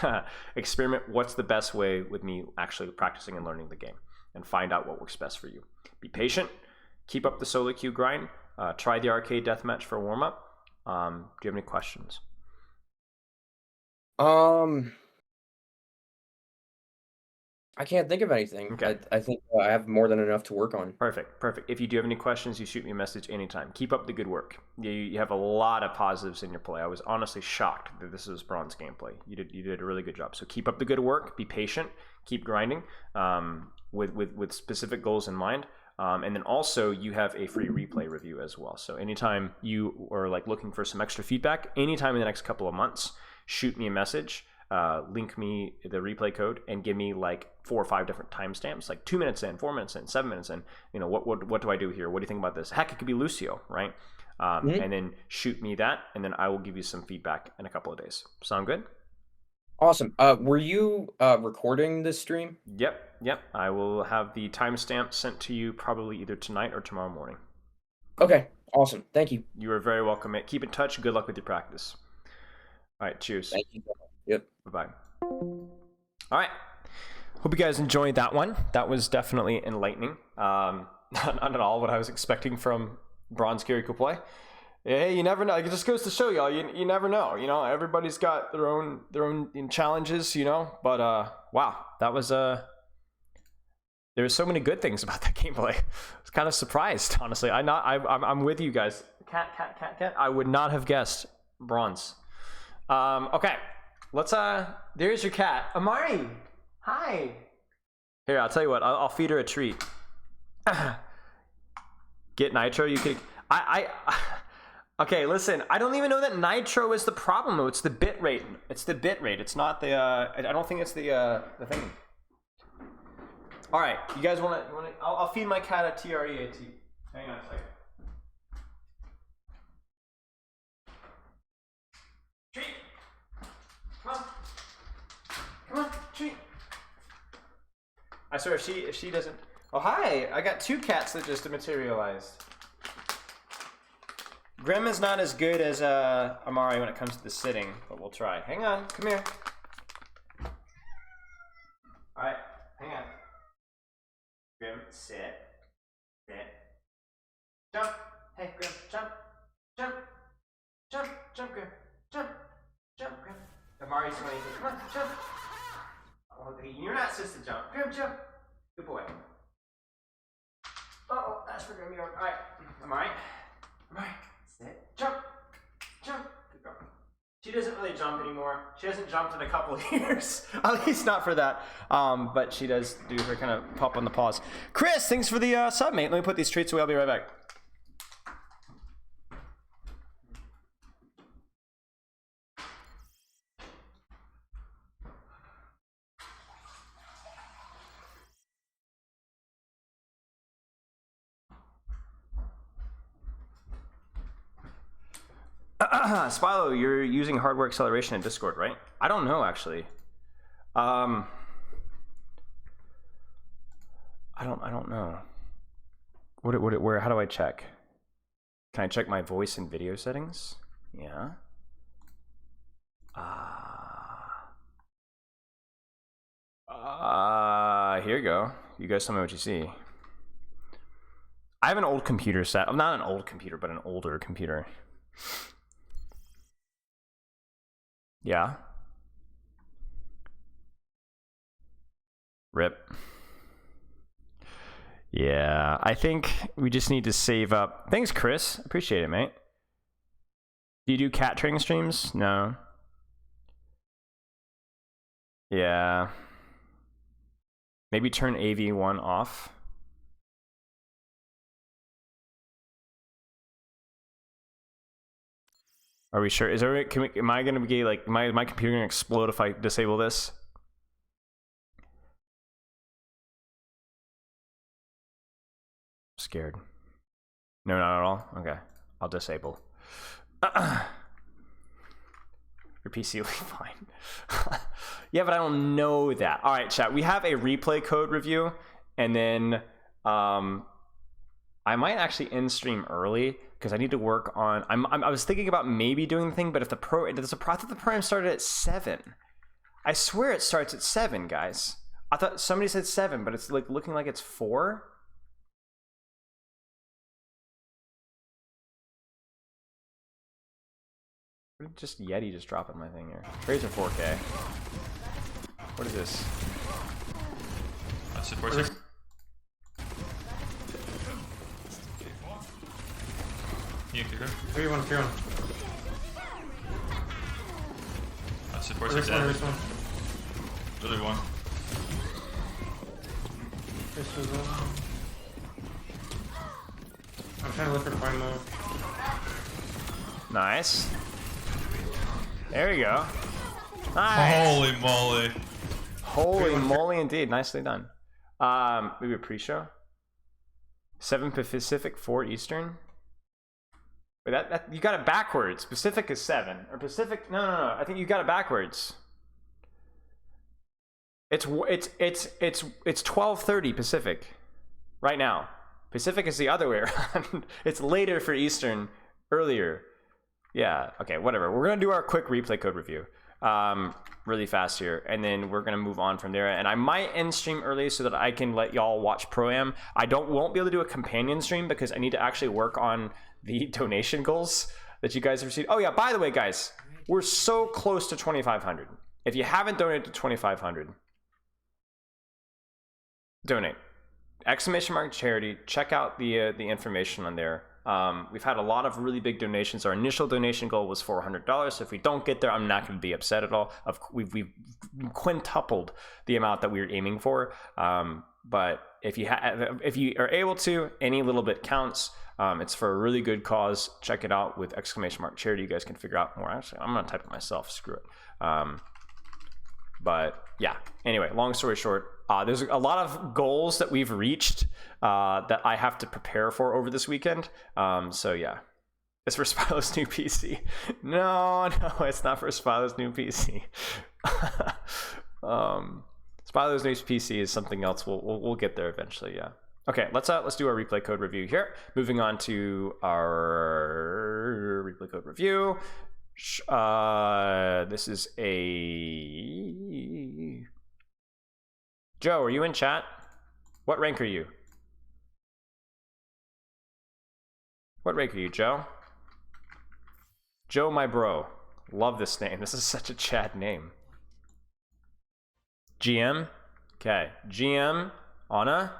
Experiment what's the best way with me actually practicing and learning the game, and find out what works best for you. Be patient, keep up the solo queue grind, try the arcade deathmatch for a warm-up. Do you have any questions? I can't think of anything. Okay. I think I have more than enough to work on. Perfect. If you do have any questions, you shoot me a message anytime. Keep up the good work. You have a lot of positives in your play. I was honestly shocked that this was bronze gameplay. You did a really good job. So keep up the good work. Be patient. Keep grinding with specific goals in mind. And then also you have a free replay review as well. So anytime you are like looking for some extra feedback, anytime in the next couple of months, shoot me a message, link me the replay code, and give me like 4 or 5 different timestamps, like 2 minutes in, 4 minutes in, 7 minutes in. You know, what do I do here? What do you think about this? Heck, it could be Lucio, right? And then shoot me that, and then I will give you some feedback in a couple of days. Sound good? Awesome. Were you recording this stream? Yep. I will have the timestamp sent to you probably either tonight or tomorrow morning. Okay. Awesome. Thank you. You are very welcome, mate. Keep in touch. Good luck with your practice. All right. Cheers. Thank you. Yep. Bye-bye. All right. Hope you guys enjoyed that one. That was definitely enlightening. Not at all what I was expecting from bronze Kiriko play. Hey, you never know. It just goes to show y'all. You never know. You know, everybody's got their own challenges. You know, but wow, that was there were so many good things about that gameplay. I was kind of surprised, honestly. I'm with you guys. Cat. I would not have guessed bronze. Okay, let's there's your cat, Amari. Hi. Here, I'll tell you what. I'll feed her a treat. Get Nitro. You could. Okay, listen. I don't even know that Nitro is the problem. Though. It's the bit rate. It's the bit rate. It's not the. I don't think it's the thing. All right, you guys want to? I'll feed my cat a TREAT. Hang on a second. Treat. Come on, treat. I swear, if she doesn't. Oh hi! I got 2 cats that just materialized. Grandma's not as good as Amari when it comes to the sitting, but we'll try. Hang on, come here. All right, hang on. Grim, sit. Jump. Hey, Grim, jump. Grim. Jump, Grim. Amari's going to come on, jump. Oh, you're not supposed to jump. Grim, jump. Good boy. Oh, that's for Grim. All right, Amari. Sit. Jump. Good girl. She doesn't really jump anymore. She hasn't jumped in a couple of years. At least not for that. But she does do her kind of pop on the paws. Chris, thanks for the sub, mate. Let me put these treats away. I'll be right back. Spilo, you're using hardware acceleration in Discord, right? I don't know, actually. I don't know. Where? How do I check? Can I check my voice and video settings? Yeah. Here you go. You guys tell me what you see. I have an old computer set. I'm not an old computer, but an older computer. Yeah. Rip. Yeah, I think we just need to save up. Thanks, Chris. Appreciate it, mate. Do you do cat training streams? No. Yeah. Maybe turn AV1 off. Are we sure? Is there? Am I gonna be like my computer gonna explode if I disable this? Scared. No, not at all. Okay, I'll disable. Your PC will be fine. Yeah, but I don't know that. All right, chat. We have a replay code review, and then I might actually end stream early because I need to work on. I was thinking about maybe doing the thing, but if the pro, I thought the program started at 7. I swear it starts at 7, guys. I thought somebody said 7, but it's like looking like it's 4. Just Yeti just dropping my thing here. Razer 4K. What is this? Support here. You Kiriko. 3-1, 3-1. Support Wrist dead. one, wrist one. Other one. Wrist was one. I'm trying to look for prime mode. Nice. There you go. Nice. Holy moly. Holy moly indeed. Nicely done. Maybe a pre-show. 7 Pacific, 4 Eastern. Wait, that you got it backwards. Pacific is 7. Or Pacific no. I think you got it backwards. It's 12:30 Pacific. Right now. Pacific is the other way around. It's later for Eastern, earlier. Yeah, okay, whatever. We're gonna do our quick replay code review really fast here, and then we're gonna move on from there. And I might end stream early so that I can let y'all watch Pro-Am. Won't be able to do a companion stream because I need to actually work on the donation goals that you guys have received. Oh yeah, by the way, guys, we're so close to 2,500. If you haven't donated to 2,500, donate. ! charity. Check out the information on there. We've had a lot of really big donations. Our initial donation goal was $400. So if we don't get there, I'm not going to be upset at all. We've quintupled the amount that we were aiming for. But if you are able to, any little bit counts. It's for a really good cause. Check it out with ! charity. You guys can figure out more. Actually, I'm going to type it myself. Screw it. But yeah, anyway, long story short, there's a lot of goals that we've reached that I have to prepare for over this weekend. So yeah, it's for Spylo's new PC. No, it's not for Spylo's new PC. Spylo's new PC is something else. We'll get there eventually. Yeah. Okay, let's do our replay code review here. Moving on to our replay code review. This is a Joe. Are you in chat? What rank are you? What rank are you, Joe? Joe, my bro. Love this name. This is such a Chad name. GM. Okay, GM. Anna.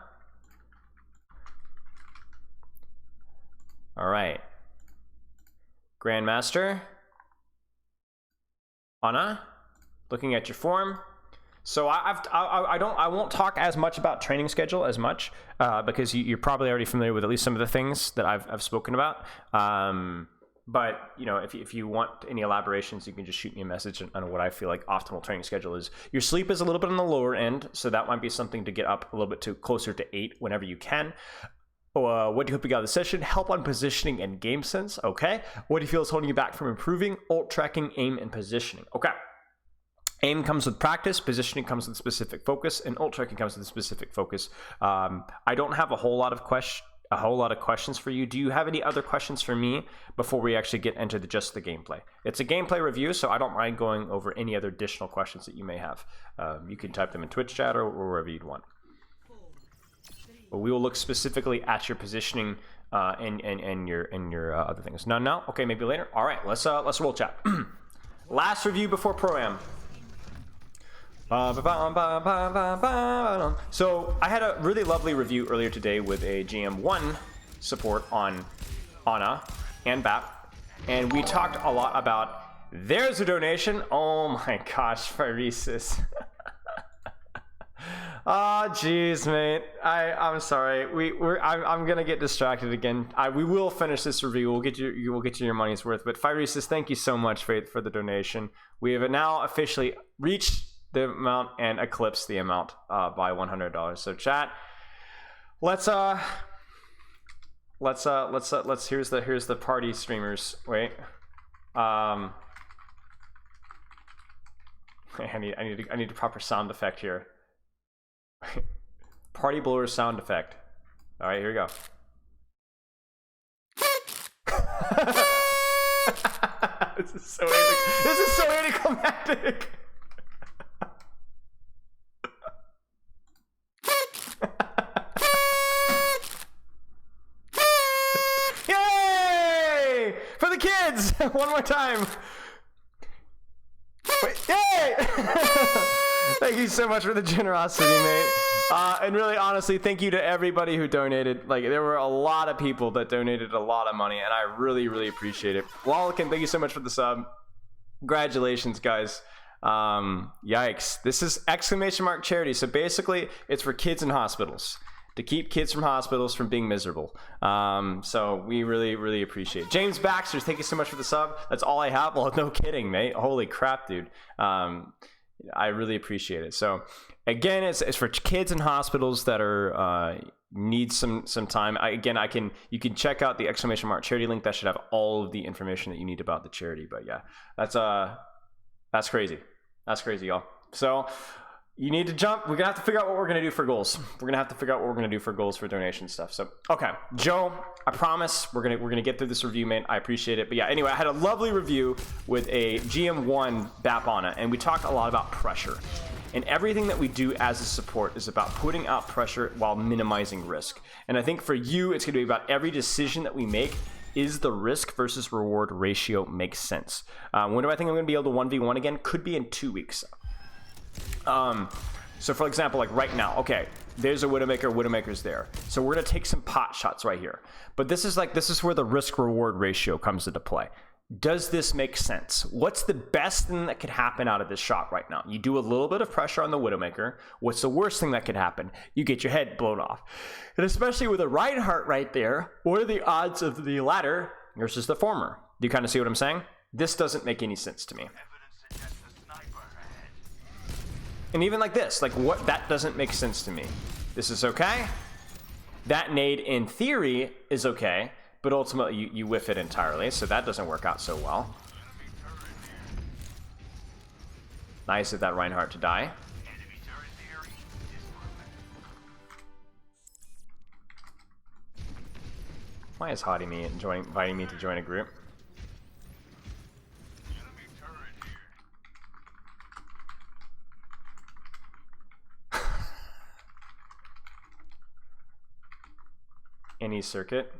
All right. Grandmaster. Anna, looking at your form. So I won't talk as much about training schedule as much because you're probably already familiar with at least some of the things that I've spoken about. But you know, if you want any elaborations, you can just shoot me a message on what I feel like optimal training schedule is. Your sleep is a little bit on the lower end, so that might be something to get up a little bit to closer to 8 whenever you can. What do you hope you got out of the session? Help on positioning and game sense. Okay. What do you feel is holding you back from improving? Ult tracking, aim, and positioning. Okay. Aim comes with practice, positioning comes with specific focus, and ult tracking comes with specific focus. I don't have a whole lot of questions for you. Do you have any other questions for me before we actually get into just the gameplay? It's a gameplay review, so I don't mind going over any other additional questions that you may have. You can type them in Twitch chat or wherever you'd want. But we will look specifically at your positioning and your other things. No. Okay, maybe later. All right, let's roll chat. Last review before Pro-Am. So I had a really lovely review earlier today with a GM1 support on Ana and BAP, and we talked a lot about. There's a donation. Oh my gosh, Phyresis. Oh, jeez, mate. I'm sorry. I'm gonna get distracted again. We will finish this review. We'll get you your money's worth. But Fiery says thank you so much, Faith, for the donation. We have now officially reached the amount and eclipsed the amount by $100. So chat, let's here's the party streamers. Wait. I need a proper sound effect here. Party blower sound effect. All right, here we go. This is so anticlimactic. Yay! For the kids! One more time. Wait, yay! Thank you so much for the generosity, mate. And really, honestly, thank you to everybody who donated. Like, there were a lot of people that donated a lot of money, and I really, really appreciate it. Lalakin, thank you so much for the sub. Congratulations, guys. Yikes. This is exclamation mark charity. So basically, it's for kids in hospitals, to keep kids from hospitals from being miserable. So we really, really appreciate it. James Baxter, thank you so much for the sub. That's all I have. Well, no kidding, mate. Holy crap, dude. I really appreciate it. So again, it's for kids in hospitals that are need some time. You can check out the exclamation mark charity link. That should have all of the information that you need about the charity. But yeah, that's crazy. That's crazy, y'all. So you need to jump. We're gonna have to figure out what we're gonna do for goals. We're gonna have to figure out what we're gonna do for goals for donation stuff. So okay, Joe, I promise we're gonna get through this review, man. I appreciate it. But yeah, anyway, I had a lovely review with a GM1 BAP on it, and we talked a lot about pressure. And everything that we do as a support is about putting out pressure while minimizing risk. And I think for you, it's gonna be about every decision that we make. Is the risk versus reward ratio makes sense? When do I think I'm gonna be able to 1v1 again? Could be in 2 weeks. So for example, like right now, okay, there's a Widowmaker's there. So we're gonna take some pot shots right here. But this is where the risk reward ratio comes into play. Does this make sense? What's the best thing that could happen out of this shot right now? You do a little bit of pressure on the Widowmaker. What's the worst thing that could happen? You get your head blown off. And especially with a Reinhardt right there, what are the odds of the latter versus the former? Do you kind of see what I'm saying? This doesn't make any sense to me. And even like this, that doesn't make sense to me. This is okay. That nade in theory is okay, but ultimately you whiff it entirely, so that doesn't work out so well. Nice of that Reinhardt to die. Why is Hottie me inviting me to join a group? Any circuit.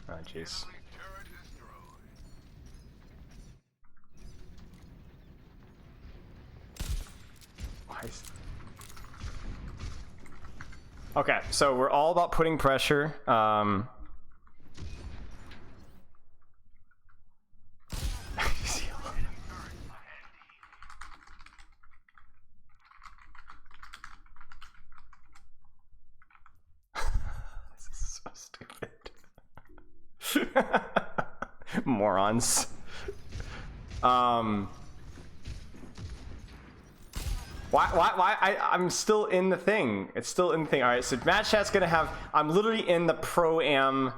Oh, jeez. Okay, so we're all about putting pressure. Morons. Why? I'm still in the thing. It's still in the thing. All right, so match chat's gonna have. I'm literally in the pro-am.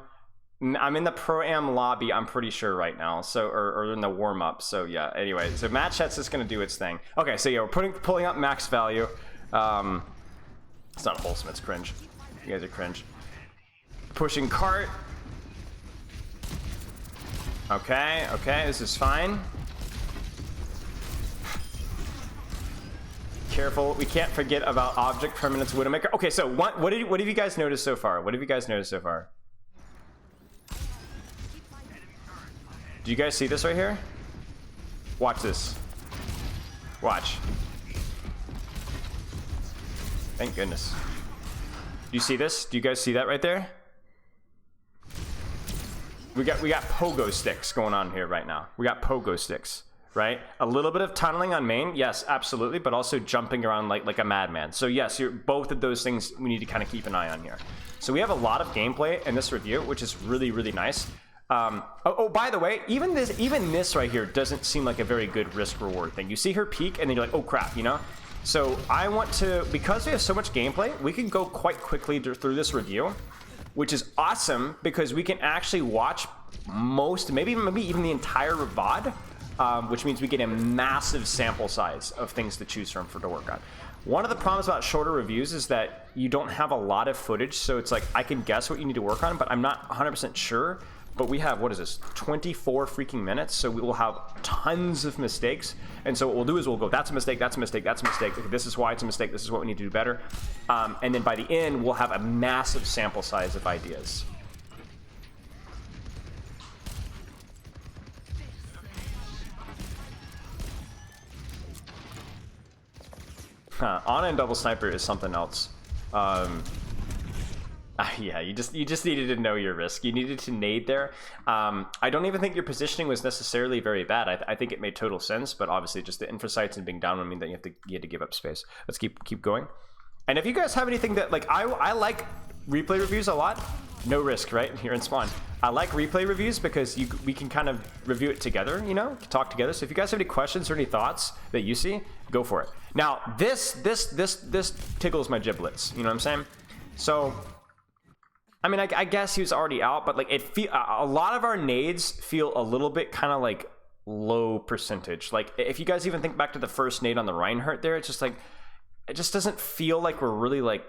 I'm in the pro-am lobby. I'm pretty sure right now. So or in the warm up. So yeah. Anyway, so match chat's just gonna do its thing. Okay, so yeah, we're pulling up max value. It's not wholesome. It's cringe. You guys are cringe. Pushing cart. Okay, this is fine. Careful, we can't forget about object permanence Widowmaker. Okay, so what have you guys noticed so far? What have you guys noticed so far? Do you guys see this right here? Watch this. Watch. Thank goodness. Do you see this? Do you guys see that right there? We got pogo sticks going on here right now. We got pogo sticks. right? A little bit of tunneling on main, yes, absolutely, but also jumping around like a madman. So yes, both of those things we need to kind of keep an eye on here. So we have a lot of gameplay in this review, which is really, really nice. By the way, even this right here doesn't seem like a very good risk reward thing. You see her peek and then you're like, oh crap, you know? So I want to, because we have so much gameplay, we can go quite quickly through this review, which is awesome because we can actually watch maybe even the entire VOD, which means we get a massive sample size of things to choose from to work on. One of the problems about shorter reviews is that you don't have a lot of footage, so it's like I can guess what you need to work on, but I'm not 100% sure. But we have, what is this, 24 freaking minutes, so we will have tons of mistakes. And so what we'll do is we'll go, that's a mistake, that's a mistake, that's a mistake, okay, this is why it's a mistake, this is what we need to do better. And then by the end, we'll have a massive sample size of ideas. Ana and double sniper is something else. Yeah, you just needed to know your risk. You needed to nade there. I don't even think your positioning was necessarily very bad. I think it made total sense, but obviously just the infra sites and being down would mean that you had to give up space. Let's keep going. And if you guys have anything that like I like replay reviews a lot. No risk, right? Here in spawn. I like replay reviews because we can kind of review it together, you know, talk together. So if you guys have any questions or any thoughts that you see, go for it. Now this tickles my giblets. You know what I'm saying? So. I mean, I guess he was already out, but like a lot of our nades feel a little bit kind of like low percentage. Like if you guys even think back to the first nade on the Reinhardt there, it's just like, it just doesn't feel like we're really like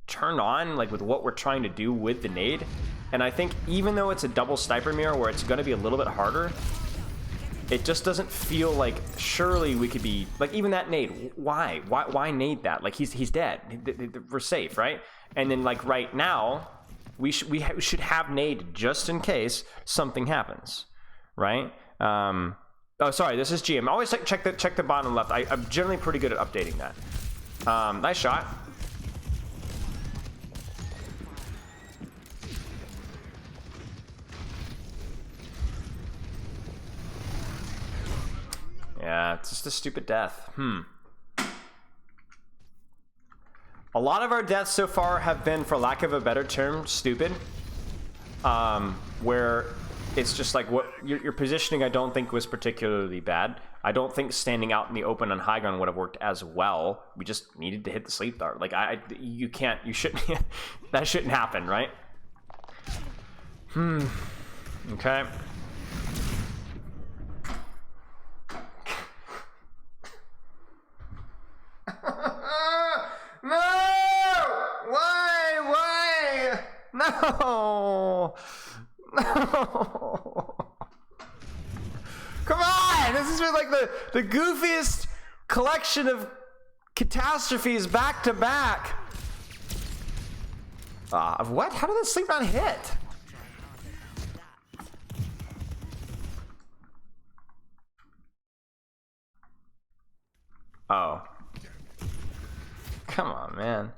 turned on like with what we're trying to do with the nade. And I think even though it's a double sniper mirror where it's going to be a little bit harder, it just doesn't feel like surely we could be like even that nade. Why nade that? Like he's dead. We're safe, right? And then like right now. We should have nade just in case something happens, right? Oh, sorry, this is GM. Always check the bottom left. I'm generally pretty good at updating that. Nice shot. Yeah, it's just a stupid death. A lot of our deaths so far have been, for lack of a better term, stupid. Where it's just like what your positioning I don't think was particularly bad. I don't think standing out in the open on high ground would have worked as well. We just needed to hit the sleep dart. Like you shouldn't that shouldn't happen, right? Okay. No! Why? No! Come on! This is like the goofiest collection of catastrophes back to back. What? How did that sleep not hit? Oh. Come on, man.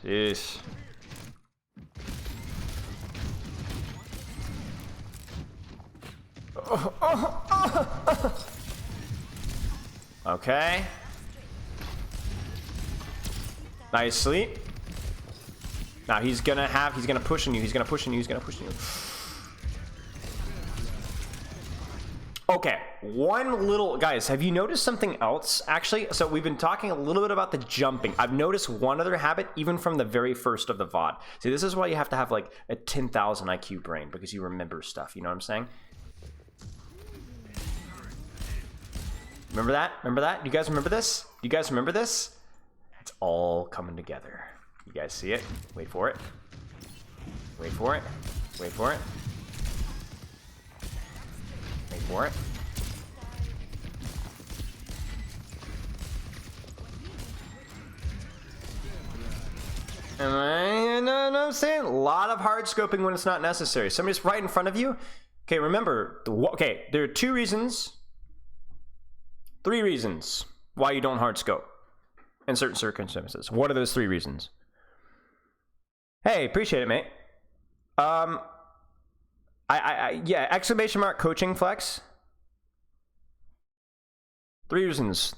Jeez. Okay. Nice sleep. Now he's gonna push on you. He's gonna push on you. Okay, guys, have you noticed something else, actually? So we've been talking a little bit about the jumping. I've noticed one other habit, even from the very first of the VOD. See, this is why you have to have like a 10,000 IQ brain, because you remember stuff, you know what I'm saying? Remember that? You guys remember this? It's all coming together. You guys see it? Wait for it. Wait for it. No, I'm saying a lot of hard scoping when it's not necessary. Somebody's right in front of you. Okay, remember, there are 3 reasons why you don't hard scope in certain circumstances. What are those 3 reasons? Hey, appreciate it, mate. Yeah, exclamation mark coaching flex. 3 reasons.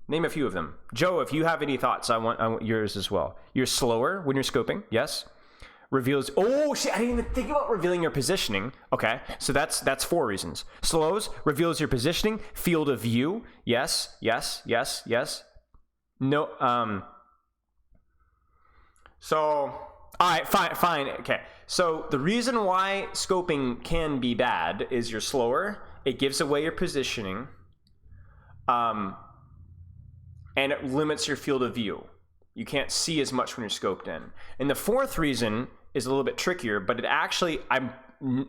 Name a few of them. Joe, if you have any thoughts, I want yours as well. You're slower when you're scoping, yes. Reveals, oh shit, I didn't even think about revealing your positioning. Okay, so that's 4 reasons. Slows, reveals your positioning, field of view, yes. No, so, all right, fine, okay. So the reason why scoping can be bad is you're slower, it gives away your positioning, and it limits your field of view. You can't see as much when you're scoped in. And the 4th reason is a little bit trickier, but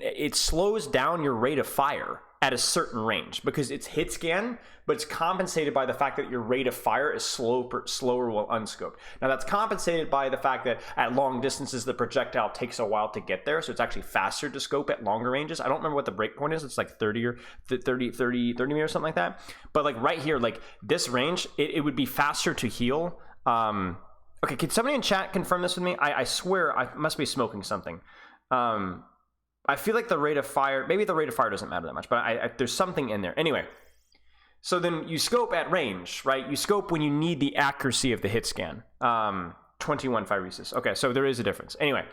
it slows down your rate of fire at a certain range because it's hit scan, but it's compensated by the fact that your rate of fire is slower while unscoped. Now that's compensated by the fact that at long distances the projectile takes a while to get there, so it's actually faster to scope at longer ranges. I don't remember what the breakpoint is. It's like 30 or 30 meters or something like that. But like right here, like this range, it would be faster to heal. Okay, can somebody in chat confirm this with me? I swear I must be smoking something. I feel like the rate of fire, maybe the rate of fire doesn't matter that much, but there's something in there. Anyway, so then you scope at range, right? You scope when you need the accuracy of the hit scan. 21 phyresis. Okay, so there is a difference. Anyway,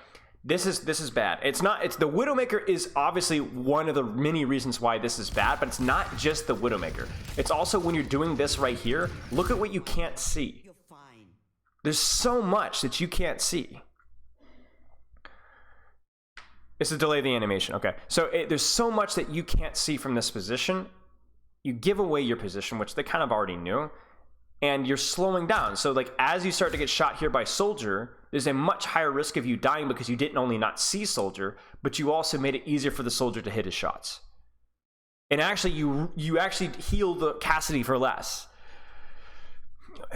this is bad. It's the Widowmaker is obviously one of the many reasons why this is bad, but it's not just the Widowmaker. It's also when you're doing this right here, look at what you can't see. There's so much that you can't see. It's to delay the animation. Okay, so there's so much that you can't see from this position. You give away your position, which they kind of already knew, and you're slowing down. So like as you start to get shot here by Soldier, there's a much higher risk of you dying because you didn't only not see Soldier, but you also made it easier for the Soldier to hit his shots. And actually, you actually heal the Cassidy for less.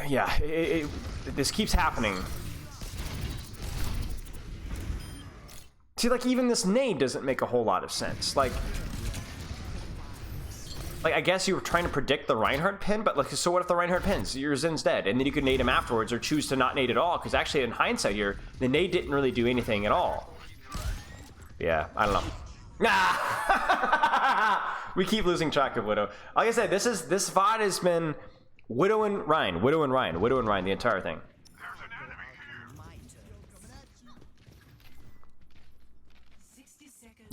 Yeah, this keeps happening. See, like, even this nade doesn't make a whole lot of sense. Like I guess you were trying to predict the Reinhardt pin, but like, so what if the Reinhardt pins? Your Zin's dead, and then you could nade him afterwards, or choose to not nade at all, because actually, in hindsight here, the nade didn't really do anything at all. Yeah, I don't know. We keep losing track of Widow. Like I said, this VOD has been Widow and Ryan the entire thing.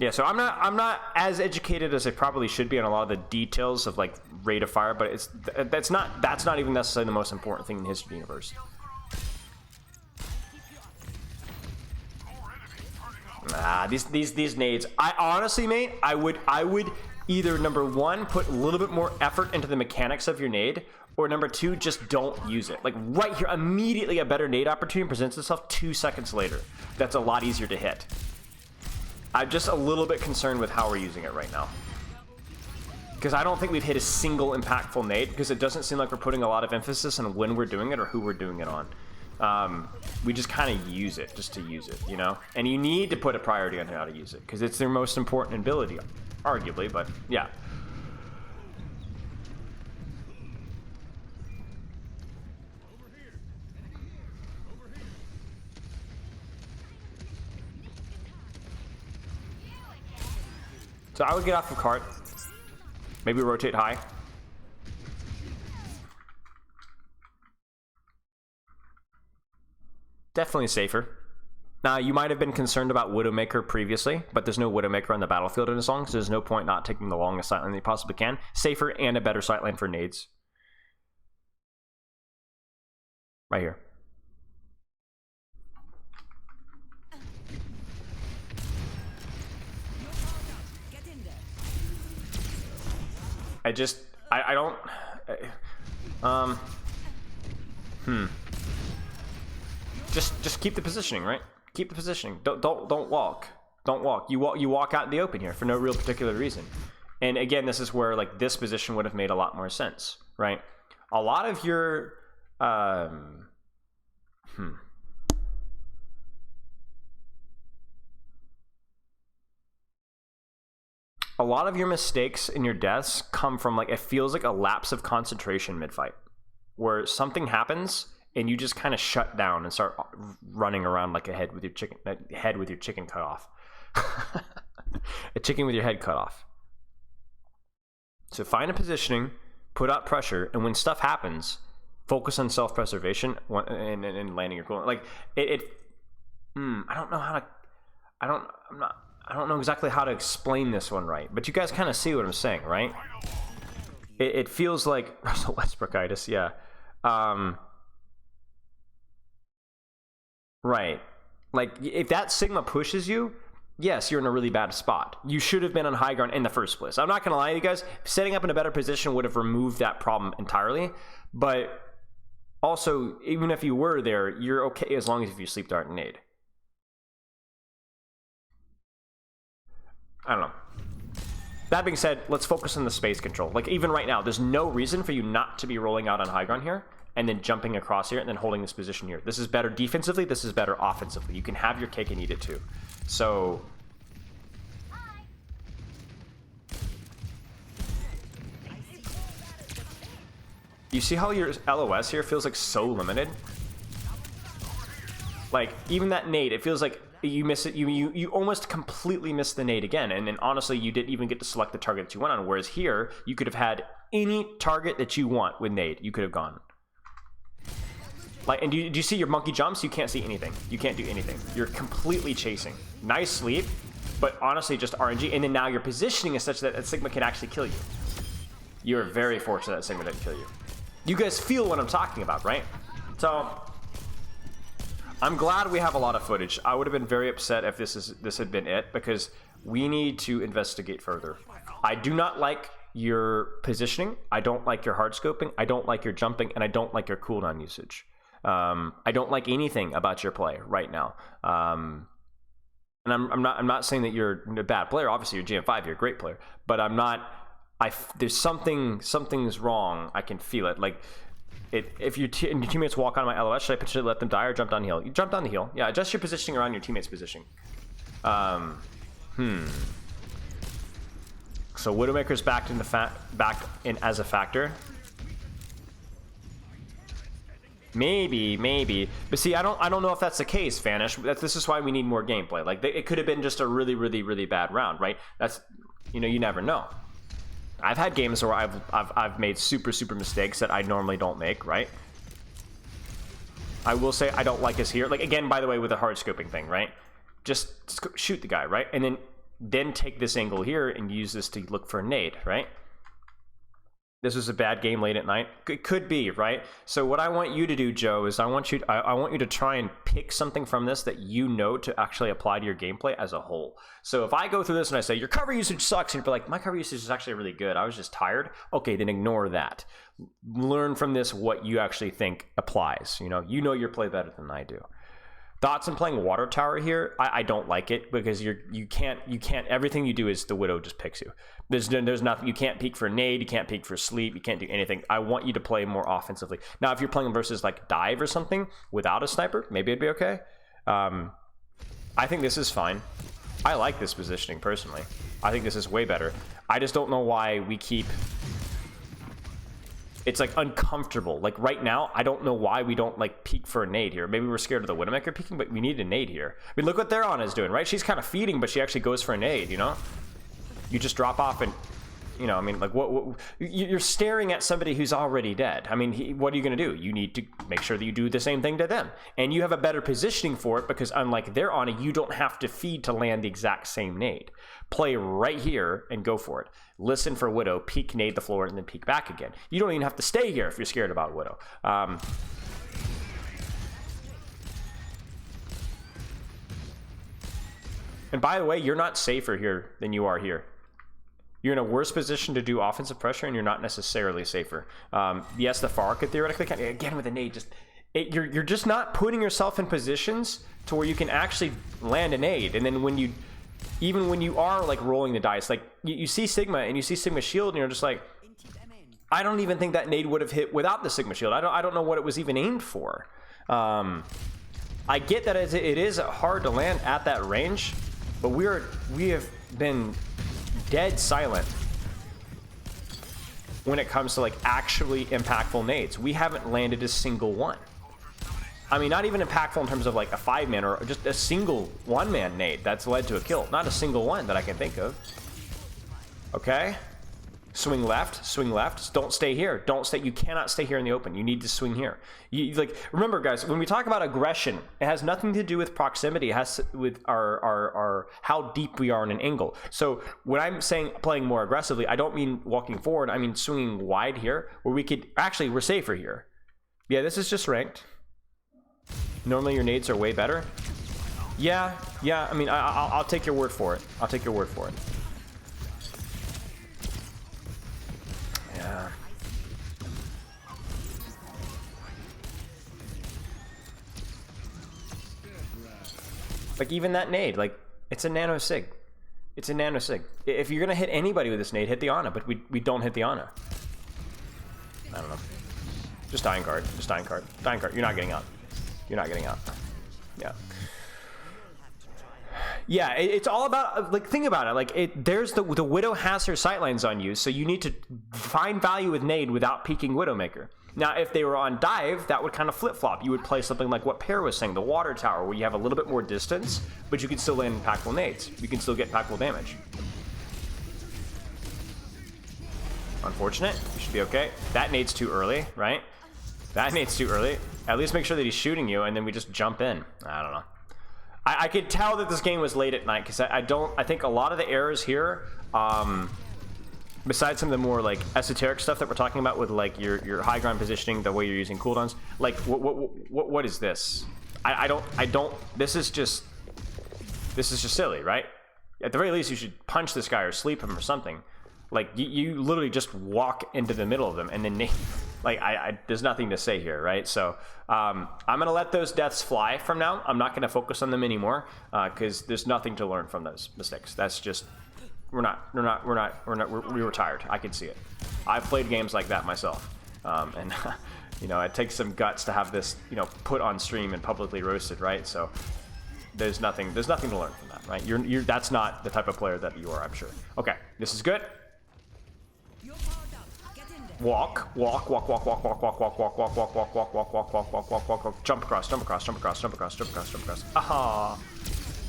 Yeah, so I'm not as educated as I probably should be on a lot of the details of like rate of fire, but that's not even necessarily the most important thing in the history of the universe. These nades. I honestly, mate, I would either number 1 put a little bit more effort into the mechanics of your nade, or number 2 just don't use it. Like right here, immediately a better nade opportunity presents itself 2 seconds later. That's a lot easier to hit. I'm just a little bit concerned with how we're using it right now, because I don't think we've hit a single impactful nade, because it doesn't seem like we're putting a lot of emphasis on when we're doing it or who we're doing it on. We just kind of use it just to use it, you know? And you need to put a priority on how to use it, because it's their most important ability, arguably, but yeah. So I would get off the cart, maybe rotate high. Definitely safer. Now, you might have been concerned about Widowmaker previously, but there's no Widowmaker on the battlefield in this long, so there's no point not taking the longest sight line that you possibly can. Safer and a better sight line for nades. Right here. I don't. Just keep the positioning, right? Keep the positioning. Don't walk. Don't walk. You walk out in the open here for no real particular reason. And again, this is where like this position would have made a lot more sense, right? A lot of your a lot of your mistakes in your deaths come from like, it feels like a lapse of concentration mid-fight, where something happens and you just kind of shut down and start running around like a head with your chicken cut off. A chicken with your head cut off. So find a positioning, put out pressure, and when stuff happens, focus on self-preservation and landing your cooldown. Like I don't know how to. I don't know exactly how to explain this one right, but you guys kind of see what I'm saying, right? It feels like Russell Westbrookitis, yeah. Right. Like, if that Sigma pushes you, yes, you're in a really bad spot. You should have been on high ground in the first place. I'm not going to lie to you guys. Setting up in a better position would have removed that problem entirely. But also, even if you were there, you're okay as long as if you sleep dart and nade. I don't know. That being said, let's focus on the space control. Like, even right now, there's no reason for you not to be rolling out on high ground here and then jumping across here and then holding this position here. This is better defensively. This is better offensively. You can have your cake and eat it too. So... you see how your LOS here feels like so limited? Like, even that nade, it feels like you miss it. You almost completely missed the nade again. And then honestly, you didn't even get to select the target that you went on. Whereas here, you could have had any target that you want with nade. You could have gone. Like, and do you see your monkey jumps? You can't see anything. You can't do anything. You're completely chasing. Nice sleep, but honestly, just RNG. And then now your positioning is such that a Sigma can actually kill you. You're very fortunate that Sigma didn't kill you. You guys feel what I'm talking about, right? So... I'm glad we have a lot of footage. I would have been very upset if this had been it, because we need to investigate further. I do not like your positioning. I don't like your hard scoping. I don't like your jumping, and I don't like your cooldown usage. I don't like anything about your play right now. And I'm not saying that you're a bad player. Obviously, you're GM5. You're a great player, but I'm not. There's something's wrong. I can feel it. Like. If your teammates walk on my LOS, should I potentially let them die or jump down the hill? You jump down the hill. Yeah, adjust your positioning around your teammates' positioning. So Widowmaker's back in as a factor. Maybe. But see, I don't know if that's the case, Vanish. This is why we need more gameplay. Like, it could have been just a really, really, really bad round, right? That's, you never know. I've had games where I've made super mistakes that I normally don't make, right? I will say I don't like us here. Like, again, by the way, with the hard scoping thing, right? Just shoot the guy, right? And then take this angle here and use this to look for a nade, right? This was a bad game late at night. It could be, right? So what I want you to do, Joe, is I want you to try and pick something from this that you know to actually apply to your gameplay as a whole. So if I go through this and I say, your cover usage sucks, and you're like, my cover usage is actually really good, I was just tired. Okay, then ignore that. Learn from this what you actually think applies. You know your play better than I do. Thoughts on playing Water Tower here? I don't like it because you can't everything you do is the Widow just picks you. There's nothing. You can't peek for nade, you can't peek for sleep, you can't do anything. I want you to play more offensively. Now if you're playing versus like dive or something without a sniper, maybe it'd be okay. I think this is fine. I like this positioning personally. I think this is way better. I just don't know why we keep... It's like uncomfortable. Like right now, I don't know why we don't like peek for a nade here. Maybe we're scared of the Widowmaker peeking, but we need a nade here. I mean, look what Theron is doing, right? She's kind of feeding, but she actually goes for a nade, You just drop off and, I mean, like what you're staring at somebody who's already dead. I mean, what are you going to do? You need to make sure that you do the same thing to them. And you have a better positioning for it because unlike Theron, you don't have to feed to land the exact same nade. Play right here and go for it. Listen for Widow, peek, nade the floor, and then peek back again. You don't even have to stay here if you're scared about Widow. And by the way, you're not safer here than you are here. You're in a worse position to do offensive pressure, and you're not necessarily safer. Yes, the FAR could theoretically, again with a nade, you're just not putting yourself in positions to where you can actually land a nade. And then even when you are like rolling the dice, like you see Sigma and you see Sigma shield, and you're just like, I don't even think that nade would have hit without the Sigma shield. I don't know what it was even aimed for. I get that it is hard to land at that range, but we have been dead silent when it comes to like actually impactful nades. We haven't landed a single one. I mean, not even impactful in terms of like a 5-man or just a single 1-man nade that's led to a kill. Not a single one that I can think of. Okay. Swing left, swing left. Don't stay here. Don't stay. You cannot stay here in the open. You need to swing here. You like, remember, guys, when we talk about aggression, it has nothing to do with proximity. It has to, with our how deep we are in an angle. So when I'm saying playing more aggressively, I don't mean walking forward. I mean swinging wide here, where we could actually, we're safer here. Yeah, this is just ranked. Normally your nades are way better. Yeah. I mean, I'll take your word for it. I'll take your word for it. Yeah. Like even that nade, like it's a nano sig. It's a nano sig. If you're gonna hit anybody with this nade, hit the Ana, but we don't hit the Ana. I don't know. Just dying card. Just dying card. Dying card. You're not getting out. You're not getting out. Yeah. Yeah, it's all about, like, think about it. Like, there's the Widow has her sightlines on you, so you need to find value with nade without peeking Widowmaker. Now, if they were on dive, that would kind of flip-flop. You would play something like what Pear was saying, the water tower, where you have a little bit more distance, but you can still land impactful nades. You can still get impactful damage. Unfortunate. You should be okay. That nade's too early, right? That nade's too early. At least make sure that he's shooting you, and then we just jump in. I don't know. I could tell that this game was late at night because I think a lot of the errors here, besides some of the more like esoteric stuff that we're talking about with like your high ground positioning, the way you're using cooldowns, like what is this? I don't. This is just silly, right? At the very least, you should punch this guy or sleep him or something. Like you literally just walk into the middle of them and then like there's nothing to say here, right? So I'm gonna let those deaths fly from now. I'm not gonna focus on them anymore because there's nothing to learn from those mistakes. That's just we were tired. I can see it. I've played games like that myself, and you know, it takes some guts to have this, you know, put on stream and publicly roasted, right? So there's nothing to learn from that, right? You're that's not the type of player that you are, I'm sure. Okay, this is good. Walk, jump across. Aha.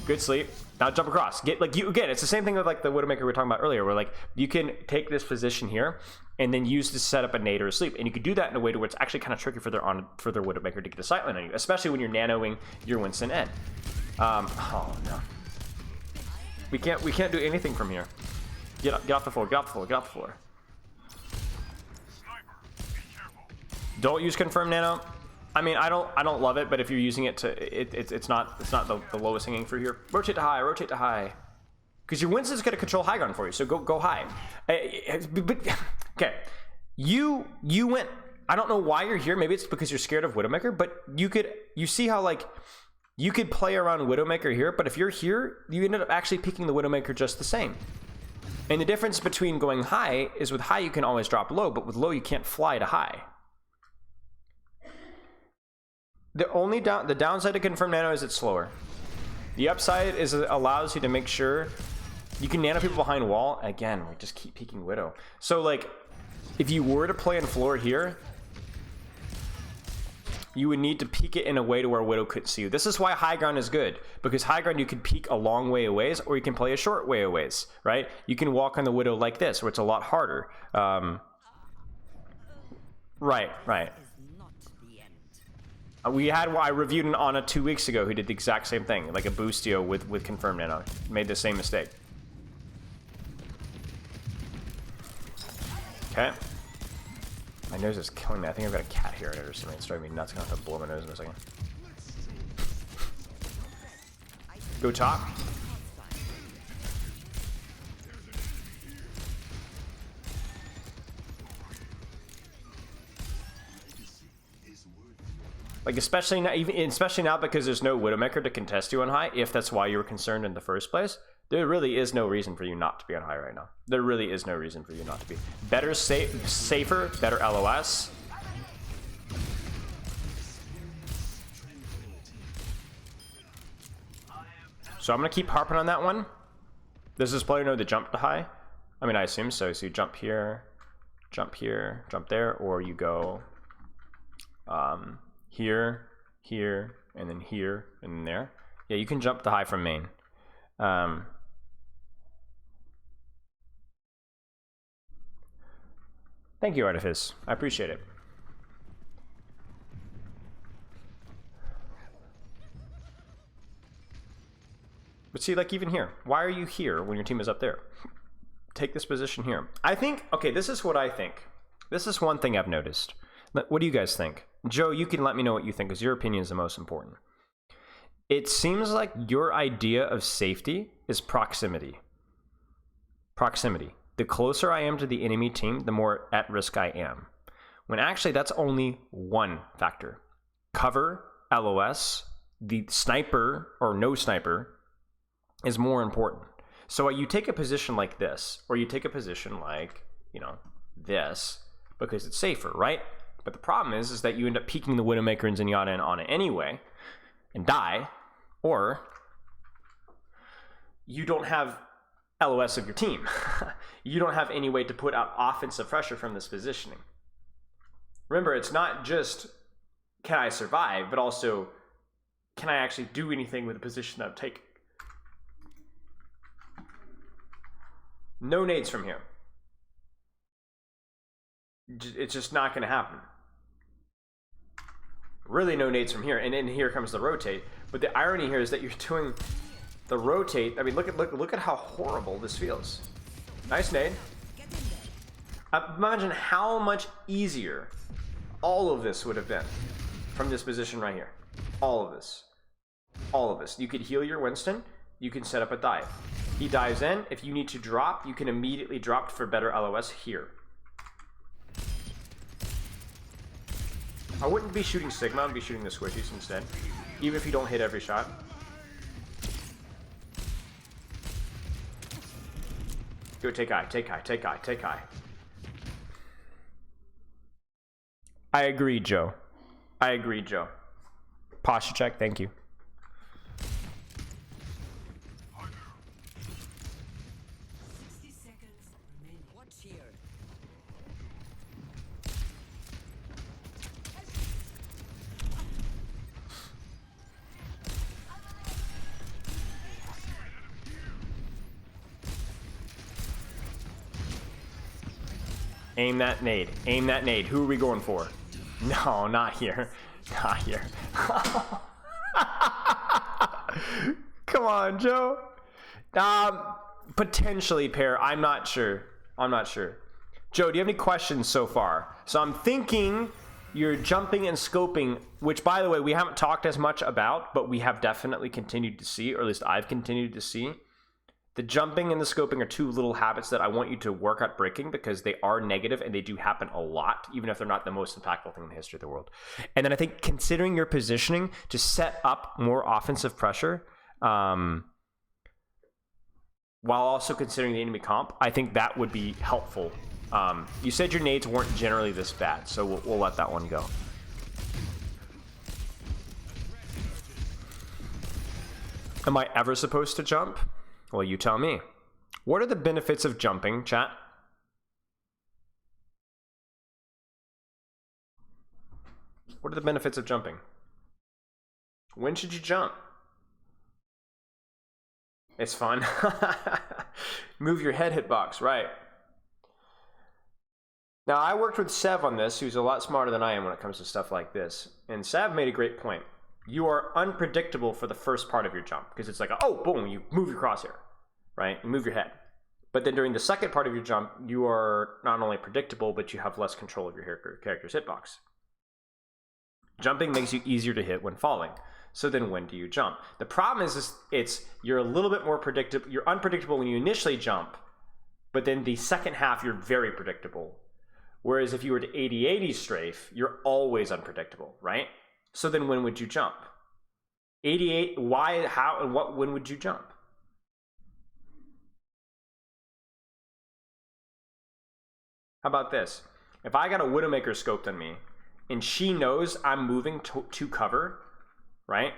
Good sleep. Now jump across. Get like you again, it's the same thing with like the Widowmaker we were talking about earlier, where like you can take this position here and then use to set up a nade or a sleep. And you can do that in a way to where it's actually kind of tricky for their Widowmaker to get a sightline on you, especially when you're nanoing your Winston N. Oh no. We can't do anything from here. Get off the floor. Don't use confirm nano. I mean, I don't love it, but if you're using it to, it's not the lowest hanging fruit here. Rotate to high, because your Winston's gonna control high ground for you. So go high. Okay, you went. I don't know why you're here. Maybe it's because you're scared of Widowmaker, but you see how like you could play around Widowmaker here, but if you're here, you ended up actually picking the Widowmaker just the same. And the difference between going high is with high you can always drop low, but with low you can't fly to high. The downside to confirm nano is it's slower. The upside is it allows you to make sure you can nano people behind wall. Again, we just keep peeking Widow. So like, if you were to play in floor here, you would need to peek it in a way to where Widow couldn't see you. This is why high ground is good, because high ground you can peek a long way away, or you can play a short way away, right? You can walk on the Widow like this, where it's a lot harder. Right. I reviewed an Ana 2 weeks ago who did the exact same thing, like a boostio with confirm nano. Made the same mistake. Okay. My nose is killing me. I think I've got a cat here or something. It's driving me nuts. I'm gonna have to blow my nose in a second. Go top. Like especially now because there's no Widowmaker to contest you on high, if that's why you were concerned in the first place, there really is no reason for you not to be on high right now. There really is no reason for you not to be. Better, safer, better LOS. So I'm gonna keep harping on that one. Does this player know the jump to high? I mean, I assume so. So you jump here, jump there, or you go here, here, and then here, and then there. Yeah, you can jump the high from main. Thank you, Artifice. I appreciate it. But see, like even here, why are you here when your team is up there? Take this position here. I think, okay, this is what I think. This is one thing I've noticed. What do you guys think? Joe, you can let me know what you think because your opinion is the most important. It seems like your idea of safety is proximity. Proximity. The closer I am to the enemy team, the more at risk I am. When actually that's only one factor. Cover, LOS, the sniper or no sniper is more important. So you take a position like this, or you take a position like, you know, this, because it's safer, right? But the problem is that you end up peeking the Widowmaker and Zenyatta in on it anyway and die, or you don't have LOS of your team. You don't have any way to put out offensive pressure from this positioning. Remember, it's not just can I survive, but also can I actually do anything with the position I'm taking? No nades from here. It's just not going to happen. Really no nades from here. And then here comes the rotate. But the irony here is that you're doing the rotate. I mean, look at how horrible this feels. Nice nade. Imagine how much easier all of this would have been from this position right here. All of this. All of this. You could heal your Winston. You can set up a dive. He dives in. If you need to drop, you can immediately drop for better LOS here. I wouldn't be shooting Sigma, I'd be shooting the squishies instead. Even if you don't hit every shot. Go take eye, take eye, take eye, take eye. I agree, Joe. I agree, Joe. Posture check, thank you. Aim that nade. Aim that nade. Who are we going for? No, not here. Not here. Come on, Joe. Potentially pair. I'm not sure. I'm not sure. Joe, do you have any questions so far? So I'm thinking you're jumping and scoping, which, by the way, we haven't talked as much about, but we have definitely continued to see, or at least I've continued to see. The jumping and the scoping are two little habits that I want you to work at breaking because they are negative and they do happen a lot, even if they're not the most impactful thing in the history of the world. And then I think considering your positioning to set up more offensive pressure, while also considering the enemy comp, I think that would be helpful. You said your nades weren't generally this bad, so we'll let that one go. Am I ever supposed to jump? Well, you tell me. What are the benefits of jumping, chat? What are the benefits of jumping? When should you jump? It's fun. Move your head hitbox, right. Now, I worked with Sev on this, who's a lot smarter than I am when it comes to stuff like this. And Sev made a great point. You are unpredictable for the first part of your jump because it's like, oh, boom, you move your crosshair, right? You move your head. But then during the second part of your jump, you are not only predictable, but you have less control of your character's hitbox. Jumping makes you easier to hit when falling. So then when do you jump? The problem is you're a little bit more predictable. You're unpredictable when you initially jump, but then the second half, you're very predictable. Whereas if you were to 80-80 strafe, you're always unpredictable, right? So then when would you jump? 88, why, how, and what, when would you jump? How about this? If I got a Widowmaker scoped on me, and she knows I'm moving to cover, right?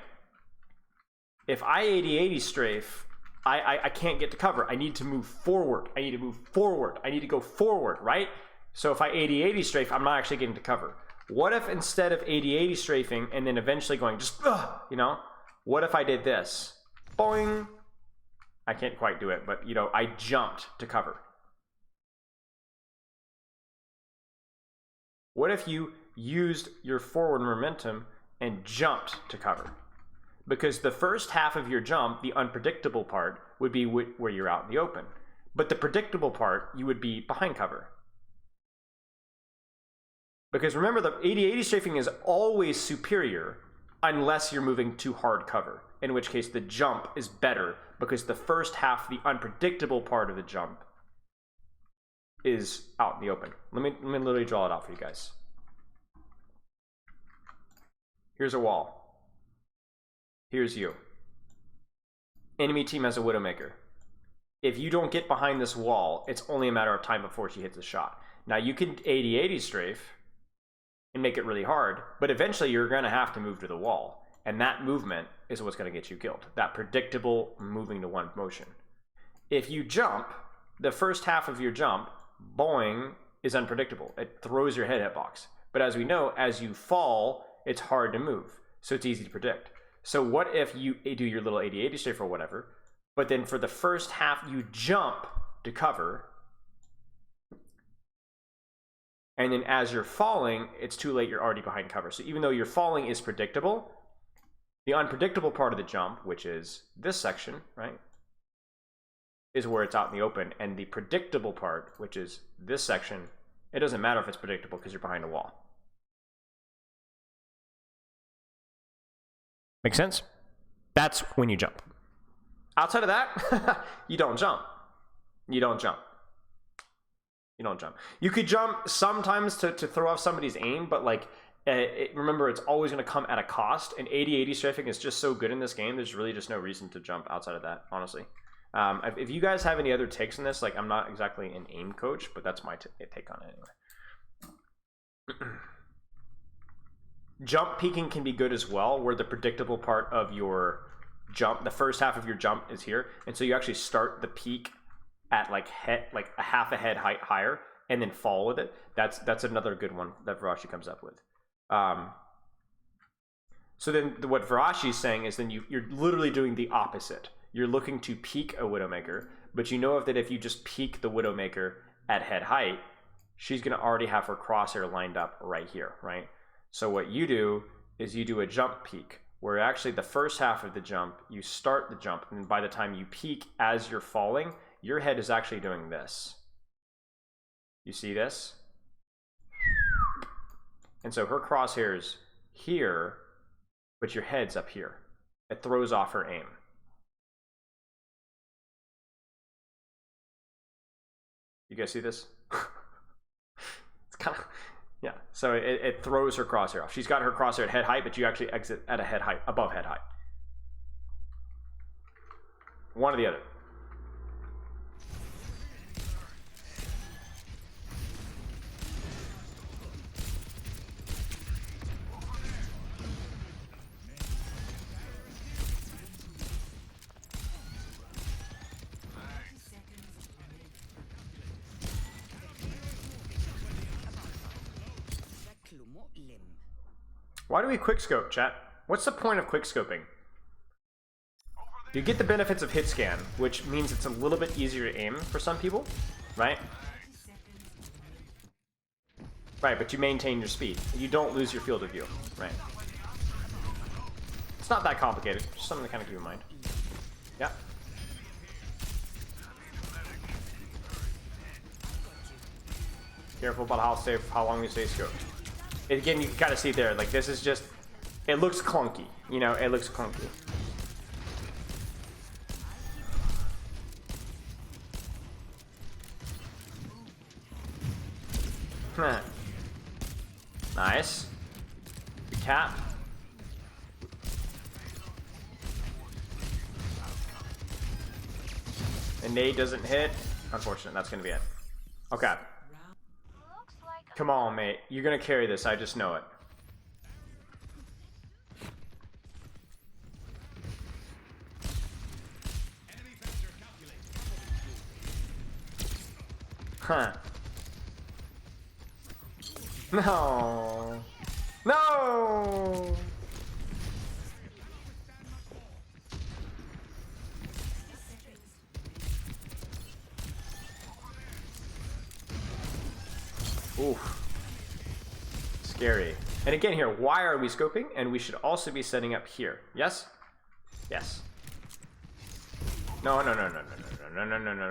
If I 80-80 strafe, I can't get to cover. I need to move forward. I need to move forward. I need to go forward, right? So if I 80-80 strafe, I'm not actually getting to cover. What if instead of 80-80 strafing and then eventually going just, you know, what if I did this? Boing. I can't quite do it, but, you know, I jumped to cover. What if you used your forward momentum and jumped to cover? Because the first half of your jump, the unpredictable part, would be where you're out in the open. But the predictable part, you would be behind cover. Because remember, the 80-80 strafing is always superior unless you're moving to hard cover, in which case the jump is better because the first half, the unpredictable part of the jump, is out in the open. Let me literally draw it out for you guys. Here's a wall. Here's you. Enemy team has a Widowmaker. If you don't get behind this wall, it's only a matter of time before she hits a shot. Now you can 80-80 strafe and make it really hard, but eventually you're going to have to move to the wall. And that movement is what's going to get you killed. That predictable moving to one motion. If you jump, the first half of your jump, boing, is unpredictable. It throws your head hitbox. But as we know, as you fall, it's hard to move. So it's easy to predict. So what if you do your little 80-80 strafe or whatever, but then for the first half you jump to cover, and then as you're falling, it's too late, you're already behind cover. So even though your falling is predictable, the unpredictable part of the jump, which is this section, right, is where it's out in the open. And the predictable part, which is this section, it doesn't matter if it's predictable because you're behind a wall. Make sense? That's when you jump. Outside of that, you don't jump. You don't jump. You don't jump. You could jump sometimes to throw off somebody's aim, but like, remember, it's always going to come at a cost, and 80-80 strafing is just so good in this game, there's really just no reason to jump outside of that, honestly. If you guys have any other takes on this, like, I'm not exactly an aim coach, but that's my take on it anyway. Jump peeking can be good as well, where the predictable part of your jump, the first half of your jump is here, and so you actually start the peak at like a half a head height higher, and then fall with it. That's another good one that Varashi comes up with. So then what Varashi is saying is then you're literally doing the opposite. You're looking to peek a Widowmaker, but you know that if you just peek the Widowmaker at head height, she's going to already have her crosshair lined up right here, right? So what you do is you do a jump peek, where actually the first half of the jump, you start the jump, and by the time you peek as you're falling, your head is actually doing this. You see this? And so her crosshair's here, but your head's up here. It throws off her aim. You guys see this? It's kind of, yeah. So it throws her crosshair off. She's got her crosshair at head height, but you actually exit at a head height, above head height. One or the other. Why do we quickscope, chat? What's the point of quickscoping? You get the benefits of hit scan, which means it's a little bit easier to aim for some people, right? Right, but you maintain your speed. You don't lose your field of view, right? It's not that complicated. Just something to kind of keep in mind. Yeah. Careful about how long you stay scoped. Again, you gotta see there, like, this is just, it looks clunky, you know, it looks clunky. Nice. Good cap. And nade doesn't hit. Unfortunate, that's gonna be it. Okay. Come on, mate. You're gonna carry this, I just know it. Huh. No. No! Oof. Scary. And again here, why are we scoping? And we should also be setting up here. Yes? Yes. No.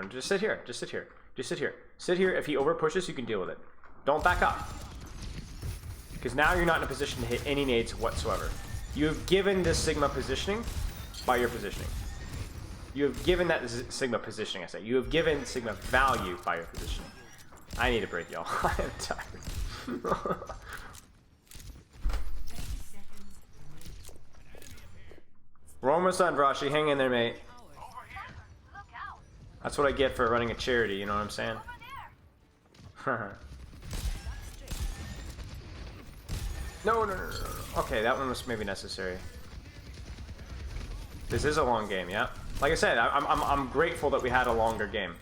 Just sit here. Just sit here. Just sit here. Sit here. If he over pushes, you can deal with it. Don't back up. Because now you're not in a position to hit any nades whatsoever. You have given this Sigma positioning by your positioning. You have given that Sigma positioning, I say. You have given Sigma value by your positioning. I need a break, y'all. I am tired. We're almost done, Vrashi. Hang in there, mate. That's what I get for running a charity, you know what I'm saying? No. Okay, that one was maybe necessary. This is a long game, yeah. Like I said, I'm grateful that we had a longer game.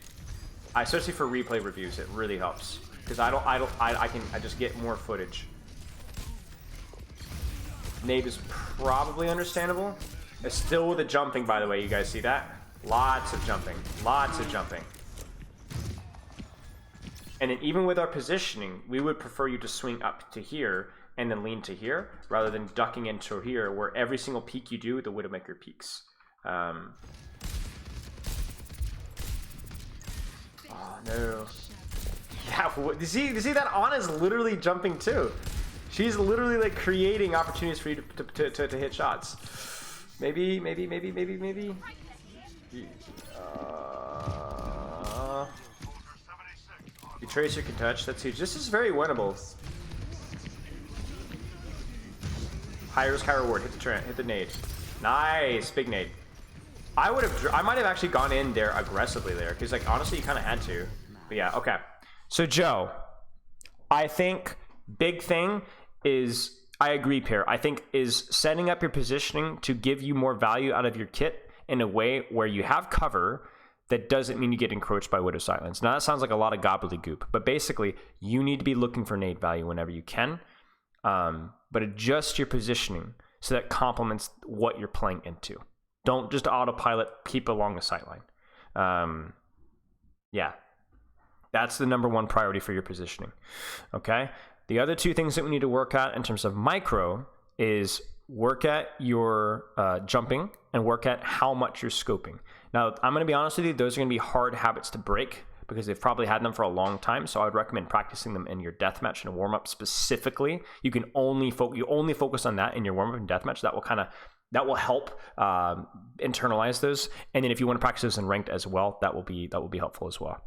Especially for replay reviews, it really helps because I just get more footage. Nade is probably understandable. It's still with the jumping, by the way. You guys see that? Lots of jumping. Lots of jumping. And then even with our positioning, we would prefer you to swing up to here and then lean to here rather than ducking into here where every single peek you do, the Widowmaker peaks. Oh no. Yeah, you see that Ana's literally jumping too. She's literally like creating opportunities for you to hit shots. Maybe. You Tracer can touch, that's huge. This is very winnable. High risk, high reward. Hit the nade. Nice, big nade. I might have actually gone in there aggressively there, because like honestly you kind of had to. But yeah, okay. So Joe, I think big thing is, I agree, Pierre. I think is setting up your positioning to give you more value out of your kit in a way where you have cover that doesn't mean you get encroached by Widow Silence. Now that sounds like a lot of gobbledygook, but basically you need to be looking for nade value whenever you can, but adjust your positioning so that complements what you're playing into. Don't just autopilot, keep along the sideline. Yeah, that's the number one priority for your positioning. Okay. The other two things that we need to work at in terms of micro is work at your jumping and work at how much you're scoping. Now, I'm going to be honest with you, those are going to be hard habits to break because they've probably had them for a long time. So I would recommend practicing them in your deathmatch and warm up specifically. You can only focus on that in your warm up and deathmatch. That will help internalize those. And then if you want to practice those in ranked as well, that will be helpful as well.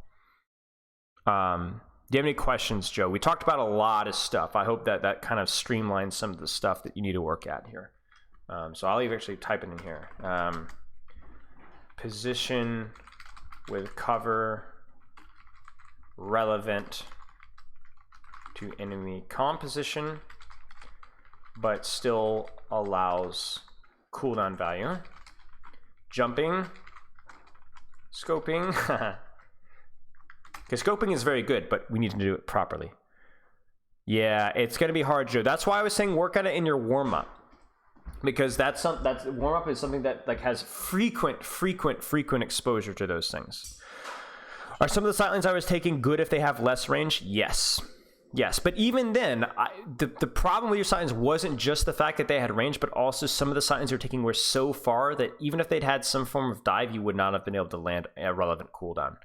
Do you have any questions, Joe? We talked about a lot of stuff. I hope that kind of streamlines some of the stuff that you need to work at here. So I'll even actually type it in here. Position with cover relevant to enemy composition, but still allows cooldown value. Jumping, scoping. Because scoping is very good, but we need to do it properly. Yeah, it's going to be hard, Joe. That's why I was saying work on it in your warm-up. Because that's warm-up is something that like has frequent exposure to those things. Are some of the sightlines I was taking good if they have less range? Yes. But even then, the problem with your sightlines wasn't just the fact that they had range, but also some of the sightlines you're taking were so far that even if they'd had some form of dive, you would not have been able to land a relevant cooldown.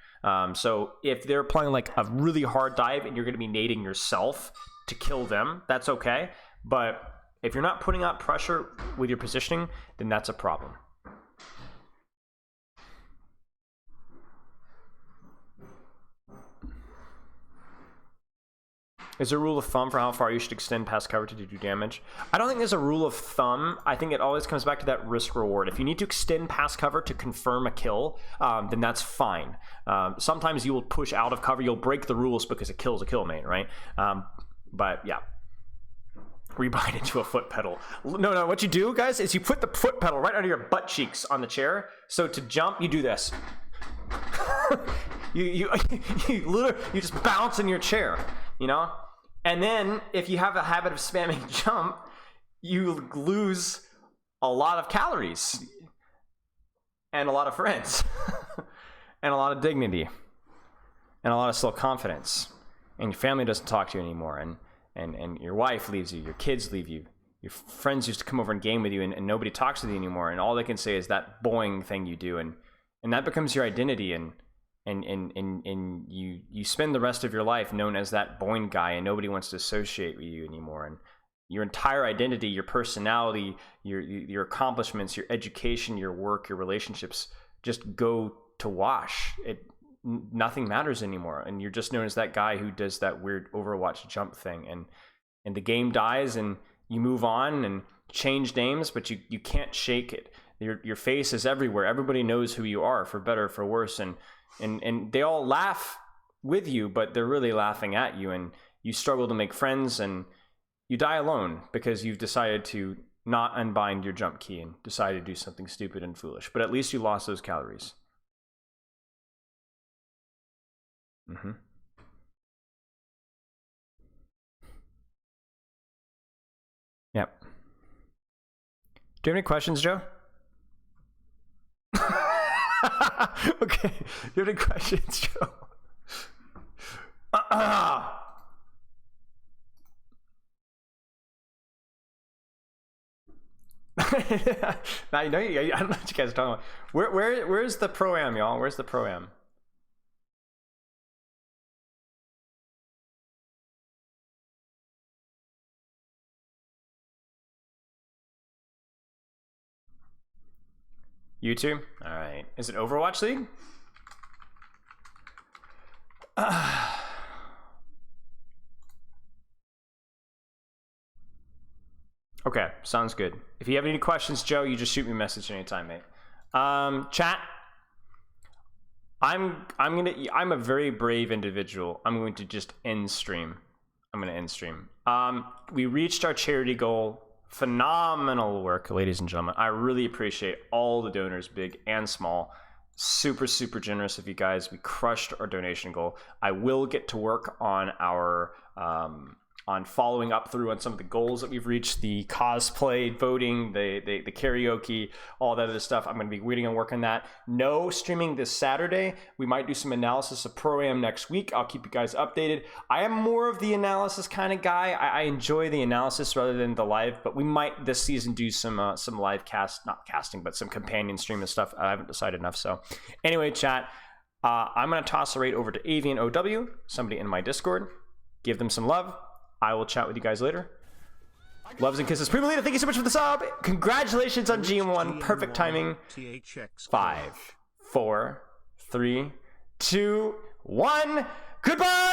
So if they're playing like a really hard dive and you're going to be nading yourself to kill them, that's okay. But if you're not putting out pressure with your positioning, then that's a problem. Is there a rule of thumb for how far you should extend past cover to do damage? I don't think there's a rule of thumb. I think it always comes back to that risk reward. If you need to extend past cover to confirm a kill, then that's fine. Sometimes you will push out of cover. You'll break the rules because a kill is a kill, mate, right? But yeah. Rebind into a foot pedal. No, what you do, guys, is you put the foot pedal right under your butt cheeks on the chair. So to jump, you do this. you literally, you just bounce in your chair, you know? And then if you have a habit of spamming jump, you lose a lot of calories and a lot of friends and a lot of dignity and a lot of self-confidence. And your family doesn't talk to you anymore. And your wife leaves you. Your kids leave you. Your friends used to come over and game with you, and nobody talks with you anymore. And all they can say is that boing thing you do. And that becomes your identity. And you spend the rest of your life known as that boing guy, and nobody wants to associate with you anymore. And your entire identity, your personality, your accomplishments, your education, your work, your relationships just go to wash. Nothing matters anymore, and you're just known as that guy who does that weird Overwatch jump thing. And the game dies, and you move on and change names, but you can't shake it. Your face is everywhere. Everybody knows who you are, for better or for worse, and they all laugh with you, but they're really laughing at you, and you struggle to make friends, and you die alone because you've decided to not unbind your jump key and decided to do something stupid and foolish. But at least you lost those calories. Mm-hmm. Yep. Do you have any questions, Joe? Okay. Do you have any questions, Joe? Now you know I don't know what you guys are talking about. Where's the pro-am, y'all? Where's the pro-am? YouTube? Alright. Is it Overwatch League? Okay, sounds good. If you have any questions, Joe, you just shoot me a message anytime, mate. Chat. I'm a very brave individual. I'm going to just end stream. I'm going to end stream. We reached our charity goal. Phenomenal work, ladies and gentlemen. I really appreciate all the donors, big and small. Super, super generous of you guys. We crushed our donation goal. I will get to work on our on following up through on some of the goals that we've reached, the cosplay, voting, the karaoke, all that other stuff. I'm going to be waiting on work on that. No streaming this Saturday. We might do some analysis of Pro-Am next week. I'll keep you guys updated. I am more of the analysis kind of guy. I enjoy the analysis rather than the live, but we might this season do some live not casting, but some companion stream and stuff. I haven't decided enough. So anyway, chat, I'm going to toss the raid over to Avian OW, somebody in my Discord. Give them some love. I will chat with you guys later. Loves and kisses. Primalita, thank you so much for the sub. Congratulations on GM1. Perfect timing. 5, 4, 3, 2, 1. Goodbye!